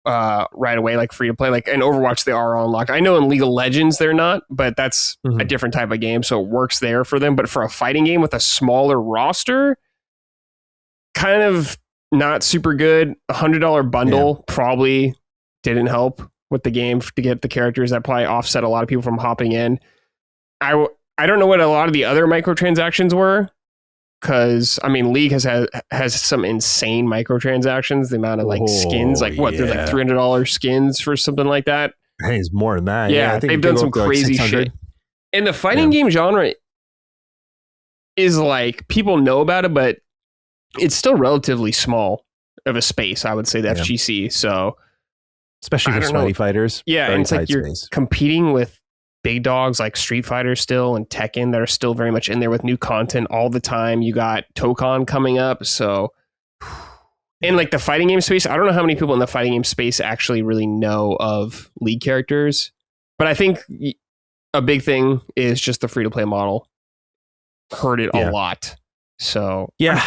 right away, like free-to-play. Like in Overwatch, they are unlocked. I know in League of Legends, they're not, but that's a different type of game, so it works there for them. But for a fighting game with a smaller roster, kind of not super good. $100 bundle probably didn't help with the game to get the characters. That probably offset a lot of people from hopping in. I don't know what a lot of the other microtransactions were, because I mean, League has some insane microtransactions. The amount of like skins, like there's like $300 skins for something like that. Hey, it's more than that. Yeah, I think they've done some crazy shit. And the fighting game genre is like, people know about it, but it's still relatively small of a space, I would say, the FGC. So especially for sweaty fighters. Yeah, and it's like you're competing with big dogs like Street Fighter still and Tekken that are still very much in there with new content all the time. You got Tokon coming up. So in like the fighting game space, I don't know how many people in the fighting game space actually really know of League characters, but I think a big thing is just the free-to-play model hurt it a lot. So yeah,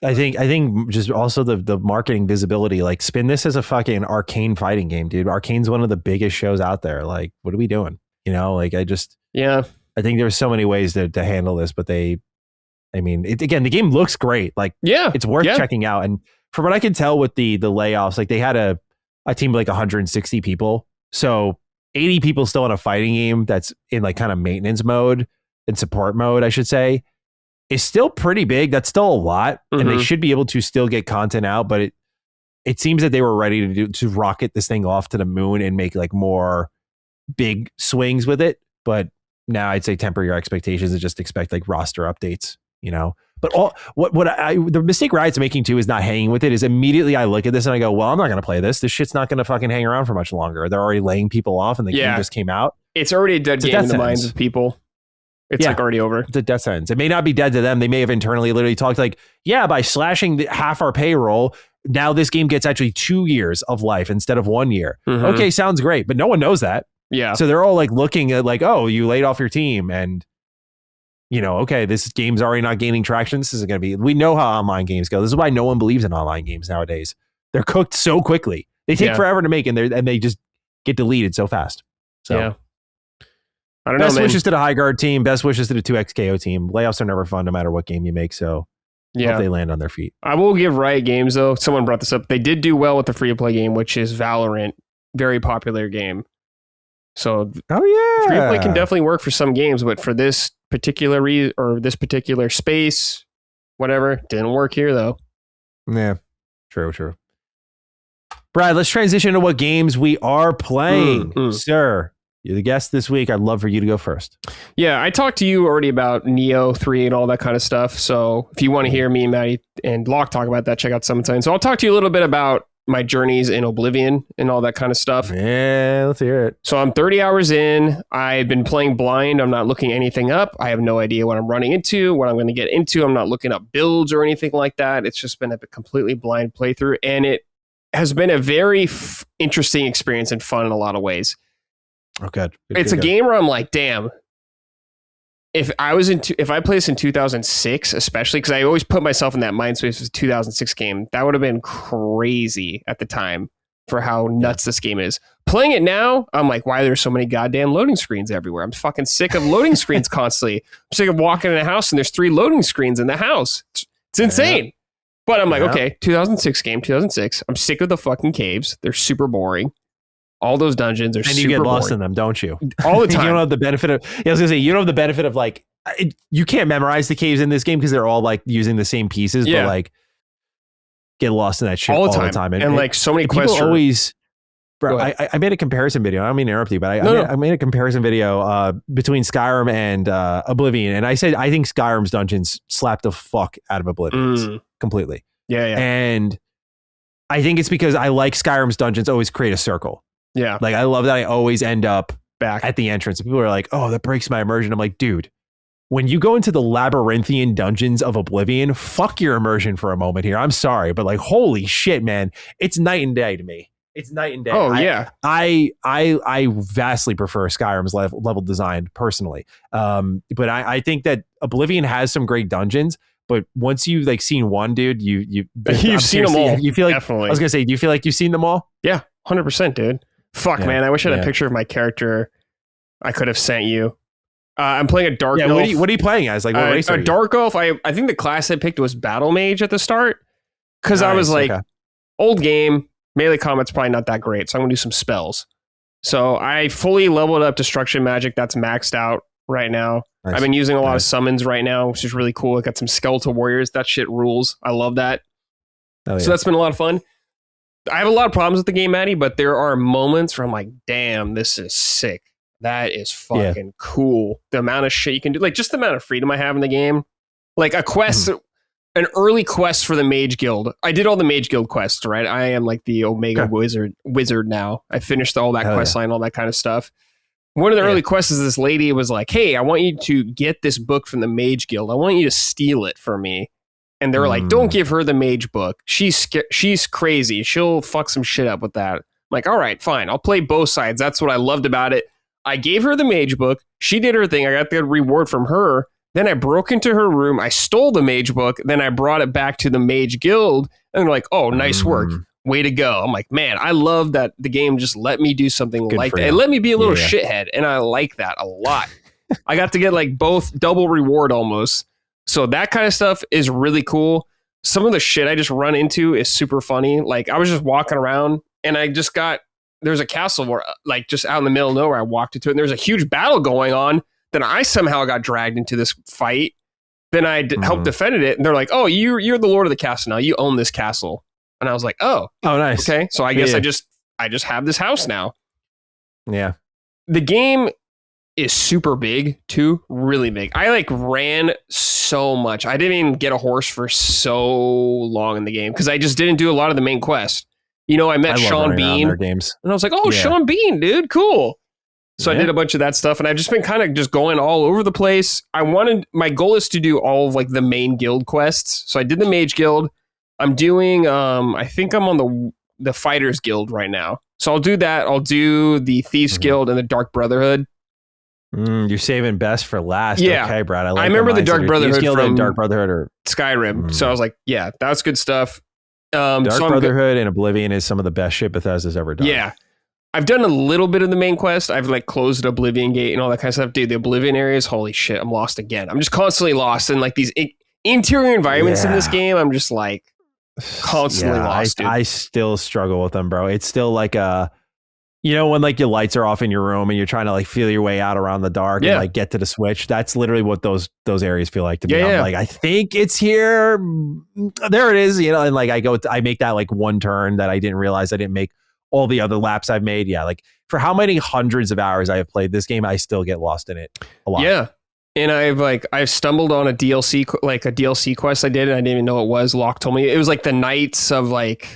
I think just also the marketing visibility, like spin this as a fucking Arcane fighting game, dude. Arcane's one of the biggest shows out there. Like, what are we doing? You know, like I think there's so many ways to handle this, but again, the game looks great. Like, it's worth checking out. And from what I can tell with the layoffs, like they had a team of like 160 people. So 80 people still in a fighting game that's in like kind of maintenance mode and support mode, I should say, is still pretty big. That's still a lot. And they should be able to still get content out, but it seems that they were ready to rocket this thing off to the moon and make like more big swings with it. But now I'd say temper your expectations and just expect like roster updates, you know. But the mistake Riot's making too is not hanging with it. Is immediately I look at this and I go, well, I'm not going to play this. This shit's not going to fucking hang around for much longer. They're already laying people off and the game just came out. It's already a dead game in the minds of people. It's like already over. The death sentence. It may not be dead to them. They may have internally literally talked like, by slashing half our payroll, now this game gets actually 2 years of life instead of 1 year. Okay, sounds great. But no one knows that. Yeah. So they're all like looking at like, oh, you laid off your team and, you know, okay, this game's already not gaining traction. This isn't going to be, we know how online games go. This is why no one believes in online games nowadays. They're cooked so quickly. They take forever to make and they just get deleted so fast. So I don't know. Best wishes to the Highguard team. Best wishes to the 2XKO team. Layoffs are never fun no matter what game you make. So hope they land on their feet. I will give Riot Games though. Someone brought this up. They did do well with the free-to-play game, which is Valorant. Very popular game. So free-to-play can definitely work for some games, but for this particular this particular space, whatever, didn't work here though. Yeah, true. Brad, let's transition to what games we are playing. Sir, you're the guest this week. I'd love for you to go first. Yeah, I talked to you already about Neo 3 and all that kind of stuff. So if you want to hear me and Matty and Locke talk about that, check out Summertime. So I'll talk to you a little bit about my journeys in Oblivion and all that kind of stuff. Yeah, let's hear it. So I'm 30 hours in. I've been playing blind. I'm not looking anything up. I have no idea what I'm running into, what I'm going to get into. I'm not looking up builds or anything like that. It's just been a completely blind playthrough. And it has been a very interesting experience and fun in a lot of ways. Oh, good. It's a game where I'm like, damn. If I played this in 2006, especially because I always put myself in that mind space of 2006 game, that would have been crazy at the time for how nuts this game is. Playing it now, I'm like, why are there so many goddamn loading screens everywhere? I'm fucking sick of loading screens constantly. I'm sick of walking in a house and there's 3 loading screens in the house. It's insane. But I'm like, okay, 2006 game, 2006. I'm sick of the fucking caves. They're super boring. All those dungeons are super boring. And you get lost in them, don't you? All the time. You don't have the benefit of, I was going to say, you don't have the benefit of like, you can't memorize the caves in this game because they're all like using the same pieces, but like get lost in that shit all the time. And like so many quests people always, bro, I made a comparison video. I don't mean to interrupt you, but I made a comparison video between Skyrim and Oblivion. And I said, I think Skyrim's dungeons slap the fuck out of Oblivion's completely. Yeah. And I think it's because I like Skyrim's dungeons always create a circle. Yeah. Like I love that I always end up back at the entrance. People are like, oh, that breaks my immersion. I'm like, dude, when you go into the labyrinthian dungeons of Oblivion, fuck your immersion for a moment here. I'm sorry, but like, holy shit, man. It's night and day to me. It's night and day. Oh, yeah. I vastly prefer Skyrim's level design personally. But I think that Oblivion has some great dungeons. But once you've like seen one, dude, you've seen them all. You feel like, definitely. I was going to say, do you feel like you've seen them all? Yeah, 100%, dude. Fuck, man. I wish I had a picture of my character I could have sent you. I'm playing a Dark Elf. What are you playing as? Like, what race are you? A Dark Elf. I think the class I picked was Battle Mage at the start. Because I was like, old game, melee combat's probably not that great, so I'm going to do some spells. So I fully leveled up Destruction Magic. That's maxed out right now. Nice. I've been using a lot of summons right now, which is really cool. I got some Skeletal Warriors. That shit rules. I love that. So that's been a lot of fun. I have a lot of problems with the game, Matty, but there are moments where I'm like, damn, this is sick. That is fucking cool. The amount of shit you can do, like just the amount of freedom I have in the game. Like a quest, an early quest for the Mage Guild. I did all the Mage Guild quests, right? I am like the Omega wizard now. I finished all that quest line, all that kind of stuff. One of the early quests is this lady was like, hey, I want you to get this book from the Mage Guild. I want you to steal it for me. And they were like, don't give her the mage book. She's crazy. She'll fuck some shit up with that. I'm like, all right, fine. I'll play both sides. That's what I loved about it. I gave her the mage book. She did her thing. I got the reward from her. Then I broke into her room. I stole the mage book. Then I brought it back to the Mage Guild. And they're like, oh, nice work. Way to go. I'm like, man, I love that the game just let me do something like that. It let me be a little shithead. And I like that a lot. I got to get like both double reward almost. So that kind of stuff is really cool. Some of the shit I just run into is super funny. Like I was just walking around and there's a castle where like just out in the middle of nowhere, I walked into it and there's a huge battle going on. Then I somehow got dragged into this fight. Then I helped defend it. And they're like, oh, you're the lord of the castle now. You own this castle. And I was like, oh, nice. Okay. So I guess I just have this house now. Yeah. The game is super big too, really big. I like ran so much. I didn't even get a horse for so long in the game because I just didn't do a lot of the main quest. You know, I met Sean Bean and I was like, oh, Sean Bean, dude, cool. So I did a bunch of that stuff and I've just been kind of just going all over the place. My goal is to do all of like the main guild quests. So I did the Mage Guild. I'm doing, I think I'm on the Fighters Guild right now. So I'll do that. I'll do the Thieves Guild and the Dark Brotherhood. You're saving best for last. Yeah. Okay, Brad. I remember the Dark Brotherhood from Dark Brotherhood or Skyrim. So I was like, yeah, that's good stuff. Dark Brotherhood and Oblivion is some of the best shit Bethesda's ever done. Yeah. I've done a little bit of the main quest. I've like closed Oblivion Gate and all that kind of stuff. Dude, the Oblivion areas, holy shit, I'm lost again. I'm just constantly lost in like these interior environments in this game. I'm just like constantly lost, dude. I still struggle with them, bro. It's still like when like your lights are off in your room and you're trying to like feel your way out around the dark and like get to the switch. That's literally what those areas feel like to me. I'm like, I think it's here. There it is, and like I make that like one turn that I didn't realize I didn't make all the other laps I've made. Yeah. Like for how many hundreds of hours I have played this game, I still get lost in it a lot. Yeah. And I've stumbled on a DLC quest I did and I didn't even know it was. Locke told me it was like the Knights of like,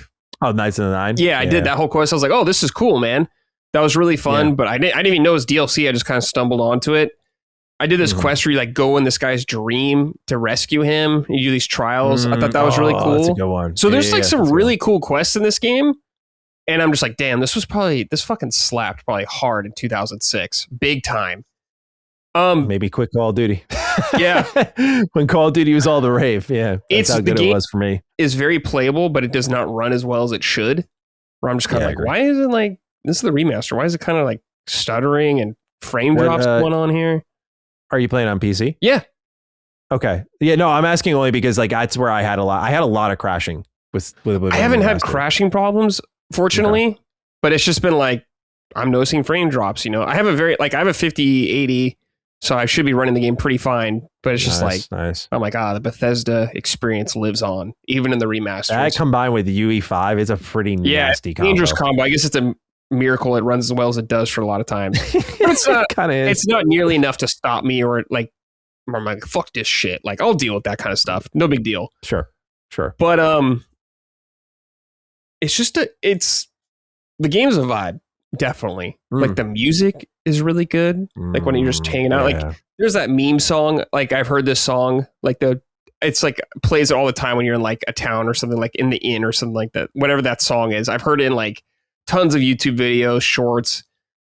Knights of the Nine. Yeah, I did that whole quest. I was like, oh, this is cool, man. That was really fun, but I didn't even know it was DLC. I just kind of stumbled onto it. I did this quest where you like go in this guy's dream to rescue him. You do these trials. I thought that was really cool. That's a good one. So there's like some really cool quests in this game. And I'm just like, damn, this fucking slapped probably hard in 2006. Big time. Maybe quick Call of Duty. Yeah. When Call of Duty was all the rave. Yeah. That's how good it was for me. Is very playable, but it does not run as well as it should. Where I'm just kind of like, why is it like, this is the remaster. Why is it kind of like stuttering and frame drops going on here? Are you playing on PC? Yeah. Okay. Yeah, no, I'm asking only because like that's where I had a lot of crashing with I haven't had crashing problems, fortunately, but it's just been like, I'm noticing frame drops, you know. I have a 5080, so I should be running the game pretty fine, but it's just oh my God, the Bethesda experience lives on, even in the remaster. That combined with UE5 is a pretty nasty combo. Dangerous combo. I guess it's a miracle it runs as well as it does for a lot of times. It's not nearly enough to stop me or like, I'm like, fuck this shit. Like, I'll deal with that kind of stuff. No big deal. Sure. But it's just the game's a vibe. Definitely. Like the music is really good. Like when you're just hanging out, like there's that meme song. Like I've heard this song, like it's like plays it all the time when you're in like a town or something, like in the inn or something like that. Whatever that song is. I've heard it in like tons of YouTube videos, shorts.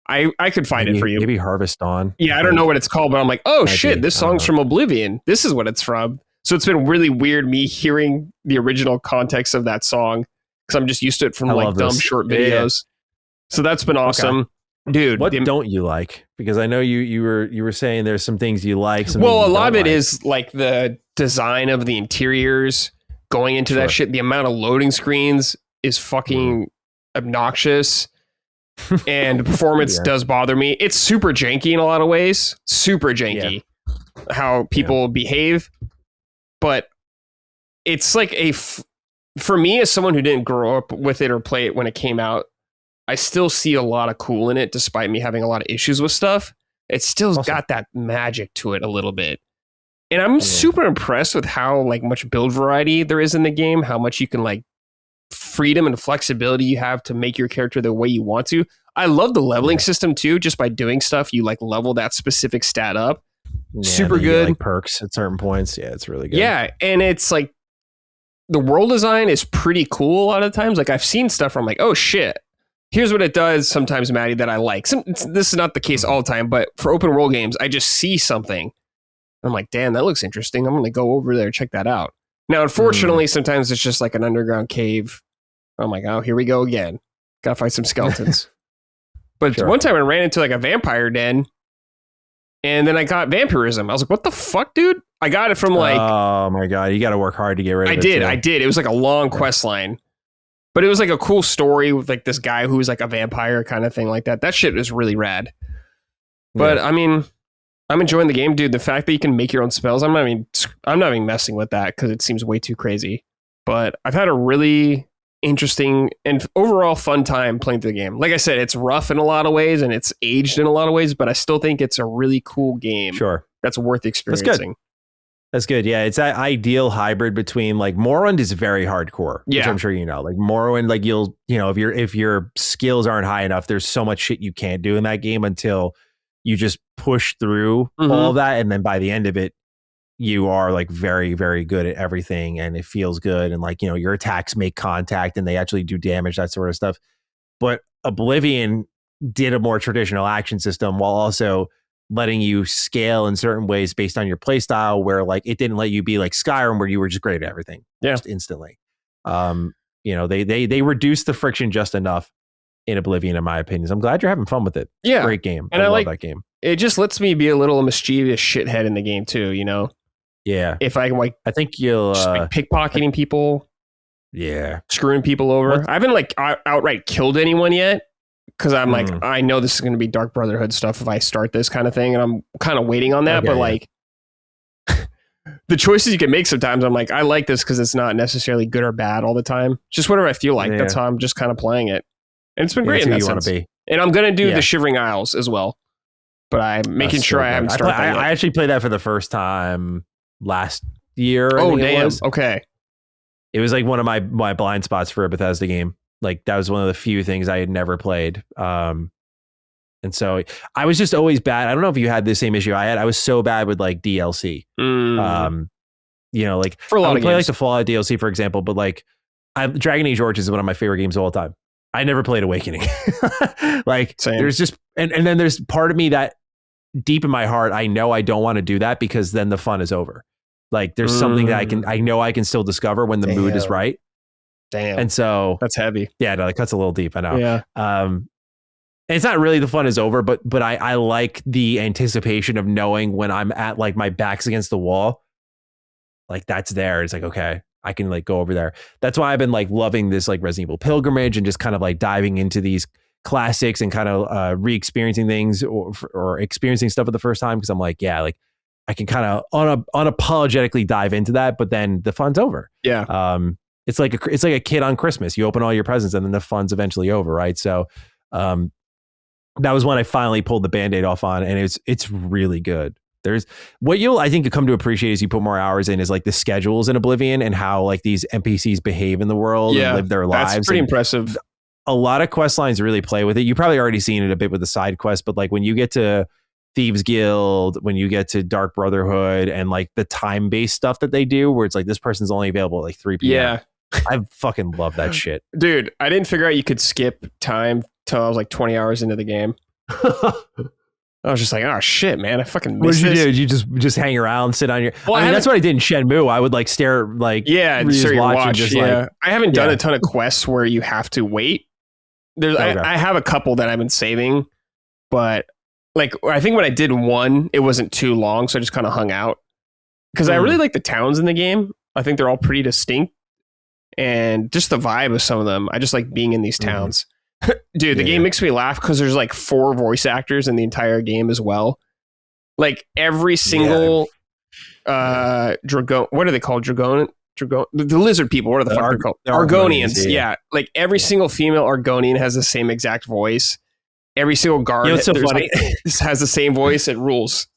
I could find it for you. Maybe Harvest Dawn. Yeah, I don't know what it's called, but I'm like, oh shit, this song's from Oblivion. This is what it's from. So it's been really weird me hearing the original context of that song because I'm just used to it from like dumb short videos. So that's been awesome. Okay. Dude, what don't you like? Because I know you were saying there's some things you like. Well, a lot of it is like the design of the interiors going into that shit. The amount of loading screens is fucking obnoxious. And the performance does bother me. It's super janky in a lot of ways. Super janky how people behave. But it's like for me, as someone who didn't grow up with it or play it when it came out, I still see a lot of cool in it, despite me having a lot of issues with stuff. It's still got that magic to it a little bit. And I'm super impressed with how like much build variety there is in the game, how much you can like freedom and flexibility you have to make your character the way you want to. I love the leveling system too. Just by doing stuff, you like level that specific stat up. Super good. Like perks at certain points. Yeah, it's really good. Yeah, and it's like the world design is pretty cool a lot of times. Like I've seen stuff where I'm like, oh shit. Here's what it does sometimes, Matty, that I like. This is not the case all the time, but for open world games, I just see something. I'm like, damn, that looks interesting. I'm going to go over there and check that out. Now, unfortunately, sometimes it's just like an underground cave. I'm like, oh, here we go again. Got to fight some skeletons. But one time I ran into like a vampire den, and then I got vampirism. I was like, what the fuck, dude? I got it from like... Oh my God, you got to work hard to get rid of it. I did. It was like a long quest line. But it was like a cool story with like this guy who was like a vampire kind of thing like that. That shit was really rad. But I mean, I'm enjoying the game, dude. The fact that you can make your own spells, I'm not even messing with that because it seems way too crazy. But I've had a really interesting and overall fun time playing through the game. Like I said, it's rough in a lot of ways and it's aged in a lot of ways, but I still think it's a really cool game. Sure. That's worth experiencing. That's good. Yeah, it's that ideal hybrid between like Morrowind is very hardcore, which I'm sure you know. Like Morrowind, like if your skills aren't high enough, there's so much shit you can't do in that game until you just push through all of that, and then by the end of it, you are like very, very good at everything, and it feels good, and like your attacks make contact and they actually do damage, that sort of stuff. But Oblivion did a more traditional action system while also letting you scale in certain ways based on your play style, where like it didn't let you be like Skyrim where you were just great at everything just instantly. They reduced the friction just enough in Oblivion, in my opinion. So I'm glad you're having fun with it. Yeah, great game. And I love that game. It just lets me be a little mischievous shithead in the game too. Yeah. If I can like, I think you'll pickpocketing people. Yeah. Screwing people over. I haven't like outright killed anyone yet. Because I'm like, I know this is going to be Dark Brotherhood stuff if I start this kind of thing. And I'm kind of waiting on that. Okay, but like the choices you can make sometimes, I'm like, I like this because it's not necessarily good or bad all the time. Just whatever I feel like. Yeah. That's how I'm just kind of playing it. And it's been great in that sense. Be. And I'm going to do the Shivering Isles as well. But I'm making sure I haven't started that yet. I actually played that for the first time last year. Oh, damn. Okay. It was like one of my blind spots for a Bethesda game. Like that was one of the few things I had never played. And so I was just always bad. I don't know if you had the same issue I had. I was so bad with like DLC. Like for a lot I would of play games. like the Fallout DLC, for example, but like Dragon Age Origins is one of my favorite games of all time. I never played Awakening. Like Same. there's just, and then there's part of me that deep in my heart, I know I don't want to do that because then the fun is over. Like there's something that I know I can still discover when the mood is right. Damn. And so that's heavy. Yeah, no, it cuts a little deep. I know. Yeah. And it's not really the fun is over, but I like the anticipation of knowing when I'm at like my back's against the wall, like that's there. It's like, okay, I can like go over there. That's why I've been like loving this like Resident Evil pilgrimage and just kind of like diving into these classics and kind of re-experiencing things or experiencing stuff for the first time. Cause I'm like, yeah, like I can kind of unapologetically dive into that, but then the fun's over. Yeah. It's like a kid on Christmas. You open all your presents and then the fun's eventually over. Right. So, that was when I finally pulled the Band-Aid off on, and it's really good. There's what I think you come to appreciate as you put more hours in is like the schedules in Oblivion and how like these NPCs behave in the world and live their lives. That's pretty impressive. A lot of quest lines really play with it. You probably already seen it a bit with the side quest, but like when you get to Thieves Guild, when you get to Dark Brotherhood and like the time-based stuff that they do where it's like this person's only available at like 3 p.m. Yeah. I fucking love that shit. Dude, I didn't figure out you could skip time till I was like 20 hours into the game. I was just like, oh shit, man, I fucking missed this. What did you do? Did you just hang around, sit on your... Well, I mean, that's what I did in Shenmue. I would like stare, like... Yeah, stare your watch. Just, yeah. like, I haven't done a ton of quests where you have to wait. I have a couple that I've been saving, but like, I think when I did one, it wasn't too long, so I just kind of hung out. Because I really like the towns in the game. I think they're all pretty distinct. And just the vibe of some of them. I just like being in these towns. Dude, the game makes me laugh because there's like 4 voice actors in the entire game as well. Like every single Dragon, what are they called? Dragon, the lizard people. What are the fuck they're called? Argonians. Yeah. Like every single female Argonian has the same exact voice. Every single guard so funny. has the same voice. It rules.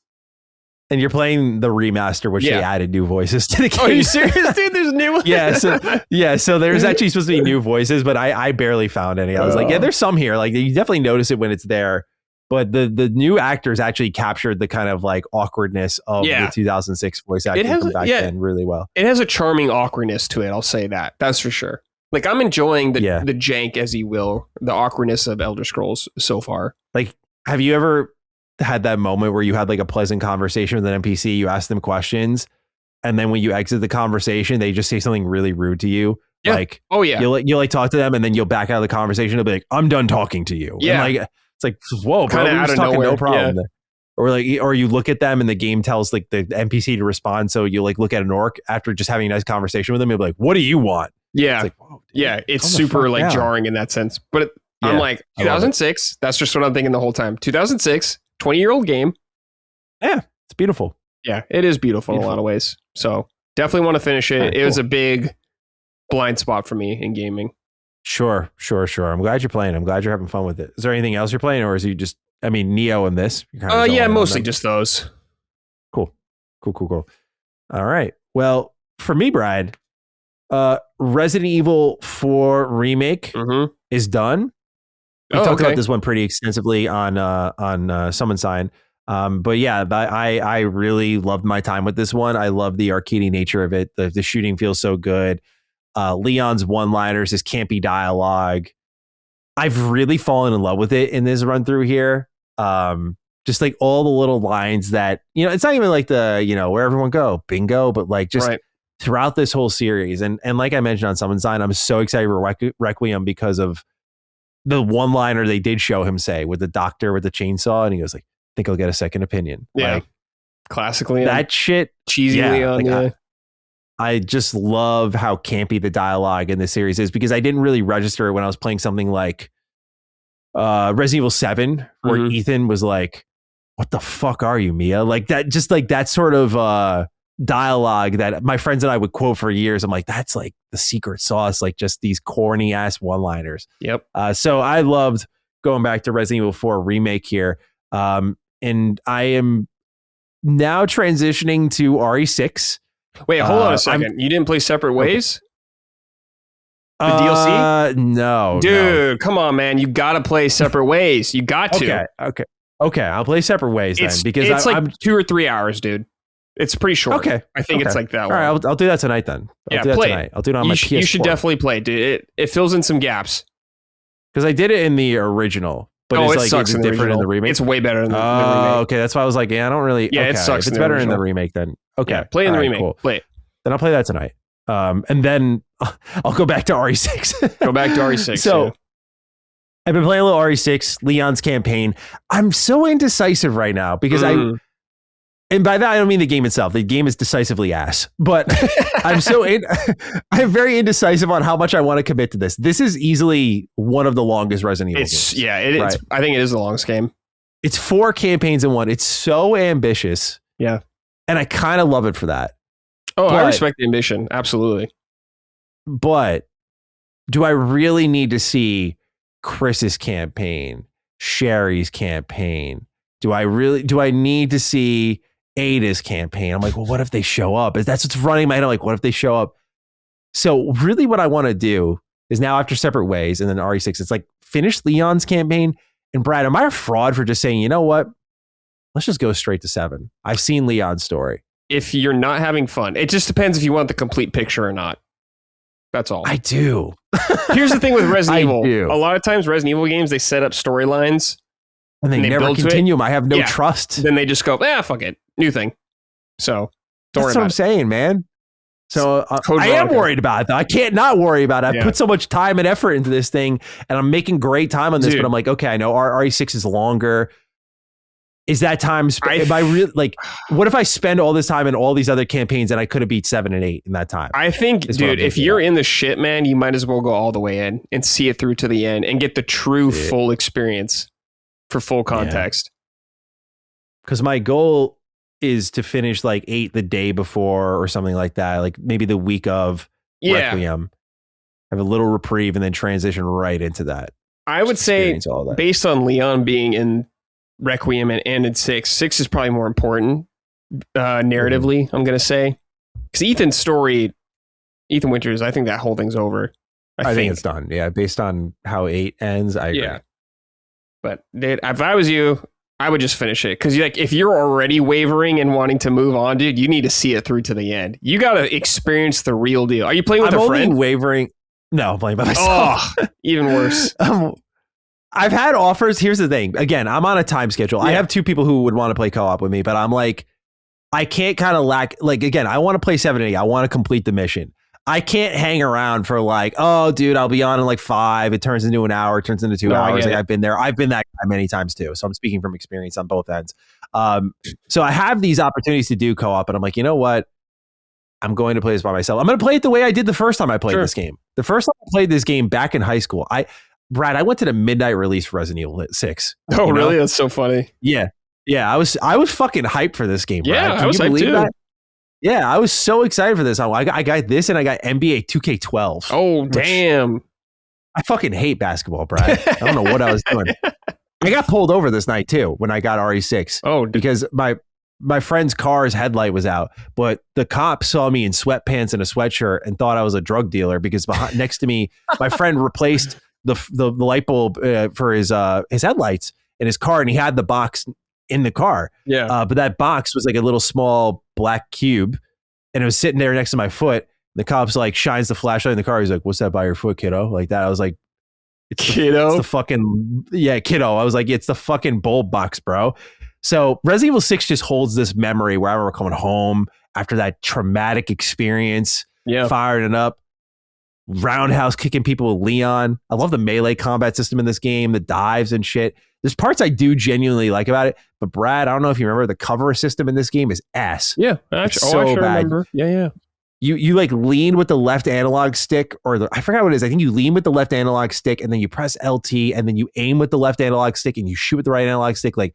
And you're playing the remaster, which they added new voices to the game. Oh, are you serious, dude? There's new ones? So there's actually supposed to be new voices, but I barely found any. I was like, yeah, there's some here. Like you definitely notice it when it's there. But the new actors actually captured the kind of like awkwardness of the 2006 voice acting from back then really well. It has a charming awkwardness to it. I'll say that. That's for sure. Like I'm enjoying the jank, as you will, the awkwardness of Elder Scrolls so far. Like, have you ever had that moment where you had like a pleasant conversation with an NPC, you ask them questions, and then when you exit the conversation, they just say something really rude to you? Yeah. Like, you'll like talk to them and then you'll back out of the conversation. They'll be like, I'm done talking to you. Yeah. And like, it's like, whoa, bro, kinda we're just out of talking, nowhere. no problem. Yeah. Or you look at them and the game tells like the NPC to respond. So you like look at an orc after just having a nice conversation with them. You'll be like, what do you want? Yeah. It's like, whoa, dude, it's super like jarring in that sense. But I'm like, 2006, that's just what I'm thinking the whole time. 2006, 20-year-old game. Yeah, it's beautiful. Yeah, it is beautiful in a lot of ways. So definitely want to finish it. It was a big blind spot for me in gaming. Sure. I'm glad you're playing. I'm glad you're having fun with it. Is there anything else you're playing, or is you just, I mean, Neo and this? Yeah, mostly just those. Cool. All right. Well, for me, Brad, Resident Evil 4 remake is done. We talked about this one pretty extensively on Summon Sign. But yeah, I really loved my time with this one. I love the arcadey nature of it. The shooting feels so good. Leon's one-liners, his campy dialogue. I've really fallen in love with it in this run through here. Just like all the little lines that, it's not even like the, where everyone go, bingo, but like just throughout this whole series. And like I mentioned on Summon Sign, I'm so excited for Requiem because of the one-liner they did show him say with the doctor with the chainsaw. And he goes like, think I'll get a second opinion. Yeah. Like, classically. That shit. Cheesy Leon. I just love how campy the dialogue in this series is because I didn't really register it when I was playing something like Resident Evil 7, where Ethan was like, what the fuck are you, Mia? Like that, just like that sort of dialogue that my friends and I would quote for years. I'm like, that's like the secret sauce, like just these corny ass one-liners. Yep. So I loved going back to Resident Evil 4 remake here. And I am now transitioning to RE6. Wait, hold on a second. You didn't play Separate Ways? The DLC? No. Dude, come on, man. You got to play Separate Ways. You got to. Okay. I'll play Separate Ways then. Because it's I'm 2 or 3 hours, dude. It's pretty short. Okay. I think it's like that. All right, I'll do that tonight then. I'll do that tonight. I'll do it on my PS4. You should definitely play, dude. It fills in some gaps. Because I did it in the original. But it it's sucks in the different original. in the remake. It's way better in the remake. Okay, that's why I was like, I don't really. Yeah, okay. it sucks. If it's better in the remake, then okay. Yeah, play in the remake. Cool. Play it. Then I'll play that tonight. And then I'll go back to RE6. Go back to RE6. So I've been playing a little RE6, Leon's campaign. I'm so indecisive right now because and by that I don't mean the game itself. The game is decisively ass. But I'm I'm very indecisive on how much I want to commit to this. This is easily one of the longest Resident Evil games. Yeah, it is. I think it is the longest game. It's 4 campaigns in one. It's so ambitious. Yeah. And I kind of love it for that. Oh, I respect the ambition. Absolutely. But do I really need to see Chris's campaign, Sherry's campaign? Do I need to see Ada's campaign? I'm like, well, what if they show up? That's what's running in my head. I'm like, what if they show up? So really what I want to do is now after Separate Ways and then RE6, it's like finish Leon's campaign. And Brad, am I a fraud for just saying, you know what? Let's just go straight to 7. I've seen Leon's story. If you're not having fun, it just depends if you want the complete picture or not. That's all. I do. Here's the thing with Resident Evil. Do. A lot of times Resident Evil games, they set up storylines. And they never continue them. I have no trust. Then they just go, fuck it. New thing. So don't worry about it. That's what I'm saying, man. So I am worried about it, though. I can't not worry about it. I've put so much time and effort into this thing, and I'm making great time on this, but I'm like, okay, I know RE6 is longer. Is that time? Am I really like? What if I spend all this time in all these other campaigns and I could have beat 7 and 8 in that time? I think, dude, if you're in the shit, man, you might as well go all the way in and see it through to the end and get the true full experience for full context. Because my goal is to finish like 8 the day before or something like that, like maybe the week of Requiem. Have a little reprieve and then transition right into that. I would say, based on Leon being in Requiem and in 6 is probably more important narratively, I'm going to say. Because Ethan Winters, I think that whole thing's over. I think it's done. Yeah, based on how 8 ends, I agree. Yeah. But dude, if I was you, I would just finish it. Because like, if you're already wavering and wanting to move on, dude, you need to see it through to the end. You got to experience the real deal. Are you playing with a friend? I'm wavering. No, I'm playing by myself. Oh, even worse. I've had offers. Here's the thing. Again, I'm on a time schedule. I have 2 people who would want to play co-op with me, but I'm like, I can't kind of again, I want to play 7 and 8. I want to complete the mission. I can't hang around for like, oh, dude, I'll be on in like 5. It turns into an hour. It turns into 2 hours. Like I've been there. I've been that guy many times too. So I'm speaking from experience on both ends. So I have these opportunities to do co-op, and I'm like, you know what? I'm going to play this by myself. I'm going to play it the way I did the first time I played this game. The first time I played this game back in high school, Brad, I went to the midnight release for Resident Evil 6. Oh, really? That's so funny. Yeah. Yeah. I was fucking hyped for this game, Brad. Yeah, I was hyped too. That? Yeah, I was so excited for this. I got this and I got NBA 2K12. Oh, damn. I fucking hate basketball, Brad. I don't know what I was doing. I got pulled over this night too when I got RE6. Oh, because my friend's car's headlight was out, but the cop saw me in sweatpants and a sweatshirt and thought I was a drug dealer because next to me, my friend replaced the light bulb for his headlights in his car, and he had the box in the car. Yeah. But that box was like a little small black cube, and it was sitting there next to my foot. The cop's like shines the flashlight in the car. He's like, "What's that by your foot, kiddo?" Like that. I was like, "Kiddo, it's the fucking kiddo." I was like, "It's the fucking bulb box, bro." So Resident Evil 6 just holds this memory where I remember coming home after that traumatic experience, firing it up, roundhouse kicking people with Leon. I love the melee combat system in this game, the dives and shit. There's parts I do genuinely like about it, but Brad, I don't know if you remember, the cover system in this game is ass. Yeah, actually, I remember. Yeah. You like lean with the left analog stick, or I forgot what it is. I think you lean with the left analog stick, and then you press LT, and then you aim with the left analog stick, and you shoot with the right analog stick. Like,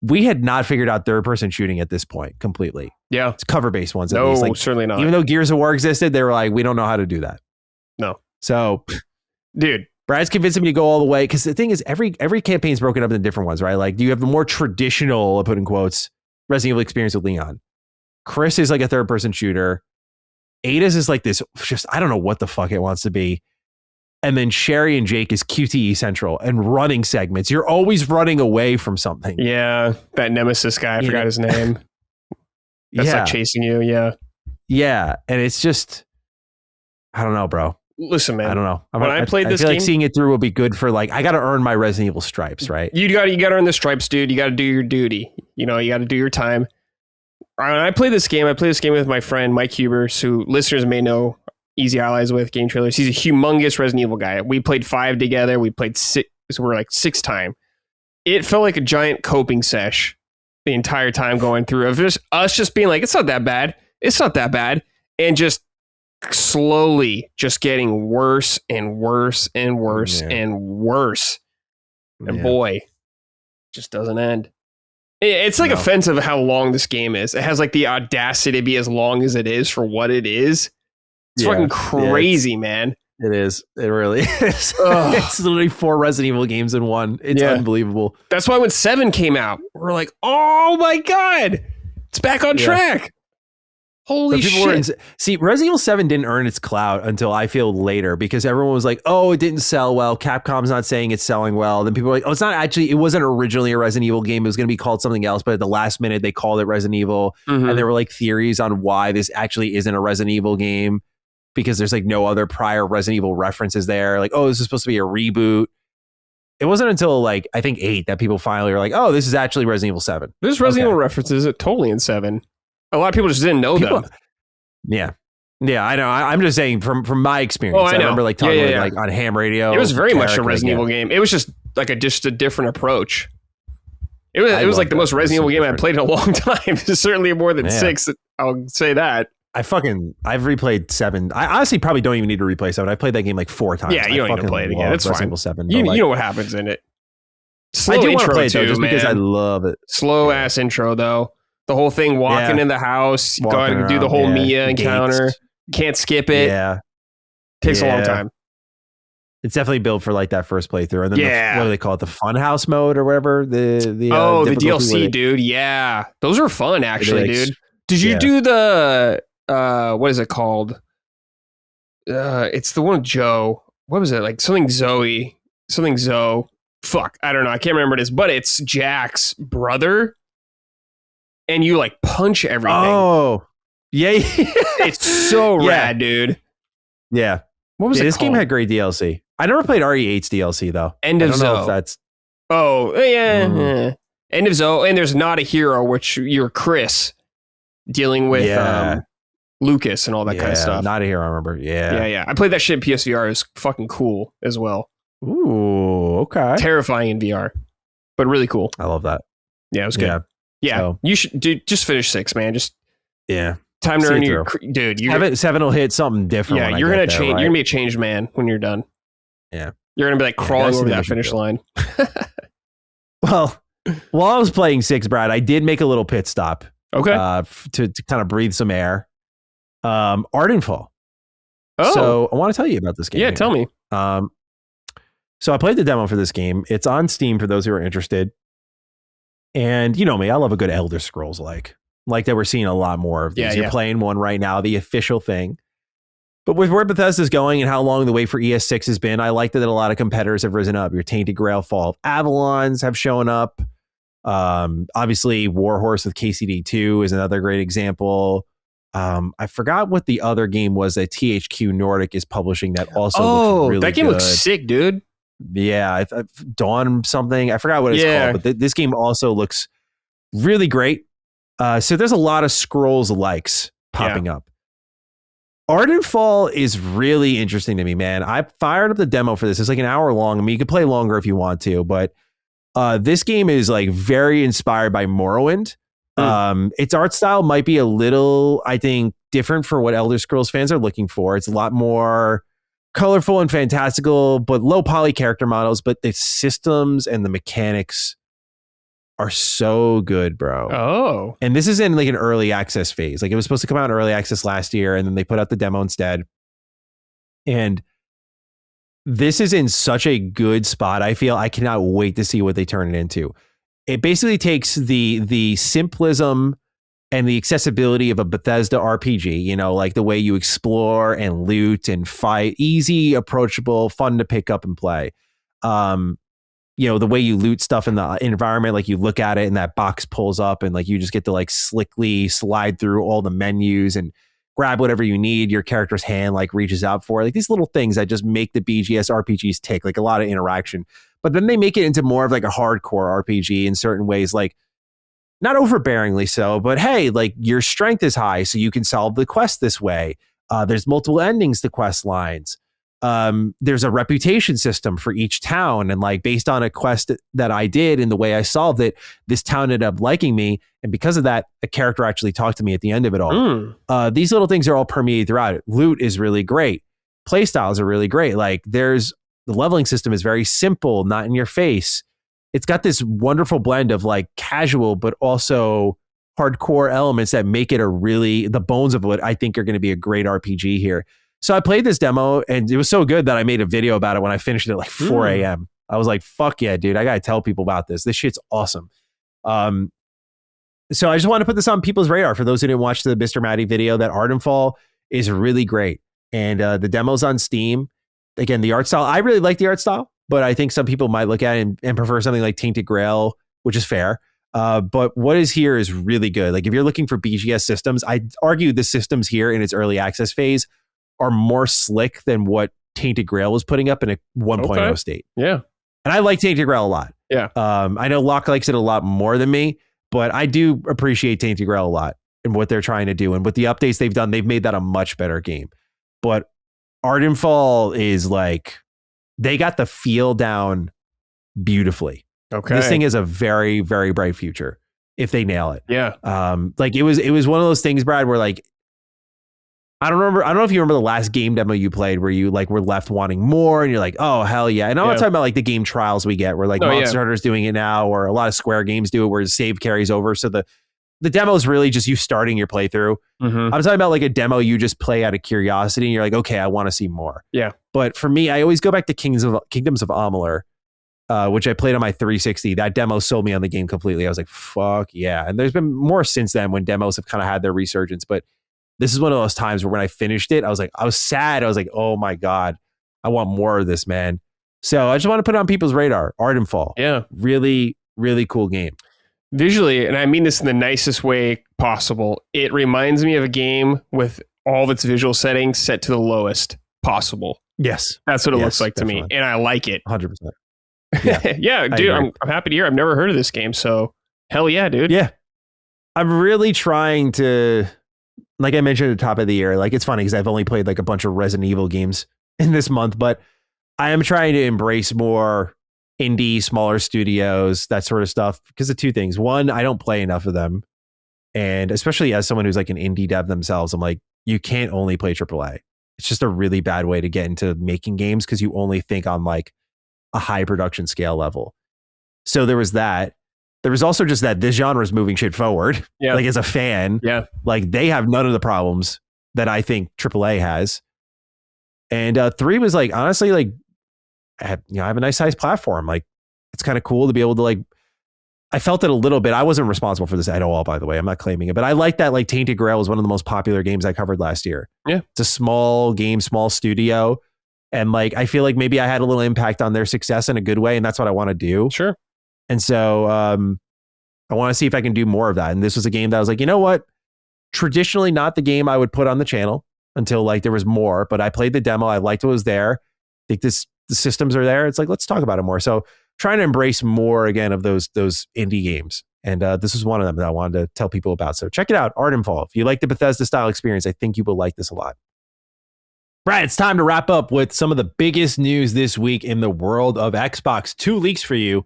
we had not figured out third-person shooting at this point completely. Yeah. It's cover-based ones. No, like, certainly not. Even though Gears of War existed, they were like, we don't know how to do that. No. So, dude, Brad's convincing me to go all the way, because the thing is, every campaign is broken up into different ones, right? Like, you have the more traditional, I put in quotes, Resident Evil experience with Leon. Chris is like a third-person shooter. Ada's is like this, just, I don't know what the fuck it wants to be. And then Sherry and Jake is QTE Central and running segments. You're always running away from something. Yeah, that Nemesis guy, I forgot his name. That's like chasing you, yeah. Yeah, and it's just, I don't know, bro. Listen, man. I don't know. I played this I feel game, like seeing it through will be good for I got to earn my Resident Evil stripes, right? You got to earn the stripes, dude. You got to do your duty. You got to do your time. When I play this game with my friend Mike Huber, who listeners may know, Easy Allies with Game Trailers. He's a humongous Resident Evil guy. We played 5 together. We played 6. So we're like 6 time. It felt like a giant coping sesh the entire time going through of just us just being like, it's not that bad. It's not that bad. And just slowly just getting worse and worse and worse and worse. And boy, just doesn't end. It's like offensive how long this game is. It has like the audacity to be as long as it is for what it is. It's fucking crazy, man. It is. It really is. It's literally 4 Resident Evil games in one. It's unbelievable. That's why when 7 came out, we're like, oh my God, it's back on track. Holy shit. See, Resident Evil 7 didn't earn its clout until I feel later because everyone was like, oh, it didn't sell well. Capcom's not saying it's selling well. Then people were like, oh, it wasn't originally a Resident Evil game. It was going to be called something else. But at the last minute, they called it Resident Evil. Mm-hmm. And there were like theories on why this actually isn't a Resident Evil game because there's like no other prior Resident Evil references there. Like, oh, this is supposed to be a reboot. It wasn't until like, I think 8 that people finally were like, oh, this is actually Resident Evil 7. There's Resident Evil references totally in 7. A lot of people just didn't know them. Yeah, I know. I'm just saying from my experience. I know. I remember like talking like on ham radio. It was very much a Resident Evil game. It was just like a different approach. It was like the most Resident Evil game I played in a long time. It's certainly more than 6. I'll say that. I've replayed 7. I honestly probably don't even need to replay 7. I played that game like 4 times. Yeah, you don't need to play it again. It's Resident fine. Evil 7. You know what happens in it. Slow I do want to play it too, though, just because I love it. Slow ass intro though. The whole thing walking in the house, going to do the whole Mia encounter. Can't skip it. Yeah. Takes a long time. It's definitely built for like that first playthrough. And then what do they call it? The Funhouse mode or whatever? The DLC, dude. Yeah. Those are fun actually, dude. Did you do the what is it called? It's the one with Joe. What was it? Like something Zoe. Fuck. I don't know. I can't remember what it is, but it's Jack's brother. And you like punch everything. Oh, yeah. It's so rad, dude. Yeah. What was it this called? game had great DLC. I never played RE8's DLC though. End of Zoe. That's. Oh, yeah. End of Zoe. And there's Not a Hero, which you're Chris dealing with Lucas and all that kind of stuff. Not a Hero, I remember. Yeah. I played that shit in PSVR. It was fucking cool as well. Ooh, okay. Terrifying in VR, but really cool. I love that. Yeah, it was good. Yeah, so, you should just finish 6, man. Just time to earn your dude. 7 will hit something different. Yeah, you're gonna change. Right? You're gonna be a changed man when you're done. Yeah, you're gonna be like crawling over that finish line. Well, while I was playing 6, Brad, I did make a little pit stop. Okay, to kind of breathe some air. Ardenfall. Oh, so I want to tell you about this game. Yeah, tell me. So I played the demo for this game. It's on Steam for those who are interested. And you know me, I love a good Elder Scrolls like that we're seeing a lot more of these. You're playing one right now, the official thing. But with where Bethesda's going and how long the wait for ES6 has been, I like that a lot of competitors have risen up. Your Tainted Grail, Fall of Avalons have shown up. Obviously, Warhorse with KCD2 is another great example. I forgot what the other game was that THQ Nordic is publishing that also looks really that game good. Looks sick, dude. Yeah, Dawn something. I forgot what it's called, but this game also looks really great. So there's a lot of Scrolls likes popping up. Ardenfall is really interesting to me, man. I fired up the demo for this. It's like an hour long. I mean, you could play longer if you want to, but this game is like very inspired by Morrowind. Its art style might be a little, I think, different for what Elder Scrolls fans are looking for. It's a lot more colorful and fantastical, but low poly character models. But the systems and the mechanics are so good, bro. Oh. And this is in like an early access phase. Like it was supposed to come out in early access last year, and then they put out the demo instead. And this is in such a good spot. I feel I cannot wait to see what they turn it into. It basically takes the simplism and the accessibility of a Bethesda RPG, you know, like the way you explore and loot and fight, easy, approachable, fun to pick up and play. You know, the way you loot stuff in the environment, like you look at it and that box pulls up and like you just get to like slickly slide through all the menus and grab whatever you need, your character's hand like reaches out for, like these little things that just make the BGS RPGs tick, like a lot of interaction. But then they make it into more of like a hardcore RPG in certain ways, like not overbearingly so, but hey, like your strength is high, so you can solve the quest this way. There's multiple endings to quest lines. There's a reputation system for each town, and like based on a quest that I did and the way I solved it, this town ended up liking me, and because of that, a character actually talked to me at the end of it all. These little things are all permeated throughout it. Loot is really great. Playstyles are really great. Like the leveling system is very simple, not in your face. It's got this wonderful blend of like casual, but also hardcore elements that make it the bones of what I think are going to be a great RPG here. So I played this demo and it was so good that I made a video about it when I finished it at like 4 a.m. I was like, fuck yeah, dude, I got to tell people about this. This shit's awesome. So I just want to put this on people's radar for those who didn't watch the Mr. Matty video, that Ardenfall is really great. And the demo's on Steam. Again, the art style, I really like the art style, but I think some people might look at it and prefer something like Tainted Grail, which is fair. But what is here is really good. Like if you're looking for BGS systems, I'd argue the systems here in its early access phase are more slick than what Tainted Grail was putting up in a 1.0 state. Yeah. And I like Tainted Grail a lot. Yeah. I know Locke likes it a lot more than me, but I do appreciate Tainted Grail a lot and what they're trying to do. And with the updates they've done, they've made that a much better game. But Ardenfall is like, they got the feel down beautifully. Okay. This thing is a very, very bright future if they nail it. Yeah. Like it was one of those things, Brad, where like, I don't know if you remember the last game demo you played where you like were left wanting more and you're like, oh, hell yeah. And I'm not talking about like the game trials we get where like Monster Hunter's doing it now, or a lot of Square games do it where the save carries over. So the demo is really just you starting your playthrough. I'm talking about like a demo you just play out of curiosity and you're like, okay, I want to see more. Yeah. But for me, I always go back to Kingdoms of Amalur, which I played on my 360. That demo sold me on the game completely. I was like, fuck yeah. And there's been more since then when demos have kind of had their resurgence. But this is one of those times where when I finished it, I was sad. I was like, oh my God, I want more of this, man. So I just want to put it on people's radar. Ardenfall. Yeah. Really, really cool game. Visually, and I mean this in the nicest way possible, it reminds me of a game with all of its visual settings set to the lowest possible. Yes. That's what it looks like definitely. To me. And I like it. 100%. Yeah, dude, I'm happy to hear. I've never heard of this game. So hell yeah, dude. Yeah. I'm really trying to, like I mentioned at the top of the year, like it's funny because I've only played like a bunch of Resident Evil games in this month, but I am trying to embrace more indie, smaller studios, that sort of stuff, because of two things. One, I don't play enough of them. And especially as someone who's like an indie dev themselves, I'm like, you can't only play AAA. It's just a really bad way to get into making games because you only think on like a high production scale level. So there was that. There was also just that this genre is moving shit forward. Yeah. Like as a fan, like they have none of the problems that I think AAA has. And 3 was like, honestly, like, I have a nice sized platform. Like it's kind of cool to be able to like, I felt it a little bit. I wasn't responsible for this at all, by the way. I'm not claiming it, but I like that like Tainted Grail was one of the most popular games I covered last year. Yeah. It's a small game, small studio. And like, I feel like maybe I had a little impact on their success in a good way. And that's what I want to do. Sure. And so I want to see if I can do more of that. And this was a game that I was like, you know what? Traditionally not the game I would put on the channel until like there was more, but I played the demo. I liked what was there. I think the systems are there. It's like, let's talk about it more. So trying to embrace more again of those indie games. And this is one of them that I wanted to tell people about. So check it out, Ardenfall. If you like the Bethesda style experience, I think you will like this a lot. Brad, it's time to wrap up with some of the biggest news this week in the world of Xbox. 2 leaks for you.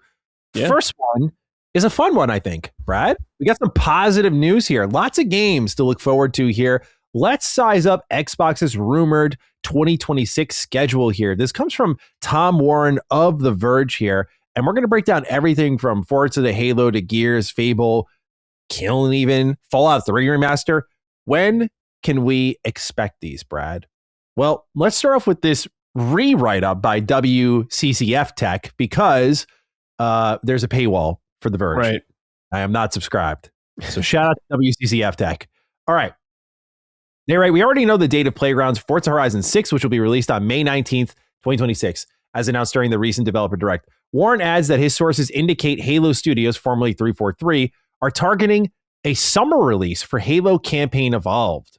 Yeah. First one is a fun one, I think. Brad, we got some positive news here. Lots of games to look forward to here. Let's size up Xbox's rumored 2026 schedule here. This comes from Tom Warren of The Verge here. And we're going to break down everything from Forza to Halo to Gears, Fable, Killing even, Fallout 3 Remaster. When can we expect these, Brad? Well, let's start off with this rewrite up by WCCF Tech because there's a paywall for The Verge. Right. I am not subscribed. So shout out to WCCF Tech. All right. They're right. We already know the date of Playground's Forza Horizon 6, which will be released on May 19th, 2026, as announced during the recent Developer Direct. Warren adds that his sources indicate Halo Studios, formerly 343, are targeting a summer release for Halo Campaign Evolved.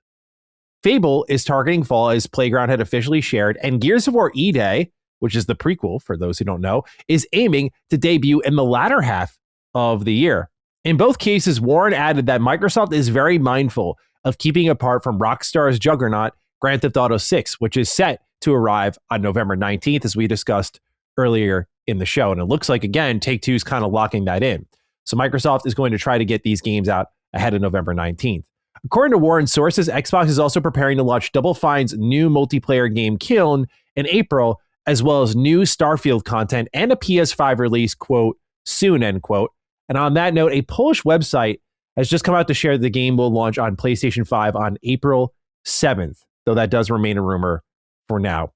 Fable is targeting fall, as Playground had officially shared, and Gears of War E-Day, which is the prequel for those who don't know, is aiming to debut in the latter half of the year. In both cases, Warren added that Microsoft is very mindful of keeping apart from Rockstar's juggernaut, Grand Theft Auto 6, which is set to arrive on November 19th, as we discussed earlier in the show. And it looks like, again, Take-Two is kind of locking that in. So Microsoft is going to try to get these games out ahead of November 19th. According to Warren sources, Xbox is also preparing to launch Double Fine's new multiplayer game Kiln in April, as well as new Starfield content and a PS5 release, quote, soon, end quote. And on that note, a Polish website has just come out to share the game will launch on PlayStation 5 on April 7th, though that does remain a rumor for now.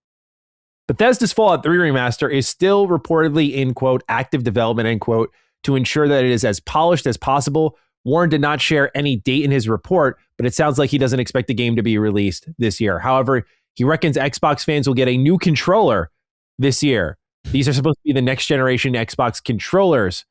Bethesda's Fallout 3 remaster is still reportedly in, quote, active development, end quote, to ensure that it is as polished as possible. Warren did not share any date in his report, but it sounds like he doesn't expect the game to be released this year. However, he reckons Xbox fans will get a new controller this year. These are supposed to be the next generation Xbox controllers,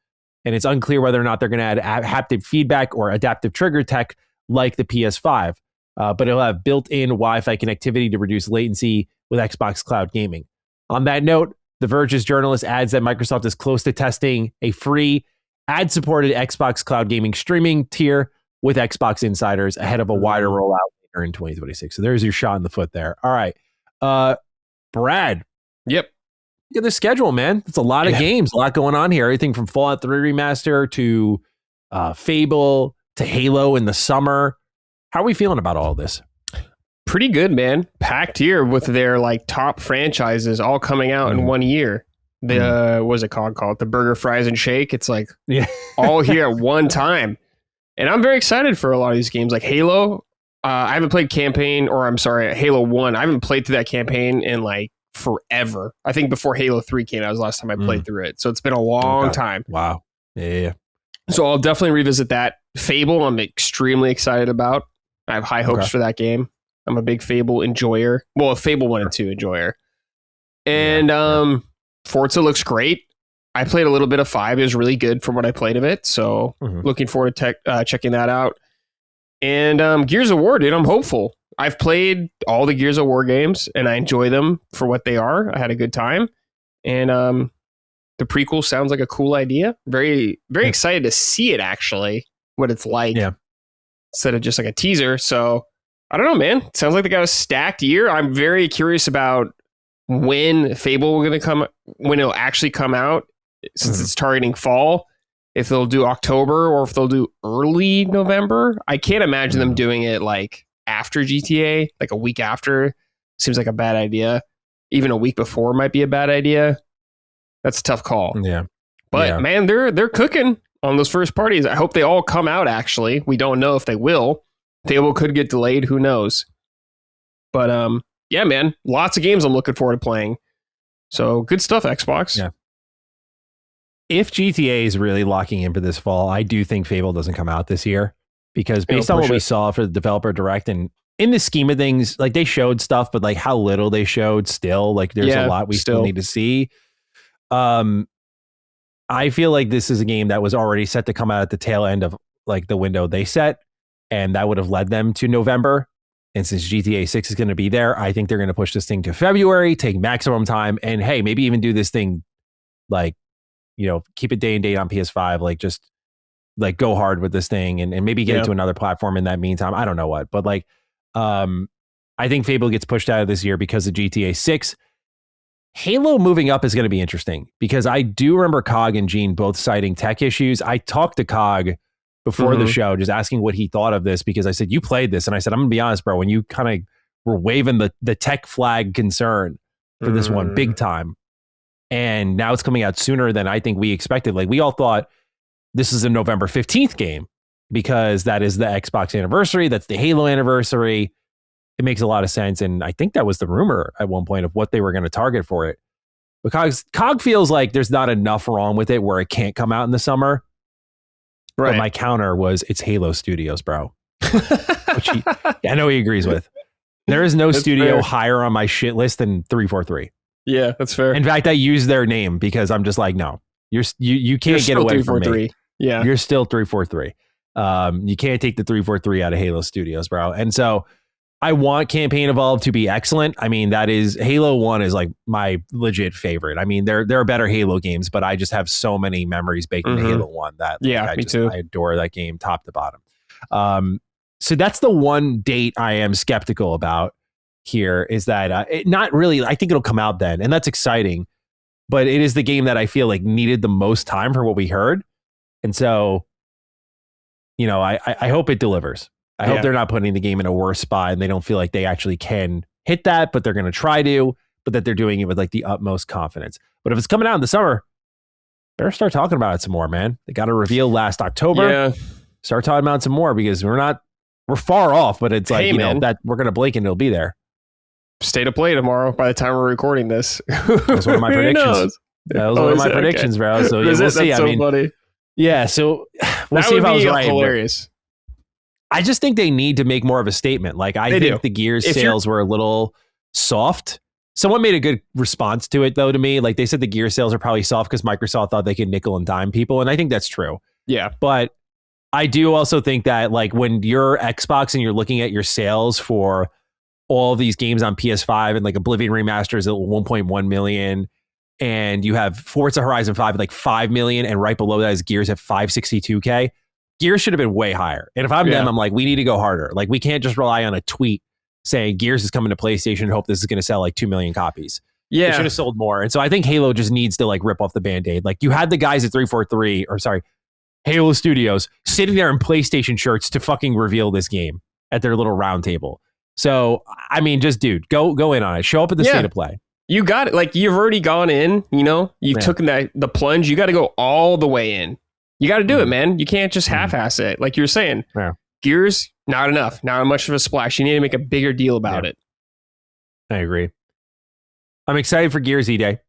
and it's unclear whether or not they're going to add haptic feedback or adaptive trigger tech like the PS5. But it'll have built-in Wi-Fi connectivity to reduce latency with Xbox Cloud Gaming. On that note, The Verge's journalist adds that Microsoft is close to testing a free ad-supported Xbox Cloud Gaming streaming tier with Xbox insiders ahead of a wider rollout later in 2026. So there's your shot in the foot there. All right. Brad. Yep. Look at the schedule, man. It's a lot of games, a lot going on here. Everything from Fallout 3 Remaster to Fable to Halo in the summer. How are we feeling about all of this? Pretty good, man. Packed year with their like top franchises all coming out in 1 year. The what's it called? The Burger, Fries, and Shake. It's like all here at one time. And I'm very excited for a lot of these games. Like Halo, I haven't played Halo 1. I haven't played through that campaign in like forever. I think before Halo 3 came out was the last time I played through it. So it's been a long time. Wow. Yeah. So I'll definitely revisit that. Fable, I'm extremely excited about. I have high hopes for that game. I'm a big Fable enjoyer. Well, a Fable 1 and 2 enjoyer. And Forza looks great. I played a little bit of 5. It was really good from what I played of it. So looking forward to checking that out. And Gears of War, dude, I'm hopeful. I've played all the Gears of War games and I enjoy them for what they are. I had a good time. And the prequel sounds like a cool idea. Very, very excited to see it actually, what it's like. Yeah. Instead of just like a teaser. So I don't know, man. It sounds like they got a stacked year. I'm very curious about when Fable when it'll actually come out, since it's targeting fall. If they'll do October or if they'll do early November. I can't imagine them doing it like after GTA, like a week after. Seems like a bad idea. Even a week before might be a bad idea. That's a tough call. Yeah. But man, they're cooking on those first parties. I hope they all come out actually. We don't know if they will. Fable could get delayed, who knows. But yeah, man, lots of games I'm looking forward to playing. So good stuff, Xbox. Yeah. If GTA is really locking in for this fall, I do think Fable doesn't come out this year, because based on what we saw for the developer direct, and in the scheme of things, like they showed stuff, but like how little they showed still, like there's a lot we still need to see. I feel like this is a game that was already set to come out at the tail end of like the window they set, and that would have led them to November. And since GTA 6 is going to be there, I think they're going to push this thing to February, take maximum time, and hey, maybe even do this thing like, you know, keep it day and date on PS5, like just like go hard with this thing and maybe get it to another platform in that meantime. I don't know what, but like, I think Fable gets pushed out of this year because of GTA 6. Halo moving up is going to be interesting, because I do remember Cog and Gene both citing tech issues. I talked to Cog before the show, just asking what he thought of this, because I said, you played this. And I said, I'm going to be honest, bro, when you kind of were waving the tech flag concern for this one big time, and now it's coming out sooner than I think we expected. Like we all thought this is a November 15th game because that is the Xbox anniversary. That's the Halo anniversary. It makes a lot of sense. And I think that was the rumor at one point of what they were going to target for it. Because Cog feels like there's not enough wrong with it where it can't come out in the summer. Right. But my counter was, it's Halo Studios, bro. Which I know he agrees with. There is no studio higher on my shit list than 343. Yeah, that's fair. In fact, I use their name because I'm just like, no, you can't get away from me. Yeah, you're still 343. You can't take the 343 out of Halo Studios, bro. And so I want Campaign Evolved to be excellent. I mean, that is Halo 1 is like my legit favorite. I mean, there are better Halo games, but I just have so many memories baked into Halo 1 that me too. I adore that game top to bottom. So that's the one date I am skeptical about here is that not really, I think it'll come out then, and that's exciting, but it is the game that I feel like needed the most time for what we heard. And so, you know, I hope it delivers. I hope they're not putting the game in a worse spot and they don't feel like they actually can hit that, but they're going to try to, but that they're doing it with like the utmost confidence. But if it's coming out in the summer, better start talking about it some more, man. They got a reveal last October. Yeah. Start talking about it some more because we're far off, but it's like, know, that we're going to blink and it'll be there. State of play tomorrow by the time we're recording this. That's one of my predictions. That was one of my predictions, bro. So we'll see. That's so funny. Yeah, so we'll see if I was right. Hilarious. I just think they need to make more of a statement. Like I think the Gears sales were a little soft. Someone made a good response to it though to me. Like they said the Gears sales are probably soft because Microsoft thought they could nickel and dime people. And I think that's true. Yeah. But I do also think that like when you're Xbox and you're looking at your sales for all these games on PS5 and like Oblivion Remaster is at 1.1 million and you have Forza Horizon 5 at like 5 million and right below that is Gears at 562K. Gears should have been way higher. And if I'm them, I'm like, we need to go harder. Like we can't just rely on a tweet saying Gears is coming to PlayStation and hope this is going to sell like 2 million copies. Yeah. It should have sold more. And so I think Halo just needs to like rip off the Band-Aid. Like you had the guys at Halo Studios sitting there in PlayStation shirts to fucking reveal this game at their little round table. So, I mean, just dude, go in on it. Show up at the state of play. You got it. Like you've already gone in, you know, you've taken the plunge. You got to go all the way in. You got to do it, man. You can't just half-ass it. Like you were saying, Gears, not enough. Not much of a splash. You need to make a bigger deal about it. I agree. I'm excited for Gears E-Day.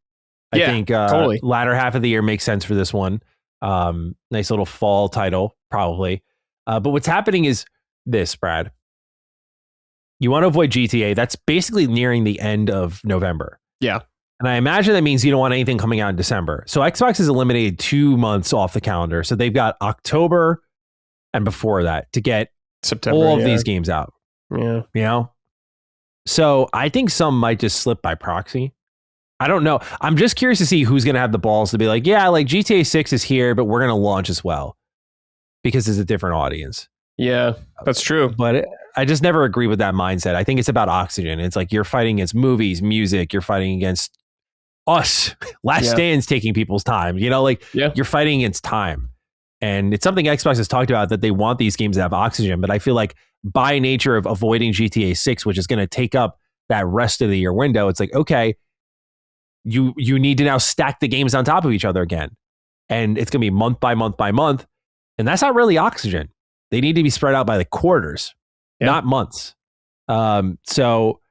I think totally. Latter half of the year makes sense for this one. Nice little fall title, probably. But what's happening is this, Brad. You want to avoid GTA. That's basically nearing the end of November. Yeah. And I imagine that means you don't want anything coming out in December. So Xbox has eliminated 2 months off the calendar. So they've got October and before that to get September, all of these games out. Yeah. You know? So I think some might just slip by proxy. I don't know. I'm just curious to see who's going to have the balls to be like, yeah, like GTA 6 is here, but we're going to launch as well. Because it's a different audience. Yeah, that's true. But I just never agree with that mindset. I think it's about oxygen. It's like you're fighting against movies, music. You're fighting against us. Last Stand's taking people's time. You know, like you're fighting against time. And it's something Xbox has talked about that they want these games to have oxygen. But I feel like by nature of avoiding GTA 6, which is going to take up that rest of the year window, it's like, okay, you need to now stack the games on top of each other again. And it's going to be month by month by month. And that's not really oxygen. They need to be spread out by the quarters, not months. So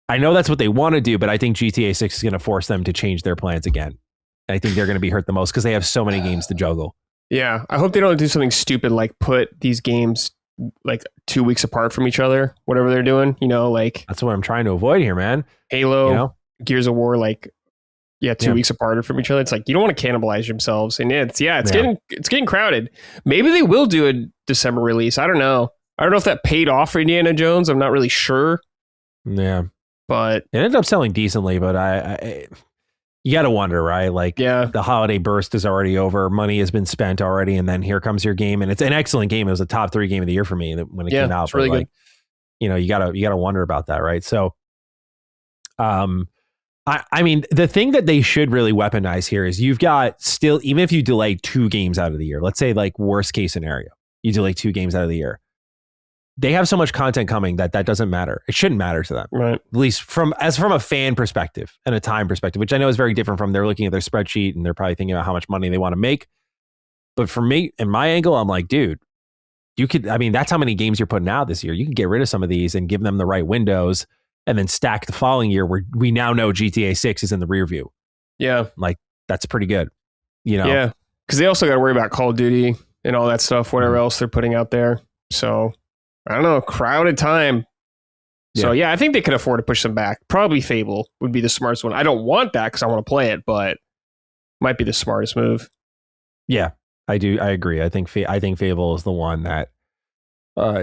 I know that's what they want to do, but I think GTA 6 is going to force them to change their plans again. And I think they're going to be hurt the most because they have so many games to juggle. Yeah. I hope they don't do something stupid like put these games like 2 weeks apart from each other, whatever they're doing, you know, like. That's what I'm trying to avoid here, man. Halo, Gears of War, like, 2 weeks apart from each other. It's like you don't want to cannibalize themselves, and it's getting crowded. Maybe they will do a December release. I don't know. I don't know if that paid off for Indiana Jones. I'm not really sure. Yeah, but it ended up selling decently. But I you got to wonder, right? Like, the holiday burst is already over. Money has been spent already, and then here comes your game, and it's an excellent game. It was a top 3 game of the year for me when it came out. It's really good. You know, you gotta wonder about that, right? So, I mean, the thing that they should really weaponize here is you've got still, even if you delay 2 games out of the year, let's say like worst case scenario, you delay 2 games out of the year. They have so much content coming that doesn't matter. It shouldn't matter to them, right? At least from a fan perspective and a time perspective, which I know is very different from they're looking at their spreadsheet and they're probably thinking about how much money they want to make. But for me, in my angle, I'm like, dude, that's how many games you're putting out this year. You can get rid of some of these and give them the right windows. And then stack the following year where we now know GTA 6 is in the rear view. Yeah. Like, that's pretty good. You know? Yeah. Because they also got to worry about Call of Duty and all that stuff, whatever else they're putting out there. So, I don't know. Crowded time. So, I think they could afford to push them back. Probably Fable would be the smartest one. I don't want that because I want to play it, but might be the smartest move. Yeah, I do. I agree. I think Fable is the one that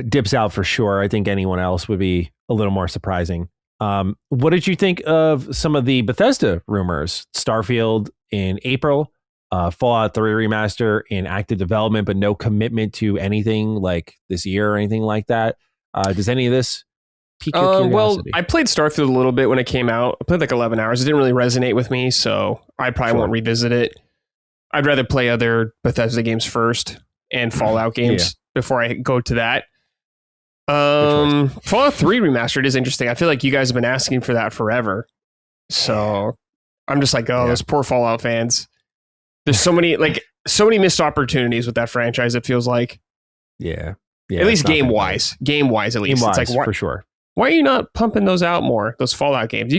dips out for sure. I think anyone else would be a little more surprising. What did you think of some of the Bethesda rumors? Starfield in April, Fallout 3 remaster in active development, but no commitment to anything like this year or anything like that. Does any of this pique your curiosity? Well, I played Starfield a little bit when it came out. I played like 11 hours. It didn't really resonate with me, so I probably won't revisit it. I'd rather play other Bethesda games first and Fallout games before I go to that. Fallout 3 Remastered is interesting. I feel like you guys have been asking for that forever. So I'm just like, those poor Fallout fans. There's so many missed opportunities with that franchise, it feels like. Yeah. At least game-wise. Game-wise, at least. Game-wise, it's like, for sure. Why are you not pumping those out more, those Fallout games?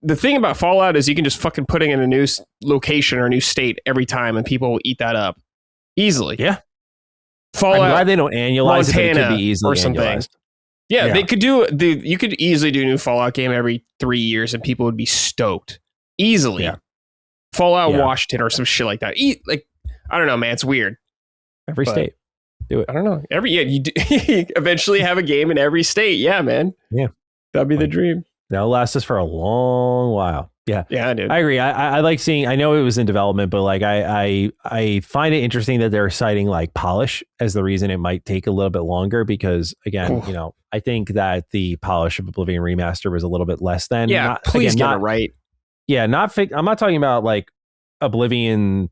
The thing about Fallout is you can just fucking put it in a new location or a new state every time and people will eat that up easily. Yeah. Fallout, I'm glad they don't annualize Montana, it, but it could be easily or something. annualized. Yeah, they could you could easily do a new Fallout game every 3 years and people would be stoked. Easily. Yeah. Fallout Washington or some shit like that. I don't know, man. It's weird. Every state. Do it. I don't know. You eventually have a game in every state. Yeah, man. Yeah. That'd be the dream. That'll last us for a long while. Yeah. Yeah, dude. I agree. I like seeing, I know it was in development, but like I find it interesting that they're citing like polish as the reason it might take a little bit longer because again, I think that the polish of Oblivion Remaster was a little bit less than. Please get it right. Yeah, I'm not talking about like Oblivion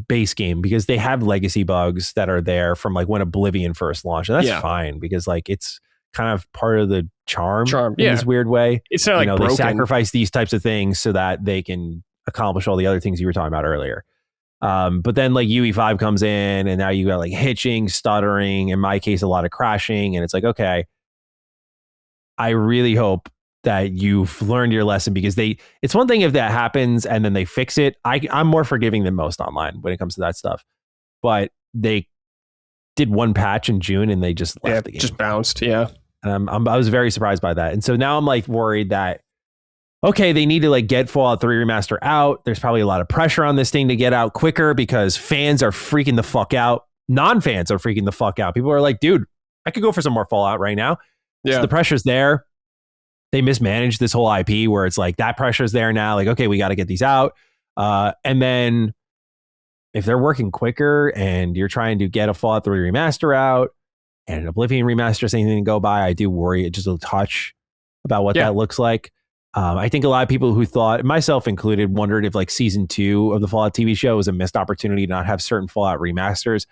base game because they have legacy bugs that are there from like when Oblivion first launched. And that's fine because like it's kind of part of the charm in this weird way. It's not like broken. They sacrifice these types of things so that they can accomplish all the other things you were talking about earlier. But then like UE5 comes in and now you got like hitching, stuttering, in my case, a lot of crashing. And it's like, okay, I really hope that you've learned your lesson because it's one thing if that happens and then they fix it. I'm more forgiving than most online when it comes to that stuff, but they did one patch in June and they just left the game. Just bounced. Yeah. And I was very surprised by that. And so now I'm like worried that, okay, they need to like get Fallout 3 Remaster out. There's probably a lot of pressure on this thing to get out quicker because fans are freaking the fuck out. Non-fans are freaking the fuck out. People are like, dude, I could go for some more Fallout right now. Yeah. So the pressure's there. They mismanaged this whole IP where it's like that pressure's there now. Like, okay, we got to get these out. And then if they're working quicker and you're trying to get a Fallout 3 Remaster out and an Oblivion Remaster is anything to go by, I do worry just a touch about what that looks like. I think a lot of people who thought, myself included, wondered if like season 2 of the Fallout TV show was a missed opportunity to not have certain Fallout remasters.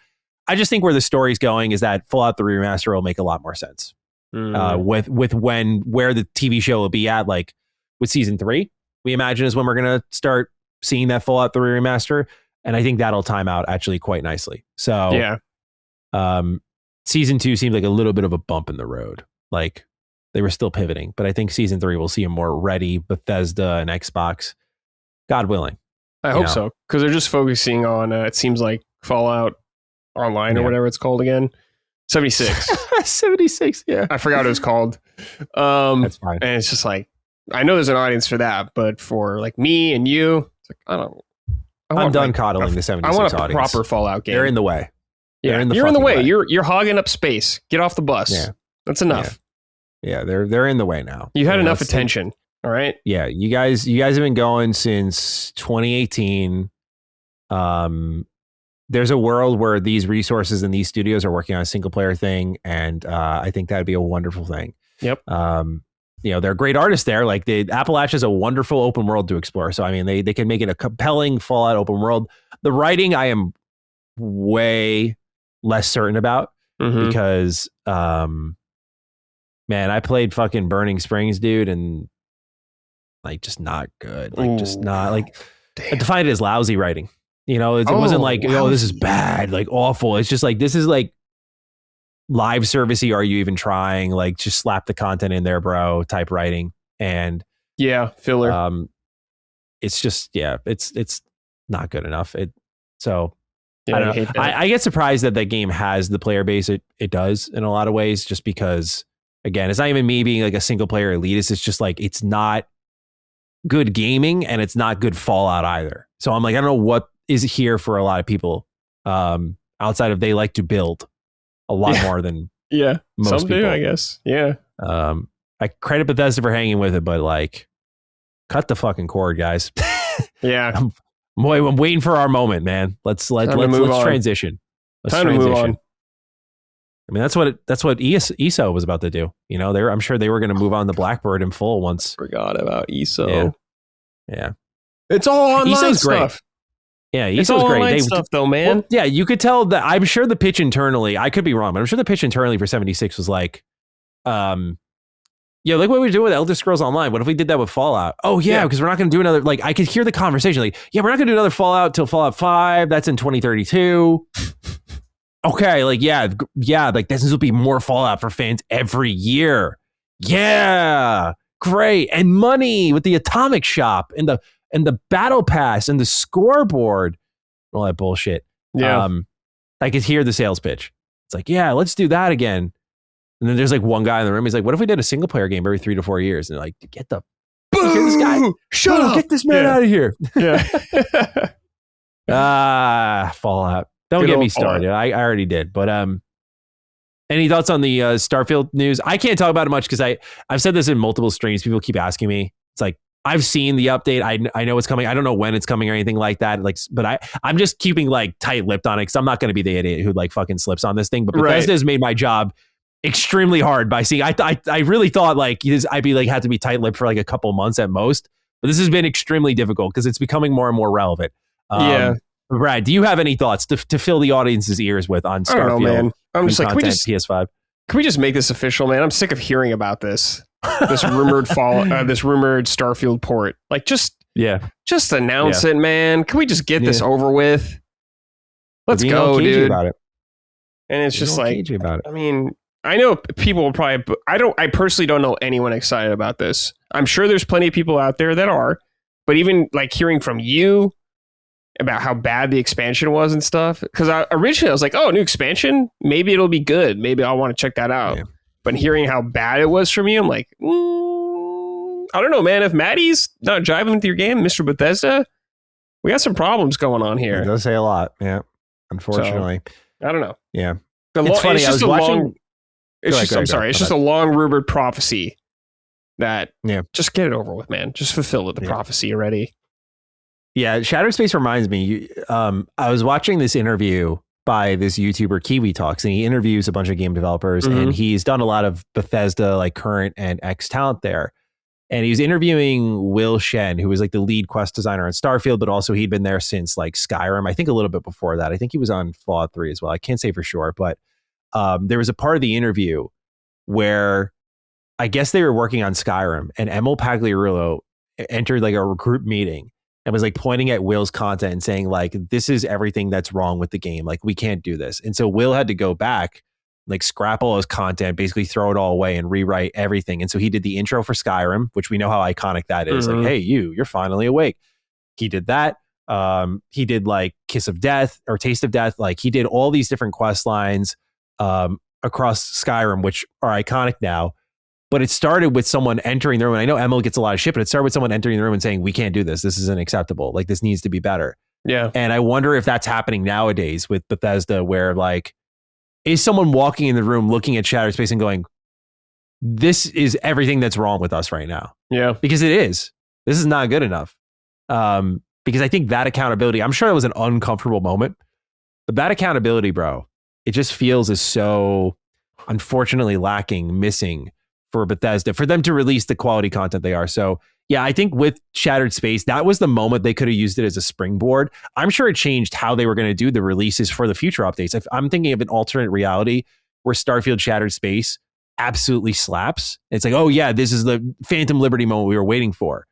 I just think where the story's going is that Fallout 3 Remaster will make a lot more sense. With where the TV show will be at, like with season 3, we imagine is when we're going to start seeing that Fallout 3 Remaster. And I think that'll time out actually quite nicely. So season 2 seems like a little bit of a bump in the road. Like they were still pivoting, but I think season 3 will see a more ready Bethesda and Xbox, God willing. I hope so. Cause they're just focusing on, it seems like Fallout Online or whatever it's called again. 76. 76, yeah. I forgot what it was called. That's fine. And it's just like, I know there's an audience for that, but for like me and you, it's like, I'm done coddling the 76 I want a audience. Proper Fallout game. They're in the way. Yeah, you're in the way. You're hogging up space. Get off the bus. Yeah. That's enough. Yeah, they're in the way now. You had enough attention. All right. Yeah, you guys have been going since 2018. There's a world where these resources and these studios are working on a single player thing, and I think that'd be a wonderful thing. Yep. They're great artists there. Like the Appalachia is a wonderful open world to explore. So I mean, they can make it a compelling Fallout open world. The writing, I am way less certain about because, man, I played fucking Burning Springs, dude, and like just not good. Like just not like. I define it as lousy writing. It wasn't like, this is bad, like awful. It's just like, this is like live servicey. Are you even trying? Like just slap the content in there, bro, type writing. And filler. It's just, it's not good enough. I don't know. I get surprised that game has the player base it does in a lot of ways, just because, again, it's not even me being like a single player elitist. It's just like, it's not good gaming and it's not good Fallout either. So I'm like, I don't know what is here for a lot of people outside of they like to build a lot more than most some people. do, I guess. Yeah. I credit Bethesda for hanging with it, but like, cut the fucking cord, guys. Yeah. I'm waiting for our moment, man. Let's transition. Time to move on. I mean, that's what ESO was about to do. You know, I'm sure they were going to move on to Blackbird in full once. Forgot about ESO. Yeah. It's all online ESO's stuff. Great. Yeah, it's all great. Online stuff though, man. Well, yeah, you could tell that. I'm sure the pitch internally, I could be wrong, but I'm sure the pitch internally for 76 was like, yeah, like what we do with Elder Scrolls Online. What if we did that with Fallout? Oh yeah, because we're not going to do another. Like I could hear the conversation. Like, yeah, we're not going to do another Fallout till Fallout 5. That's in 2032. Okay, like yeah, like this will be more Fallout for fans every year. Yeah, great, and money with the Atomic Shop and the Battle Pass and the scoreboard, all that bullshit. Yeah, I could hear the sales pitch. It's like, yeah, let's do that again. And then there's like one guy in the room. He's like, what if we did a single player game every 3 to 4 years? And they're like, get the this guy, shut up, get this man out of here. Yeah. Fallout. Don't get me started. I already did. But any thoughts on the Starfield news? I can't talk about it much because I've said this in multiple streams. People keep asking me. It's like, I've seen the update. I know it's coming. I don't know when it's coming or anything like that. Like, but I'm just keeping like tight-lipped on it because I'm not going to be the idiot who like fucking slips on this thing. But Bethesda has made my job extremely hard by seeing. I really thought like I'd be like had to be tight-lipped for like a couple months at most. But this has been extremely difficult because it's becoming more and more relevant. Brad, do you have any thoughts to fill the audience's ears with on Starfield? I don't know, man. I'm just like, can PS5? Can we just make this official, man? I'm sick of hearing about this. This rumored this rumored Starfield port. Like, just announce it, man. Can we just get this over with? Let's go, dude. About it. And it's just like, I mean, I know people will probably. I personally don't know anyone excited about this. I'm sure there's plenty of people out there that are, but even like hearing from you about how bad the expansion was and stuff. Because originally I was like, oh, new expansion? Maybe it'll be good. Maybe I'll want to check that out. Yeah. But hearing how bad it was for me, I'm like, I don't know, man. If Matty's not jiving with your game, Mr. Bethesda, we got some problems going on here. It does say a lot. Yeah. Unfortunately. So, I don't know. Yeah. It's funny. I was watching. It's just a long rumored prophecy that just get it over with, man. Just fulfill the prophecy already. Yeah, Shattered Space reminds me. I was watching this interview by this YouTuber Kiwi Talks, and he interviews a bunch of game developers, and he's done a lot of Bethesda, like current and ex talent there. And he was interviewing Will Shen, who was like the lead quest designer on Starfield, but also he'd been there since like Skyrim. I think a little bit before that. I think he was on Fallout 3 as well. I can't say for sure, but there was a part of the interview where I guess they were working on Skyrim, and Emil Pagliarulo entered like a group meeting and was like pointing at Will's content and saying like, this is everything that's wrong with the game. Like, we can't do this. And so Will had to go back, like scrap all his content, basically throw it all away and rewrite everything. And so he did the intro for Skyrim, which we know how iconic that is. Like, hey, you're finally awake. He did that. He did like Kiss of Death or Taste of Death. Like he did all these different quest lines across Skyrim, which are iconic now. But it started with someone entering the room. And I know Emil gets a lot of shit, but it started with someone entering the room and saying, we can't do this. This isn't acceptable. Like, this needs to be better. Yeah. And I wonder if that's happening nowadays with Bethesda, where like, is someone walking in the room looking at Shattered Space and going, this is everything that's wrong with us right now? Yeah. Because it is. This is not good enough. Because I think that accountability, I'm sure it was an uncomfortable moment, but that accountability, bro, it just feels is so unfortunately lacking, missing for Bethesda, for them to release the quality content they are. So yeah, I think with Shattered Space, that was the moment they could have used it as a springboard. I'm sure it changed how they were going to do the releases for the future updates. If I'm thinking of an alternate reality where Starfield Shattered Space absolutely slaps. It's like, oh yeah, this is the Phantom Liberty moment we were waiting for.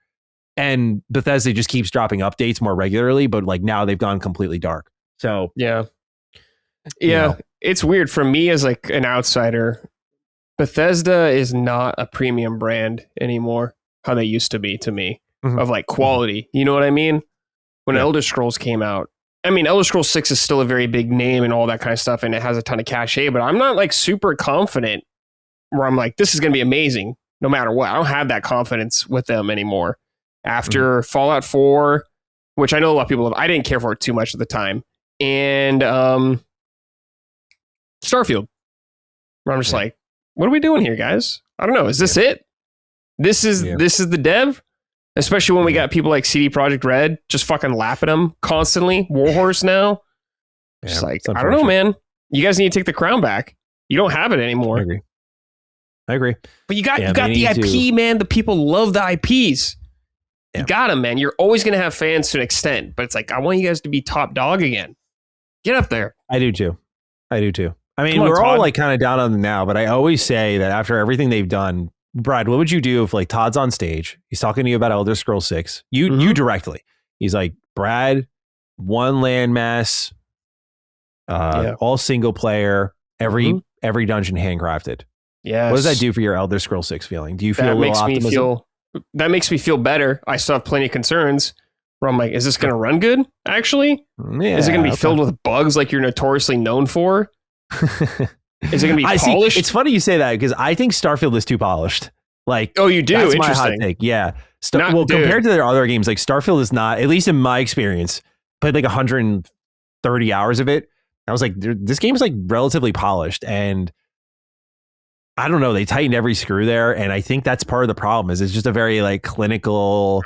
And Bethesda just keeps dropping updates more regularly, but like now they've gone completely dark. So yeah, it's weird for me as like an outsider. Bethesda is not a premium brand anymore, how they used to be to me, of like quality. You know what I mean? When Elder Scrolls came out, I mean, Elder Scrolls 6 is still a very big name and all that kind of stuff, and it has a ton of cachet, but I'm not like super confident where I'm like, this is going to be amazing no matter what. I don't have that confidence with them anymore. After Fallout 4, which I know a lot of people, I didn't care for it too much at the time, and Starfield, where I'm just like, what are we doing here, guys? I don't know. Is this it? This is the dev, especially when we got people like CD Projekt Red just fucking lapping them constantly. Warhorse now. Just like, I don't know, man. You guys need to take the crown back. You don't have it anymore. I agree. But you got the IP, man. The people love the IPs. Yeah. You got them, man. You're always going to have fans to an extent, but it's like, I want you guys to be top dog again. Get up there. I do too. I mean, we're all like kind of down on them now, but I always say that after everything they've done, Brad, what would you do if like Todd's on stage? He's talking to you about Elder Scrolls 6. You directly. He's like, Brad, one landmass, all single player, every dungeon handcrafted. Yeah. What does that do for your Elder Scrolls 6 feeling? Do you feel a little optimism? That makes me feel better. I still have plenty of concerns where I'm like, is this going to run good, actually? Yeah, is it going to be filled with bugs like you're notoriously known for? Is it going to be polished? It's funny you say that because I think Starfield is too polished. Like, oh, you do? That's my hot take. Yeah. Compared to their other games, like Starfield is not, at least in my experience, played like 130 hours of it. I was like, this game is like relatively polished, and I don't know, they tightened every screw there, and I think that's part of the problem. Is it's just a very like clinical,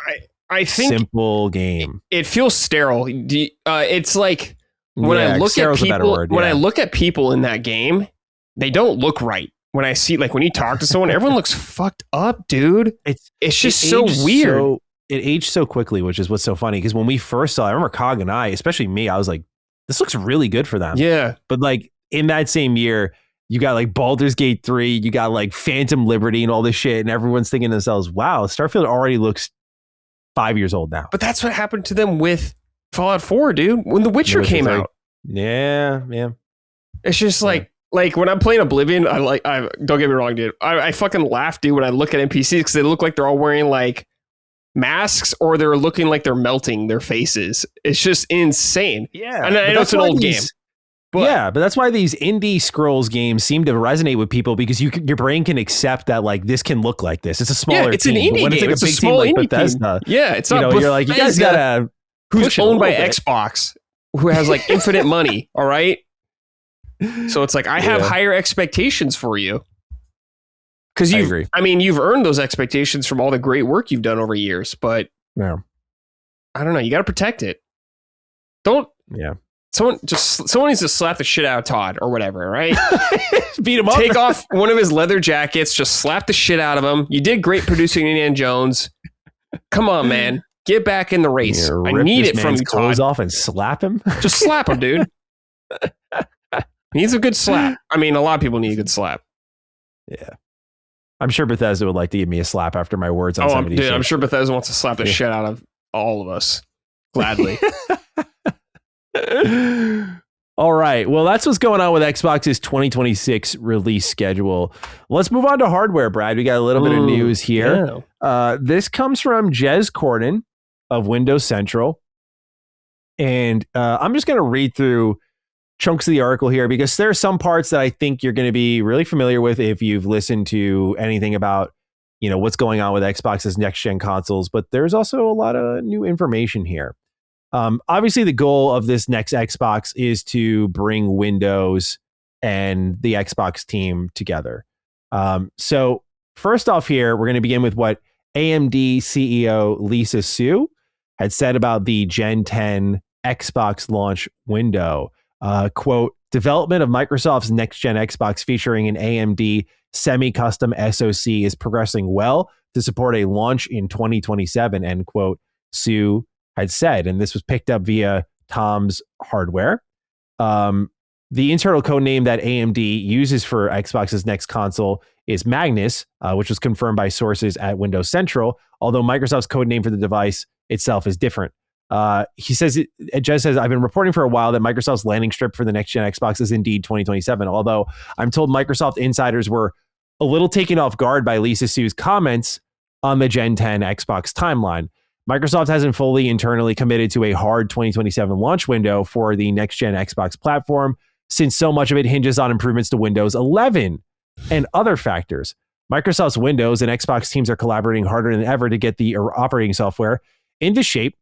I think simple game. It feels sterile. It's like when I look at people, I look at people in that game, they don't look right. When I see, like, when you talk to someone, everyone looks fucked up, dude. It's just so weird. It aged so quickly, which is what's so funny. Because when we first saw it, I remember Cog and I, especially me, I was like, this looks really good for them. Yeah. But like in that same year, you got like Baldur's Gate 3, you got like Phantom Liberty and all this shit, and everyone's thinking to themselves, wow, Starfield already looks 5 years old now. But that's what happened to them with Fallout 4, dude. When The Witcher came out. Yeah. It's just like when I'm playing Oblivion, I don't get me wrong, dude. I fucking laugh, dude, when I look at NPCs because they look like they're all wearing like masks or they're looking like they're melting their faces. It's just insane. Yeah. And I know it's an old game. But that's why these indie Scrolls games seem to resonate with people, because your brain can accept that like this can look like this. It's a smaller it's team. An indie game. It's a small team like Bethesda. Yeah, it's not. You're like, you guys gotta. Who's owned by Xbox? Who has like infinite money? All right. So it's like I have higher expectations for you because you've earned those expectations from all the great work you've done over years. But I don't know. You got to protect it. Don't. Yeah. Someone needs to slap the shit out of Todd or whatever, right? Beat him up. Take off one of his leather jackets. Just slap the shit out of him. You did great producing Indiana Jones. Come on, man. Get back in the race. I need it from you, Todd. Clothes off and slap him. Just slap him, dude. He needs a good slap. I mean, a lot of people need a good slap. Yeah. I'm sure Bethesda would like to give me a slap after my words on somebody. I'm sure Bethesda wants to slap the shit out of all of us. Gladly. All right. Well, that's what's going on with Xbox's 2026 release schedule. Let's move on to hardware, Brad. We got a little bit of news here. Yeah. This comes from Jez Corden of Windows Central. And I'm just going to read through chunks of the article here because there are some parts that I think you're going to be really familiar with if you've listened to anything about, what's going on with Xbox's next gen consoles. But there's also a lot of new information here. Obviously, the goal of this next Xbox is to bring Windows and the Xbox team together. So first off here, we're going to begin with what AMD CEO Lisa Su had said about the Gen 10 Xbox launch window. Quote, development of Microsoft's next-gen Xbox featuring an AMD semi-custom SoC is progressing well to support a launch in 2027, end quote, Su had said. And this was picked up via Tom's Hardware. The internal code name that AMD uses for Xbox's next console is Magnus, which was confirmed by sources at Windows Central, although Microsoft's code name for the device itself is different. He says, Jez says, I've been reporting for a while that Microsoft's landing strip for the next gen Xbox is indeed 2027. Although I'm told Microsoft insiders were a little taken off guard by Lisa Su's comments on the Gen 10 Xbox timeline. Microsoft hasn't fully internally committed to a hard 2027 launch window for the next gen Xbox platform, since so much of it hinges on improvements to Windows 11 and other factors. Microsoft's Windows and Xbox teams are collaborating harder than ever to get the operating software into shape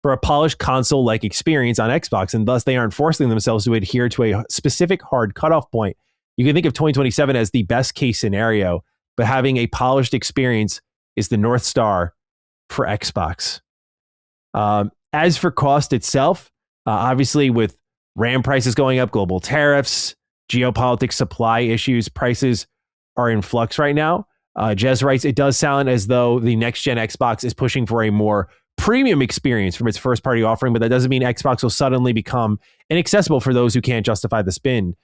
for a polished console-like experience on Xbox, and thus they aren't forcing themselves to adhere to a specific hard cutoff point. You can think of 2027 as the best case scenario but having a polished experience is the North Star for Xbox. As for cost itself, obviously with RAM prices going up, global tariffs, geopolitics, supply issues, prices are in flux right now. Jez writes, it does sound as though the next-gen Xbox is pushing for a more premium experience from its first-party offering, but that doesn't mean Xbox will suddenly become inaccessible for those who can't justify the spend.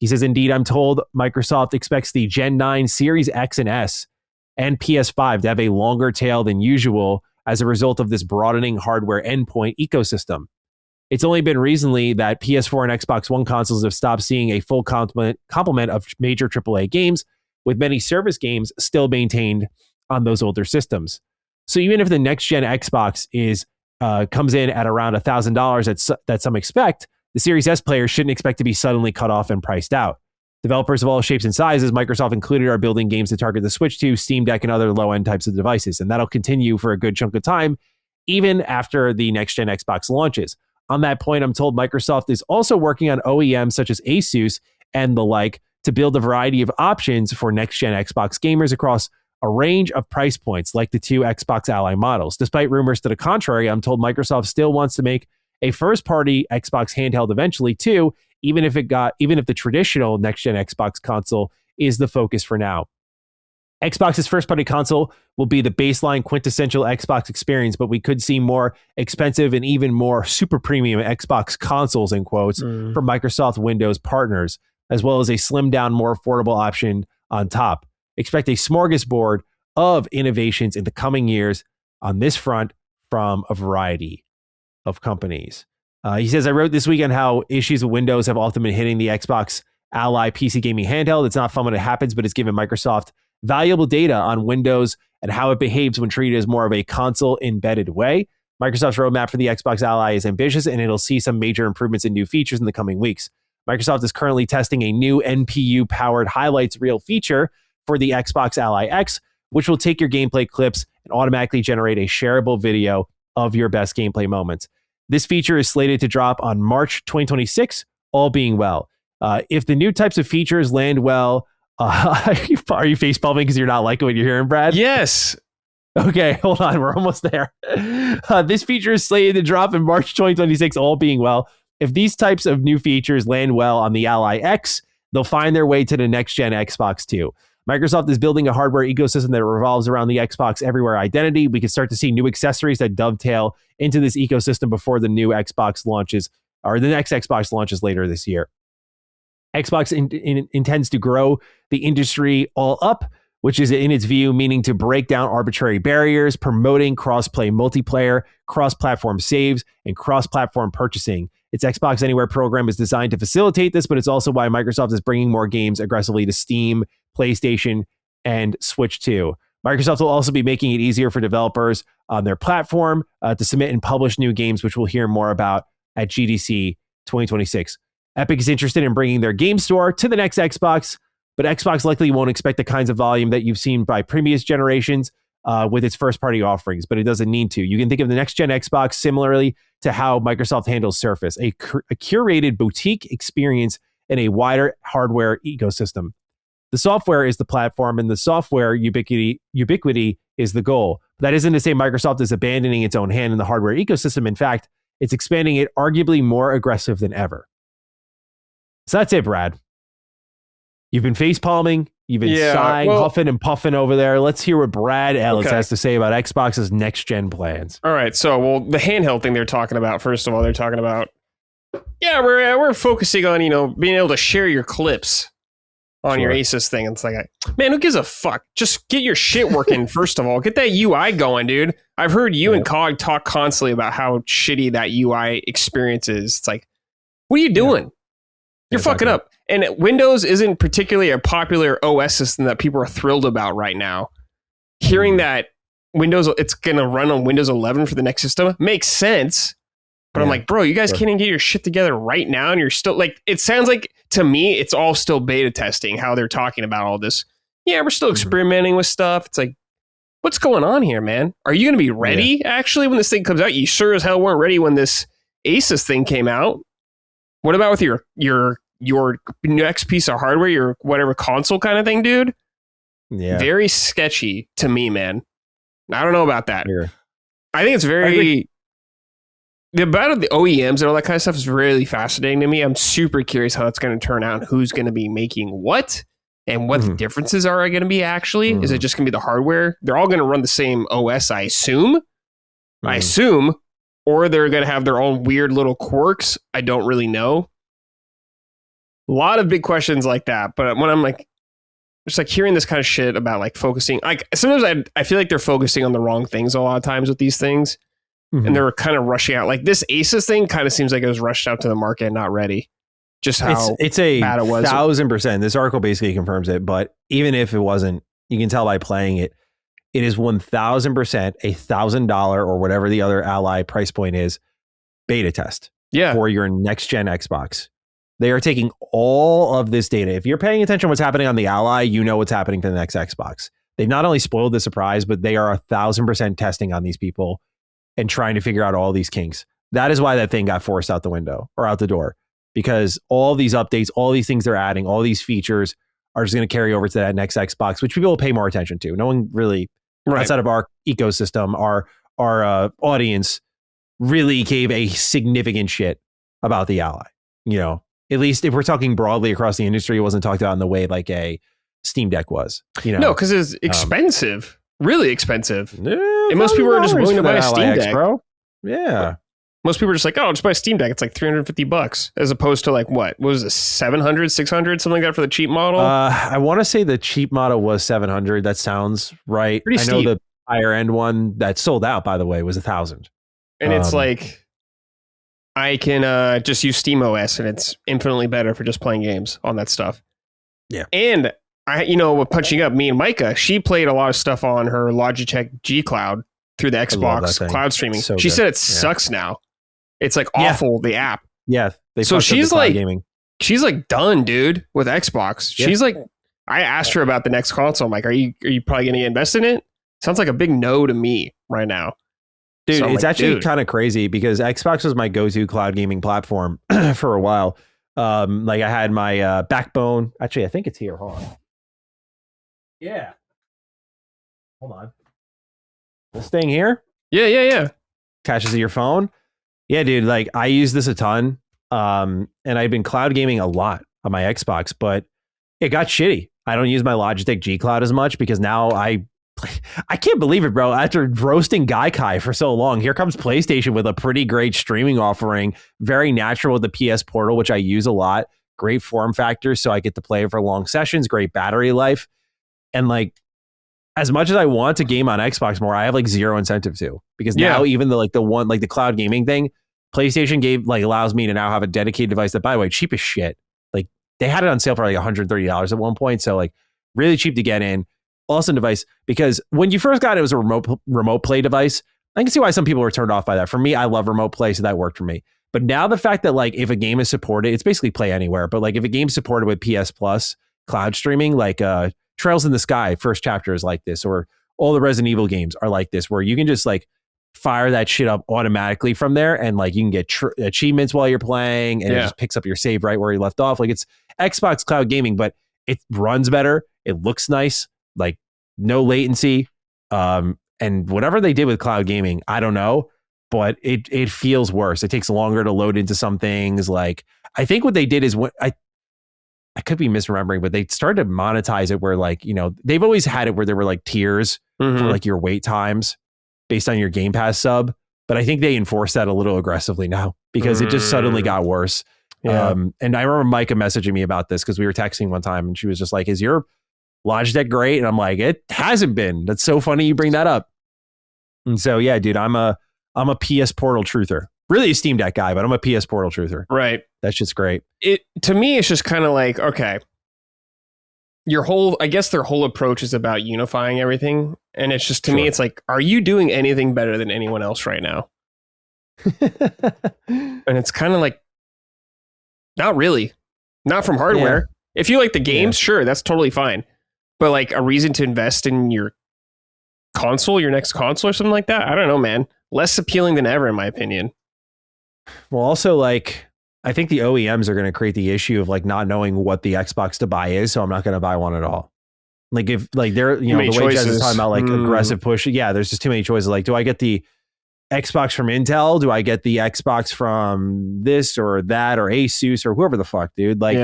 He says, indeed, I'm told Microsoft expects the Gen 9 Series X and S and PS5 to have a longer tail than usual as a result of this broadening hardware endpoint ecosystem. It's only been recently that PS4 and Xbox One consoles have stopped seeing a full complement of major AAA games, with many service games still maintained on those older systems. So even if the next-gen Xbox comes in at around $1,000 that some expect, the Series S players shouldn't expect to be suddenly cut off and priced out. Developers of all shapes and sizes, Microsoft included, are building games to target the Switch 2, Steam Deck, and other low-end types of devices, and that'll continue for a good chunk of time, even after the next-gen Xbox launches. On that point, I'm told Microsoft is also working on OEMs such as Asus and the like to build a variety of options for next-gen Xbox gamers across a range of price points, like the two Xbox Ally models. Despite rumors to the contrary, I'm told Microsoft still wants to make a first-party Xbox handheld eventually too, even if the traditional next-gen Xbox console is the focus for now. Xbox's first-party console will be the baseline quintessential Xbox experience, but we could see more expensive and even more super premium Xbox consoles, in quotes, from Microsoft Windows partners, as well as a slimmed-down, more affordable option on top. Expect a smorgasbord of innovations in the coming years on this front from a variety of companies. He says, I wrote this week on how issues with Windows have often been hitting the Xbox Ally PC gaming handheld. It's not fun when it happens, but it's given Microsoft valuable data on Windows and how it behaves when treated as more of a console-embedded way. Microsoft's roadmap for the Xbox Ally is ambitious, and it'll see some major improvements and new features in the coming weeks. Microsoft is currently testing a new NPU-powered highlights reel feature for the Xbox Ally X, which will take your gameplay clips and automatically generate a shareable video of your best gameplay moments. This feature is slated to drop on March 2026, all being well. If the new types of features land well, are you facepalming because you're not liking what you're hearing, Brad? Yes. Okay, hold on. We're almost there. This feature is slated to drop in March 2026, all being well. If these types of new features land well on the Ally X, they'll find their way to the next-gen Xbox too. Microsoft is building a hardware ecosystem that revolves around the Xbox Everywhere identity. We can start to see new accessories that dovetail into this ecosystem before the new Xbox launches, or the next Xbox launches later this year. Xbox intends to grow the industry all up, which is in its view meaning to break down arbitrary barriers, promoting cross-play multiplayer, cross-platform saves, and cross-platform purchasing. Its Xbox Anywhere program is designed to facilitate this, but it's also why Microsoft is bringing more games aggressively to Steam, PlayStation, and Switch 2. Microsoft will also be making it easier for developers on their platform to submit and publish new games, which we'll hear more about at GDC 2026. Epic is interested in bringing their game store to the next Xbox, but Xbox likely won't expect the kinds of volume that you've seen by previous generations with its first-party offerings, but it doesn't need to. You can think of the next-gen Xbox similarly to how Microsoft handles Surface, a curated boutique experience in a wider hardware ecosystem. The software is the platform, and the software ubiquity is the goal. That isn't to say Microsoft is abandoning its own hand in the hardware ecosystem. In fact, it's expanding it arguably more aggressive than ever. So that's it, Brad. You've been facepalming. You've been sighing, huffing and puffing over there. Let's hear what Brad Ellis has to say about Xbox's next-gen plans. All right. So, the handheld thing they're talking about, first of all, they're talking about, we're focusing on, being able to share your clips on your Asus thing. It's like, man, who gives a fuck? Just get your shit working, first of all. Get that UI going, dude. I've heard you and Cog talk constantly about how shitty that UI experience is. It's like, what are you doing? You're fucking up. And Windows isn't particularly a popular OS system that people are thrilled about right now. Hearing that Windows, it's going to run on Windows 11 for the next system makes sense. But I'm like, bro, you guys can't even get your shit together right now. And you're still like, it sounds like to me, it's all still beta testing, how they're talking about all this. Yeah, we're still experimenting with stuff. It's like, what's going on here, man? Are you going to be ready actually when this thing comes out? You sure as hell weren't ready when this Asus thing came out. What about with your next piece of hardware, your whatever console kind of thing, dude? Yeah. Very sketchy to me, man. I don't know about that. Here. I think it's very... About the OEMs and all that kind of stuff is really fascinating to me. I'm super curious how that's going to turn out, who's going to be making what, and what the differences are going to be actually. Is it just going to be the hardware? They're all going to run the same OS, I assume. Or they're going to have their own weird little quirks. I don't really know. A lot of big questions like that. But when I'm like, just like hearing this kind of shit about like focusing, like sometimes I feel like they're focusing on the wrong things a lot of times with these things. And they're kind of rushing out. Like this Asus thing kind of seems like it was rushed out to the market and not ready. Just how it's a bad it was. 1,000%. This article basically confirms it. But even if it wasn't, you can tell by playing it, it is 1,000% $1,000 or whatever the other Ally price point is beta test for your next gen Xbox. They are taking all of this data. If you're paying attention to what's happening on the Ally, you know what's happening to the next Xbox. They've not only spoiled the surprise, but they are 1,000% testing on these people and trying to figure out all these kinks. That is why that thing got forced out the window or out the door, because all these updates, all these things they're adding, all these features are just going to carry over to that next Xbox, which people will pay more attention to. No one really, outside of our ecosystem, our audience really gave a significant shit about the Ally. You know, at least if we're talking broadly across the industry, it wasn't talked about in the way like a Steam Deck was. You know, no, because it's expensive. Really expensive. And most people are just willing to buy a Steam Deck, bro. Yeah. Most people are just like, oh, just buy a Steam Deck. It's like $350 as opposed to like what was it, 700, 600, something like that for the cheap model. I want to say the cheap model was 700. That sounds right. Pretty I know the higher end one that sold out, by the way, was 1,000. And it's like, I can just use SteamOS and it's infinitely better for just playing games on that stuff. Yeah. And with punching up, me and Micah, she played a lot of stuff on her Logitech G Cloud through the Xbox cloud streaming. So she good. said it sucks now. It's like awful, the app. Yeah. So she's like, she's like done, dude, with Xbox. Yeah. She's like, I asked her about the next console. I'm like, are you probably going to invest in it? Sounds like a big no to me right now. Dude, so it's actually kind of crazy because Xbox was my go-to cloud gaming platform for a while. Like I had my Backbone. Actually, I think it's here. Hold on. Yeah. Hold on. This thing here? Yeah. Catches to your phone. Yeah, dude. Like I use this a ton. And I've been cloud gaming a lot on my Xbox, but it got shitty. I don't use my Logitech G Cloud as much because now I can't believe it, bro. After roasting Gaikai for so long, here comes PlayStation with a pretty great streaming offering. Very natural with the PS Portal, which I use a lot. Great form factor, so I get to play it for long sessions. Great battery life. And like, as much as I want to game on Xbox more, I have like zero incentive to, because now even the cloud gaming thing, PlayStation allows me to now have a dedicated device that, by the way, cheap as shit. Like they had it on sale for like $130 at one point. So like really cheap to get in. Awesome device, because when you first got it, it was a remote play device. I can see why some people were turned off by that. For me, I love remote play, so that worked for me. But now the fact that like if a game is supported, it's basically play anywhere. But like if a game's supported with PS Plus cloud streaming, like Trails in the Sky first chapter is like this, or all the Resident Evil games are like this, where you can just like fire that shit up automatically from there, and like you can get achievements while you're playing, and it just picks up your save right where you left off. Like it's Xbox cloud gaming, but it runs better, it looks nice, like no latency, and whatever they did with cloud gaming, I don't know, but it feels worse. It takes longer to load into some things. Like I think what they did is I could be misremembering, but they started to monetize it where like, they've always had it where there were like tiers for like your wait times based on your Game Pass sub. But I think they enforced that a little aggressively now because it just suddenly got worse. Yeah. And I remember Micah messaging me about this because we were texting one time and she was just like, is your Logitech great? And I'm like, it hasn't been. That's so funny you bring that up. And so, yeah, dude, I'm a PS Portal truther. Really a Steam Deck guy, but I'm a PS Portal truther. Right. That's just great. To me, it's just kind of like, okay, I guess their whole approach is about unifying everything. And it's just, to me, it's like, are you doing anything better than anyone else right now? And it's kind of like, not really. Not from hardware. Yeah. If you like the games, sure, that's totally fine. But like a reason to invest in your console, your next console or something like that, I don't know, man. Less appealing than ever, in my opinion. Well, also, like, I think the OEMs are going to create the issue of like not knowing what the Xbox to buy is, so I'm not going to buy one at all. Like if like they're the way Jez is talking about like aggressive push. Yeah, there's just too many choices. Like, do I get the Xbox from Intel? Do I get the Xbox from this or that or Asus or whoever the fuck, dude? Like,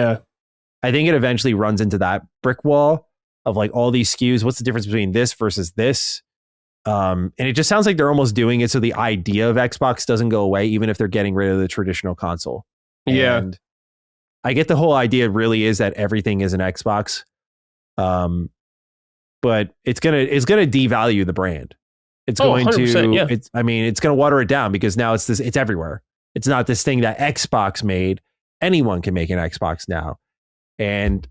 I think it eventually runs into that brick wall of like all these SKUs. What's the difference between this versus this? And it just sounds like they're almost doing it so the idea of Xbox doesn't go away, even if they're getting rid of the traditional console. Yeah. And I get the whole idea really is that everything is an Xbox. But it's gonna devalue the brand. It's going to, it's going to water it down because now it's everywhere. It's not this thing that Xbox made. Anyone can make an Xbox now. And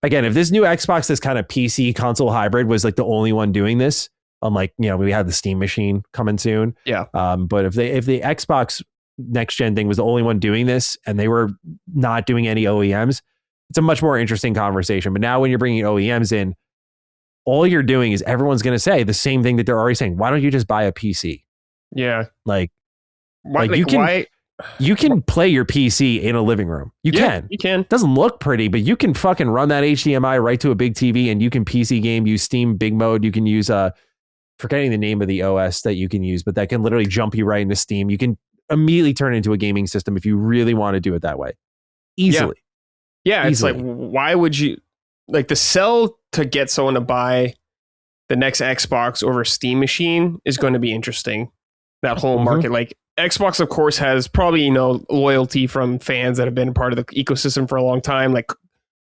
again, if this new Xbox, this kind of PC console hybrid was like the only one doing this, unlike, we have the Steam machine coming soon. Yeah. But if the Xbox next gen thing was the only one doing this and they were not doing any OEMs, it's a much more interesting conversation. But now when you're bringing OEMs in, all you're doing is everyone's going to say the same thing that they're already saying. Why don't you just buy a PC? Yeah. You can play your PC in a living room. You can. It doesn't look pretty, but you can fucking run that HDMI right to a big TV and you can PC game, use Steam Big Mode. You can use, forgetting the name of the OS that you can use, but that can literally jump you right into Steam. You can immediately turn it into a gaming system if you really want to do it that way. Easily. Yeah. It's like, why would you like the sell to get someone to buy the next Xbox over a Steam machine is going to be interesting. That whole market, like Xbox, of course, has probably, loyalty from fans that have been part of the ecosystem for a long time. Like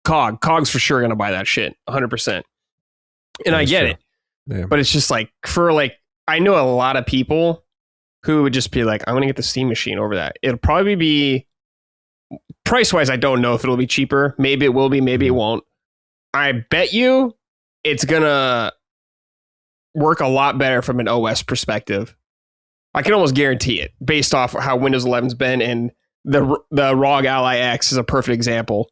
COG's for sure going to buy that shit 100%. And I get it. Yeah. But it's just like I know a lot of people who would just be like, I'm going to get the Steam machine over that. It'll probably be price wise. I don't know if it'll be cheaper. Maybe it will be, maybe it won't. I bet you it's going to work a lot better from an OS perspective. I can almost guarantee it based off how Windows 11's been, and the ROG Ally X is a perfect example.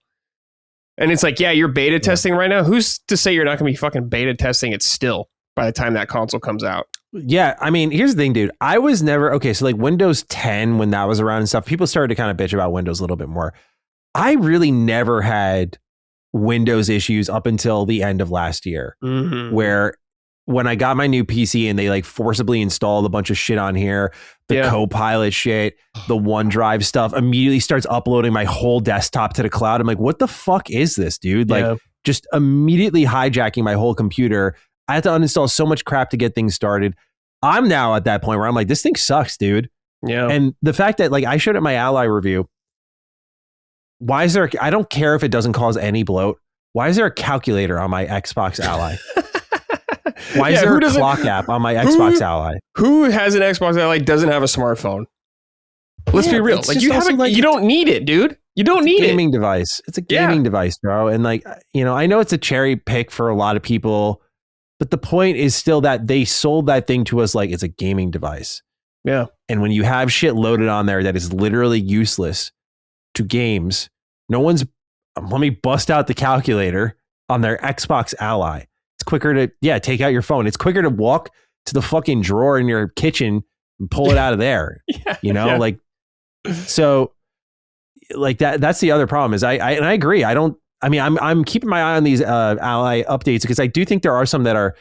And it's like, you're beta testing right now. Who's to say you're not going to be fucking beta testing it still by the time that console comes out? Yeah, I mean, here's the thing, dude. I was never, so like Windows 10, when that was around and stuff, people started to kind of bitch about Windows a little bit more. I really never had Windows issues up until the end of last year, where when I got my new PC and they like forcibly installed a bunch of shit on here, the Copilot shit, the OneDrive stuff immediately starts uploading my whole desktop to the cloud. I'm like, what the fuck is this, dude? Like just immediately hijacking my whole computer. I had to uninstall so much crap to get things started. I'm now at that point where I'm like, this thing sucks, dude. Yeah. And the fact that like I showed it my Ally review. Why is there, I don't care if it doesn't cause any bloat. Why is there a calculator on my Xbox Ally? Why is there a clock app on my Xbox Ally? Who has an Xbox Ally doesn't have a smartphone? Let's be real. Like you don't need it, dude. You don't need it. It's a gaming device. It's a gaming device, bro. And like, I know it's a cherry pick for a lot of people, but the point is still that they sold that thing to us like it's a gaming device. Yeah. And when you have shit loaded on there that is literally useless to games, let me bust out the calculator on their Xbox Ally. It's quicker to, take out your phone. It's quicker to walk to the fucking drawer in your kitchen and pull it out of there. Like, so like that's the other problem is I agree. I'm keeping my eye on these Ally updates because I do think there are some that are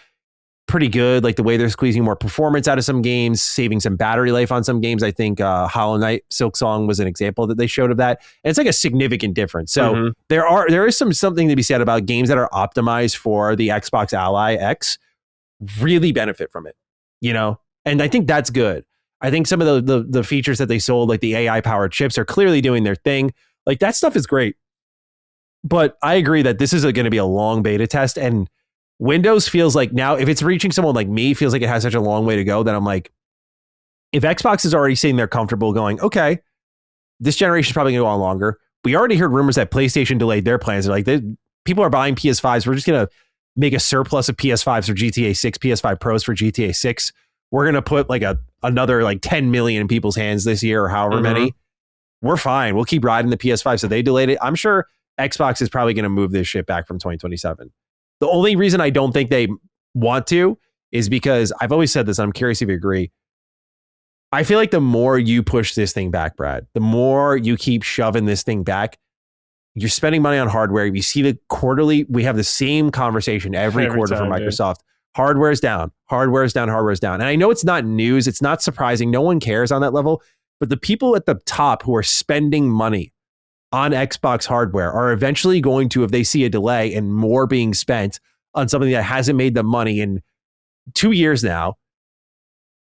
pretty good, like the way they're squeezing more performance out of some games, saving some battery life on some games. I think Hollow Knight Silksong was an example that they showed of that. And it's like a significant difference. So there is something to be said about games that are optimized for the Xbox Ally X really benefit from it, and I think that's good. I think some of the features that they sold, like the AI powered chips, are clearly doing their thing. Like that stuff is great. But I agree that this is going to be a long beta test, and Windows feels like now, if it's reaching someone like me, feels like it has such a long way to go that I'm like, if Xbox is already sitting there comfortable going, okay, this generation is probably going to go on longer. We already heard rumors that PlayStation delayed their plans. They're like, people are buying PS5s. We're just going to make a surplus of PS5s for GTA 6, PS5 Pros for GTA 6. We're going to put like another like 10 million in people's hands this year or however many. We're fine. We'll keep riding the PS5. So they delayed it. I'm sure Xbox is probably going to move this shit back from 2027. The only reason I don't think they want to is because I've always said this. I'm curious if you agree. I feel like the more you push this thing back, Brad, the more you keep shoving this thing back, you're spending money on hardware. You see the quarterly, we have the same conversation every quarter for Microsoft. Dude. Hardware's down, hardware's down, hardware's down. And I know it's not news. It's not surprising. No one cares on that level. But the people at the top who are spending money on Xbox hardware are eventually going to, if they see a delay and more being spent on something that hasn't made them money in 2 years now,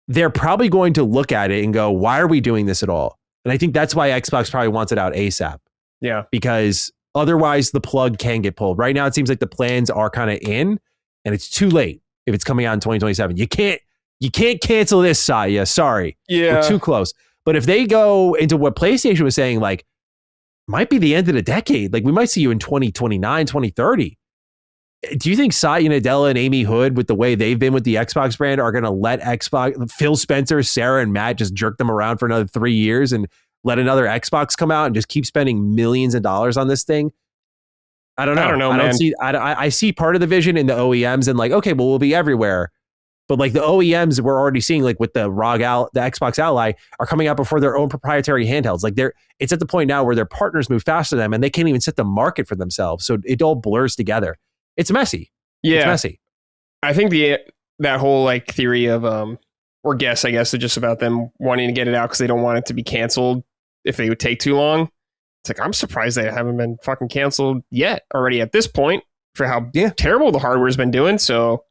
they're probably going to look at it and go, why are we doing this at all? And I think that's why Xbox probably wants it out ASAP. Yeah. Because otherwise the plug can get pulled. Right now, it seems like the plans are kind of in, and it's too late if it's coming out in 2027. You can't cancel this, Saya. Sorry. Yeah. We're too close. But if they go into what PlayStation was saying, like, might be the end of the decade. Like, we might see you in 2029, 2030. Do you think Satya Nadella and Amy Hood, with the way they've been with the Xbox brand, are going to let Phil Spencer, Sarah, and Matt just jerk them around for another 3 years and let another Xbox come out and just keep spending millions of dollars on this thing? I don't know. I see part of the vision in the OEMs and like, okay, well, we'll be everywhere. But like the OEMs we're already seeing, like with the the Xbox Ally, are coming out before their own proprietary handhelds. Like it's at the point now where their partners move faster than them and they can't even set the market for themselves. So it all blurs together. It's messy. Yeah. It's messy. I think that whole like theory of or guess, I guess, is just about them wanting to get it out because they don't want it to be canceled if they would take too long. It's like, I'm surprised they haven't been fucking canceled yet already at this point for how terrible the hardware's been doing. So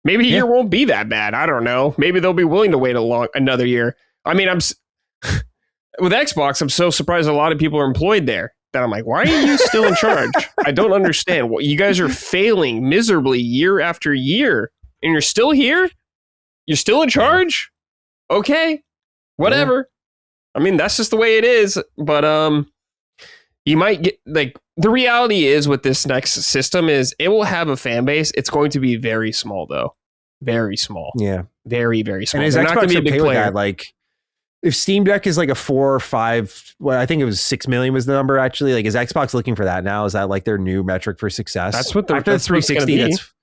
maybe a year won't be that bad. I don't know. Maybe they'll be willing to wait another year. I mean, with Xbox, I'm so surprised a lot of people are employed there that I'm like, why are you still in charge? I don't understand. What, you guys are failing miserably year after year, and you're still here? You're still in charge? Okay, whatever. Yeah. I mean, that's just the way it is. But you might get, like, the reality is with this next system is it will have a fan base. It's going to be very small, though. Very small. Yeah. Very, very small. And is Xbox not going to be a big player? Like, if Steam Deck is like a 4 or 5, well, I think it was 6 million was the number actually. Like, is Xbox looking for that now? Is that like their new metric for success? That's what after the 360. That's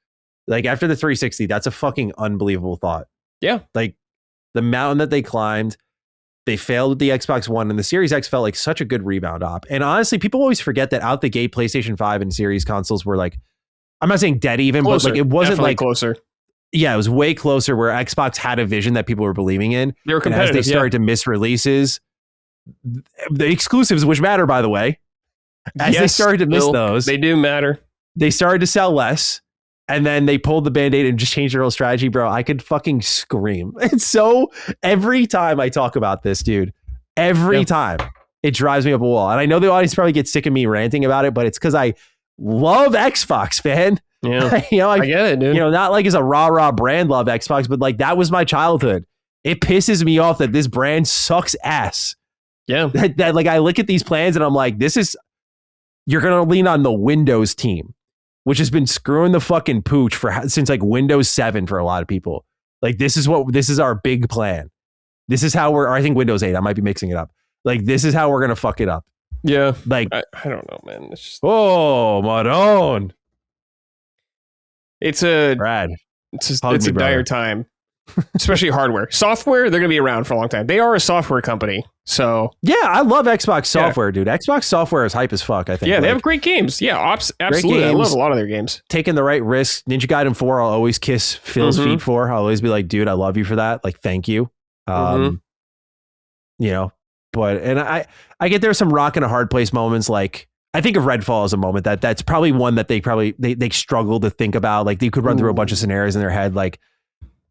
like after the 360. That's a fucking unbelievable thought. Yeah, like the mountain that they climbed. They failed with the Xbox One, and the Series X felt like such a good rebound op. And honestly, people always forget that out the gate, PlayStation 5 and Series consoles were like, I'm not saying dead even, closer. But like it wasn't Definitely like closer. Yeah, it was way closer where Xbox had a vision that people were believing in. They were competitive. And as they started to miss releases, the exclusives, which matter, by the way, as they started to miss those, they do matter. They started to sell less. And then they pulled the Band-Aid and just changed their whole strategy, bro. I could fucking scream. And so every time I talk about this, dude, every time it drives me up a wall. And I know the audience probably gets sick of me ranting about it, but it's because I love Xbox, man. Yeah. I get it, dude. Not like as a rah-rah brand love Xbox, but like that was my childhood. It pisses me off that this brand sucks ass. Yeah. That like I look at these plans and I'm like, you're going to lean on the Windows team, which has been screwing the fucking pooch since like Windows 7 for a lot of people. Like this is our big plan. This is how I think Windows 8, I might be mixing it up. Like this is how we're going to fuck it up. Yeah. Like, I don't know, man. It's just, Maron. It's Brad. It's a dire time, especially hardware. Software, they're going to be around for a long time. They are a software company. So yeah, I love Xbox software, dude. Xbox software is hype as fuck, I think. Yeah, they have great games. Yeah, absolutely. Games, I love a lot of their games. Taking the right risks. Ninja Gaiden 4, I'll always kiss Phil's feet for. I'll always be like, dude, I love you for that. Like, thank you. But I get there's some rock and a hard place moments. Like, I think of Redfall as a moment that's probably one that they struggle to think about. Like, they could run through a bunch of scenarios in their head. Like,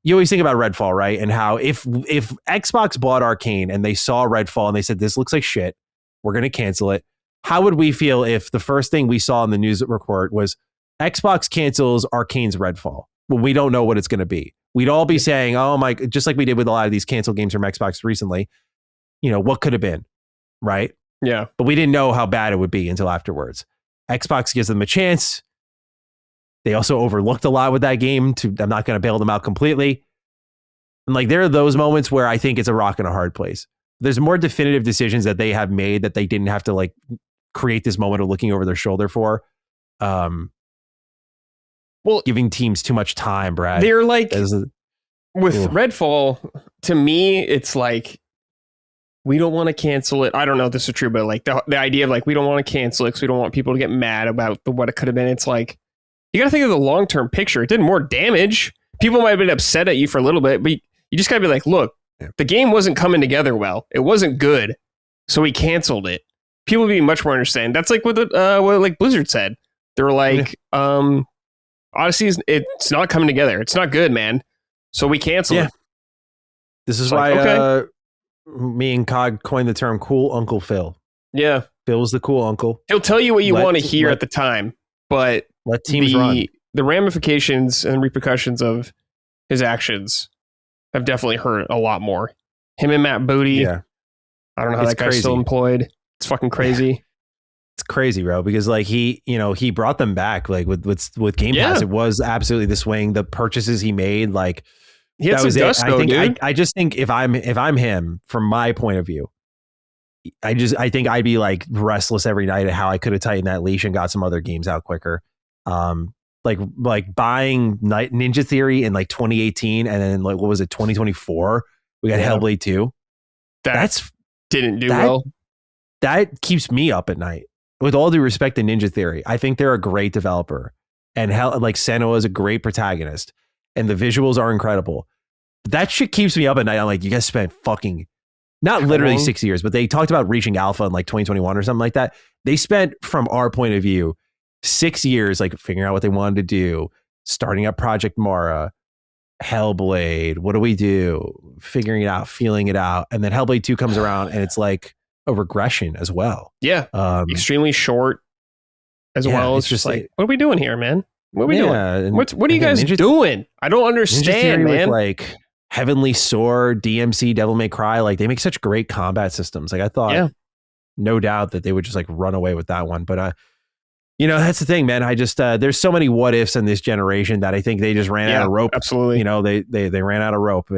you always think about Redfall, right? And how if Xbox bought Arcane and they saw Redfall and they said, this looks like shit, we're going to cancel it. How would we feel if the first thing we saw in the news report was Xbox cancels Arcane's Redfall? Well, we don't know what it's going to be. We'd all be saying, oh my, just like we did with a lot of these canceled games from Xbox recently, what could have been, right? Yeah. But we didn't know how bad it would be until afterwards. Xbox gives them a chance. They also overlooked a lot with that game. I'm not going to bail them out completely. And like, there are those moments where I think it's a rock and a hard place. There's more definitive decisions that they have made that they didn't have to like create this moment of looking over their shoulder for. Well, giving teams too much time, Brad. They're like, with Redfall, to me, it's like we don't want to cancel it. I don't know if this is true, but like the idea of like, we don't want to cancel it because we don't want people to get mad about what it could have been. It's like, you got to think of the long-term picture. It did more damage. People might have been upset at you for a little bit, but you just got to be like, look, the game wasn't coming together well. It wasn't good. So we canceled it. People would be much more understanding. That's like what like Blizzard said. They were like, Odyssey it's not coming together. It's not good, man. So we canceled it. This is why me and Cog coined the term cool Uncle Phil. Yeah. Phil's the cool uncle. He'll tell you what you want to hear at the time, but let teams run. The ramifications and repercussions of his actions have definitely hurt a lot more. Him and Matt Booty. Yeah. I don't know how that guy's still employed. It's fucking crazy. Yeah. It's crazy, bro, because like he brought them back like with Game Pass. It was absolutely the swing. The purchases he made, like he had some gusto, dude. I just think if I'm him, from my point of view, I think I'd be like restless every night at how I could have tightened that leash and got some other games out quicker. Like buying Ninja Theory in like 2018 and then like what was it, 2024? We got Hellblade 2. That's didn't do well. That keeps me up at night. With all due respect to Ninja Theory, I think they're a great developer, and like Senua is a great protagonist, and the visuals are incredible. That shit keeps me up at night. I'm like, you guys spent fucking not literally 6 years, but they talked about reaching alpha in like 2021 or something like that. They spent, from our point of view, 6 years like figuring out what they wanted to do, starting up Project Mara, Hellblade. What do we do? Figuring it out, feeling it out, and then Hellblade 2 comes around, and it's like a regression as well. Yeah. Extremely short as well. It's just like, what are we doing here, man? What are we doing? What are you guys doing? I don't understand, man. With like Heavenly Sword, DMC, Devil May Cry, like they make such great combat systems. Like I thought, no doubt that they would just like run away with that one. But that's the thing, man. I just there's so many what ifs in this generation that I think they just ran out of rope. Absolutely. They ran out of rope.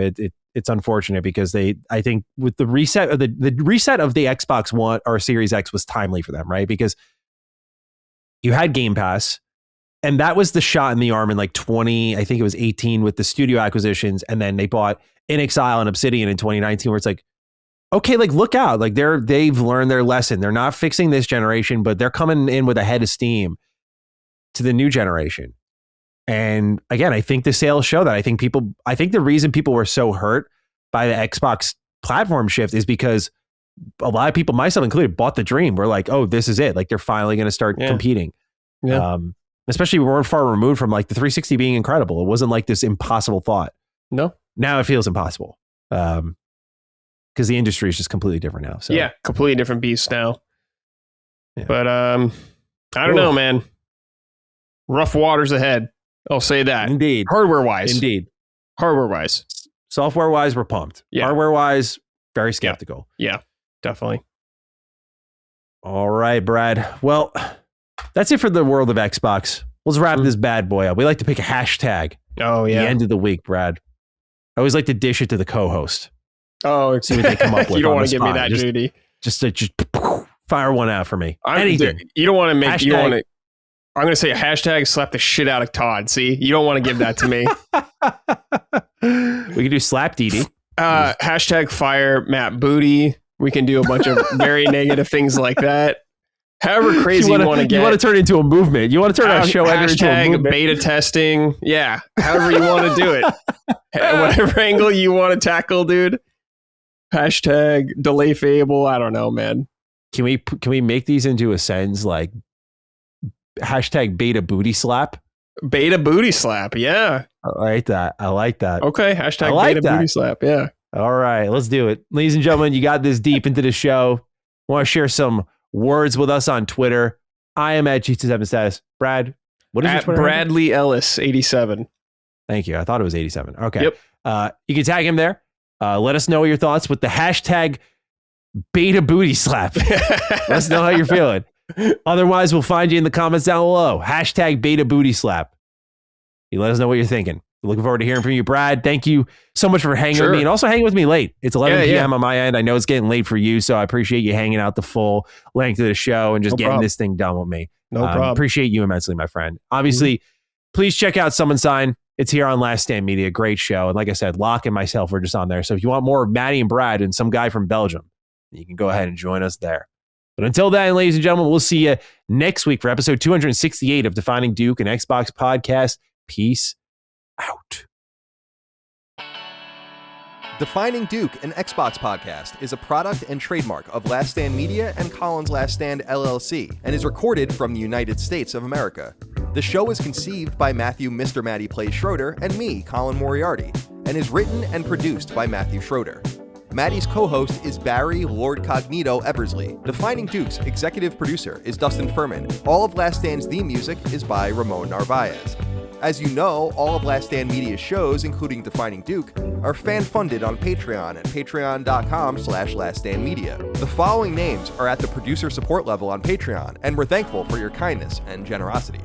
It's unfortunate because I think with the reset of the reset of the Xbox One or Series X was timely for them, right? Because you had Game Pass, and that was the shot in the arm in like 2018 with the studio acquisitions, and then they bought inXile and Obsidian in 2019, where it's like, okay, like look out, like they've learned their lesson. They're not fixing this generation, but they're coming in with a head of steam to the new generation. And again, I think the sales show that. I think the reason people were so hurt by the Xbox platform shift is because a lot of people, myself included, bought the dream. We're like, oh, this is it. Like they're finally going to start competing. Yeah. Especially we weren't far removed from like the 360 being incredible. It wasn't like this impossible thought. No. Now it feels impossible. Because the industry is just completely different now. So yeah, completely different beast now. Yeah. But I don't know, man. Rough waters ahead. I'll say that. Indeed. Hardware-wise. Indeed. Hardware-wise. Software-wise, we're pumped. Yeah. Hardware-wise, very skeptical. Yeah, definitely. All right, Brad. Well, that's it for the world of Xbox. Let's wrap this bad boy up. We like to pick a hashtag. Oh, yeah. The end of the week, Brad. I always like to dish it to the co-host. Oh, see what they come up with. You don't want to give me that, Judy. Just fire one out for me. Anything. You don't want to make. You want to. I'm going to say a hashtag slap the shit out of Todd. See, you don't want to give that to me. We can do slap DD. Hashtag fire Matt Booty. We can do a bunch of very negative things like that. However crazy you want to get. You want to turn it into a movement. You want to turn our show into a movement. Beta testing. Yeah. However you want to do it. Whatever angle you want to tackle, dude. Hashtag delay fable. I don't know, man. Can we make these into a sentence like hashtag beta booty slap? Beta booty slap. Yeah. I like that. Okay. Hashtag beta booty slap. Yeah. All right. Let's do it. Ladies and gentlemen, you got this deep into the show. Want to share some words with us on Twitter? I am at G27status. Brad, what is your Twitter? Bradley Ellis 87. Thank you. I thought it was 87. Okay. Yep. You can tag him there. Let us know your thoughts with the hashtag beta booty slap. Let us know how you're feeling. Otherwise, we'll find you in the comments down below. Hashtag beta booty slap. You let us know what you're thinking. Looking forward to hearing from you, Brad. Thank you so much for hanging with me and also hanging with me late. It's 11 p.m. on my end. I know it's getting late for you, so I appreciate you hanging out the full length of the show and just getting this thing done with me. No problem. Appreciate you immensely, my friend. Obviously, please check out Summon Sign. It's here on Last Stand Media. Great show. And like I said, Locke and myself were just on there. So if you want more of Matty and Brad and some guy from Belgium, You can go ahead and join us there. But until then, ladies and gentlemen, we'll see you next week for episode 268 of Defining Duke, an Xbox podcast. Peace out. Defining Duke, an Xbox podcast, is a product and trademark of Last Stand Media and Colin's Last Stand LLC, and is recorded from the United States of America. The show is conceived by Matthew Mr. Matty Plays Schroeder and me, Colin Moriarty, and is written and produced by Matthew Schroeder. Matty's co-host is Barry Lord Cognito Eversley. Defining Duke's executive producer is Dustin Furman. All of Last Stand's theme music is by Ramon Narvaez. As you know, all of Last Stand Media's shows, including Defining Duke, are fan-funded on Patreon at patreon.com/laststandmedia. The following names are at the producer support level on Patreon, and we're thankful for your kindness and generosity.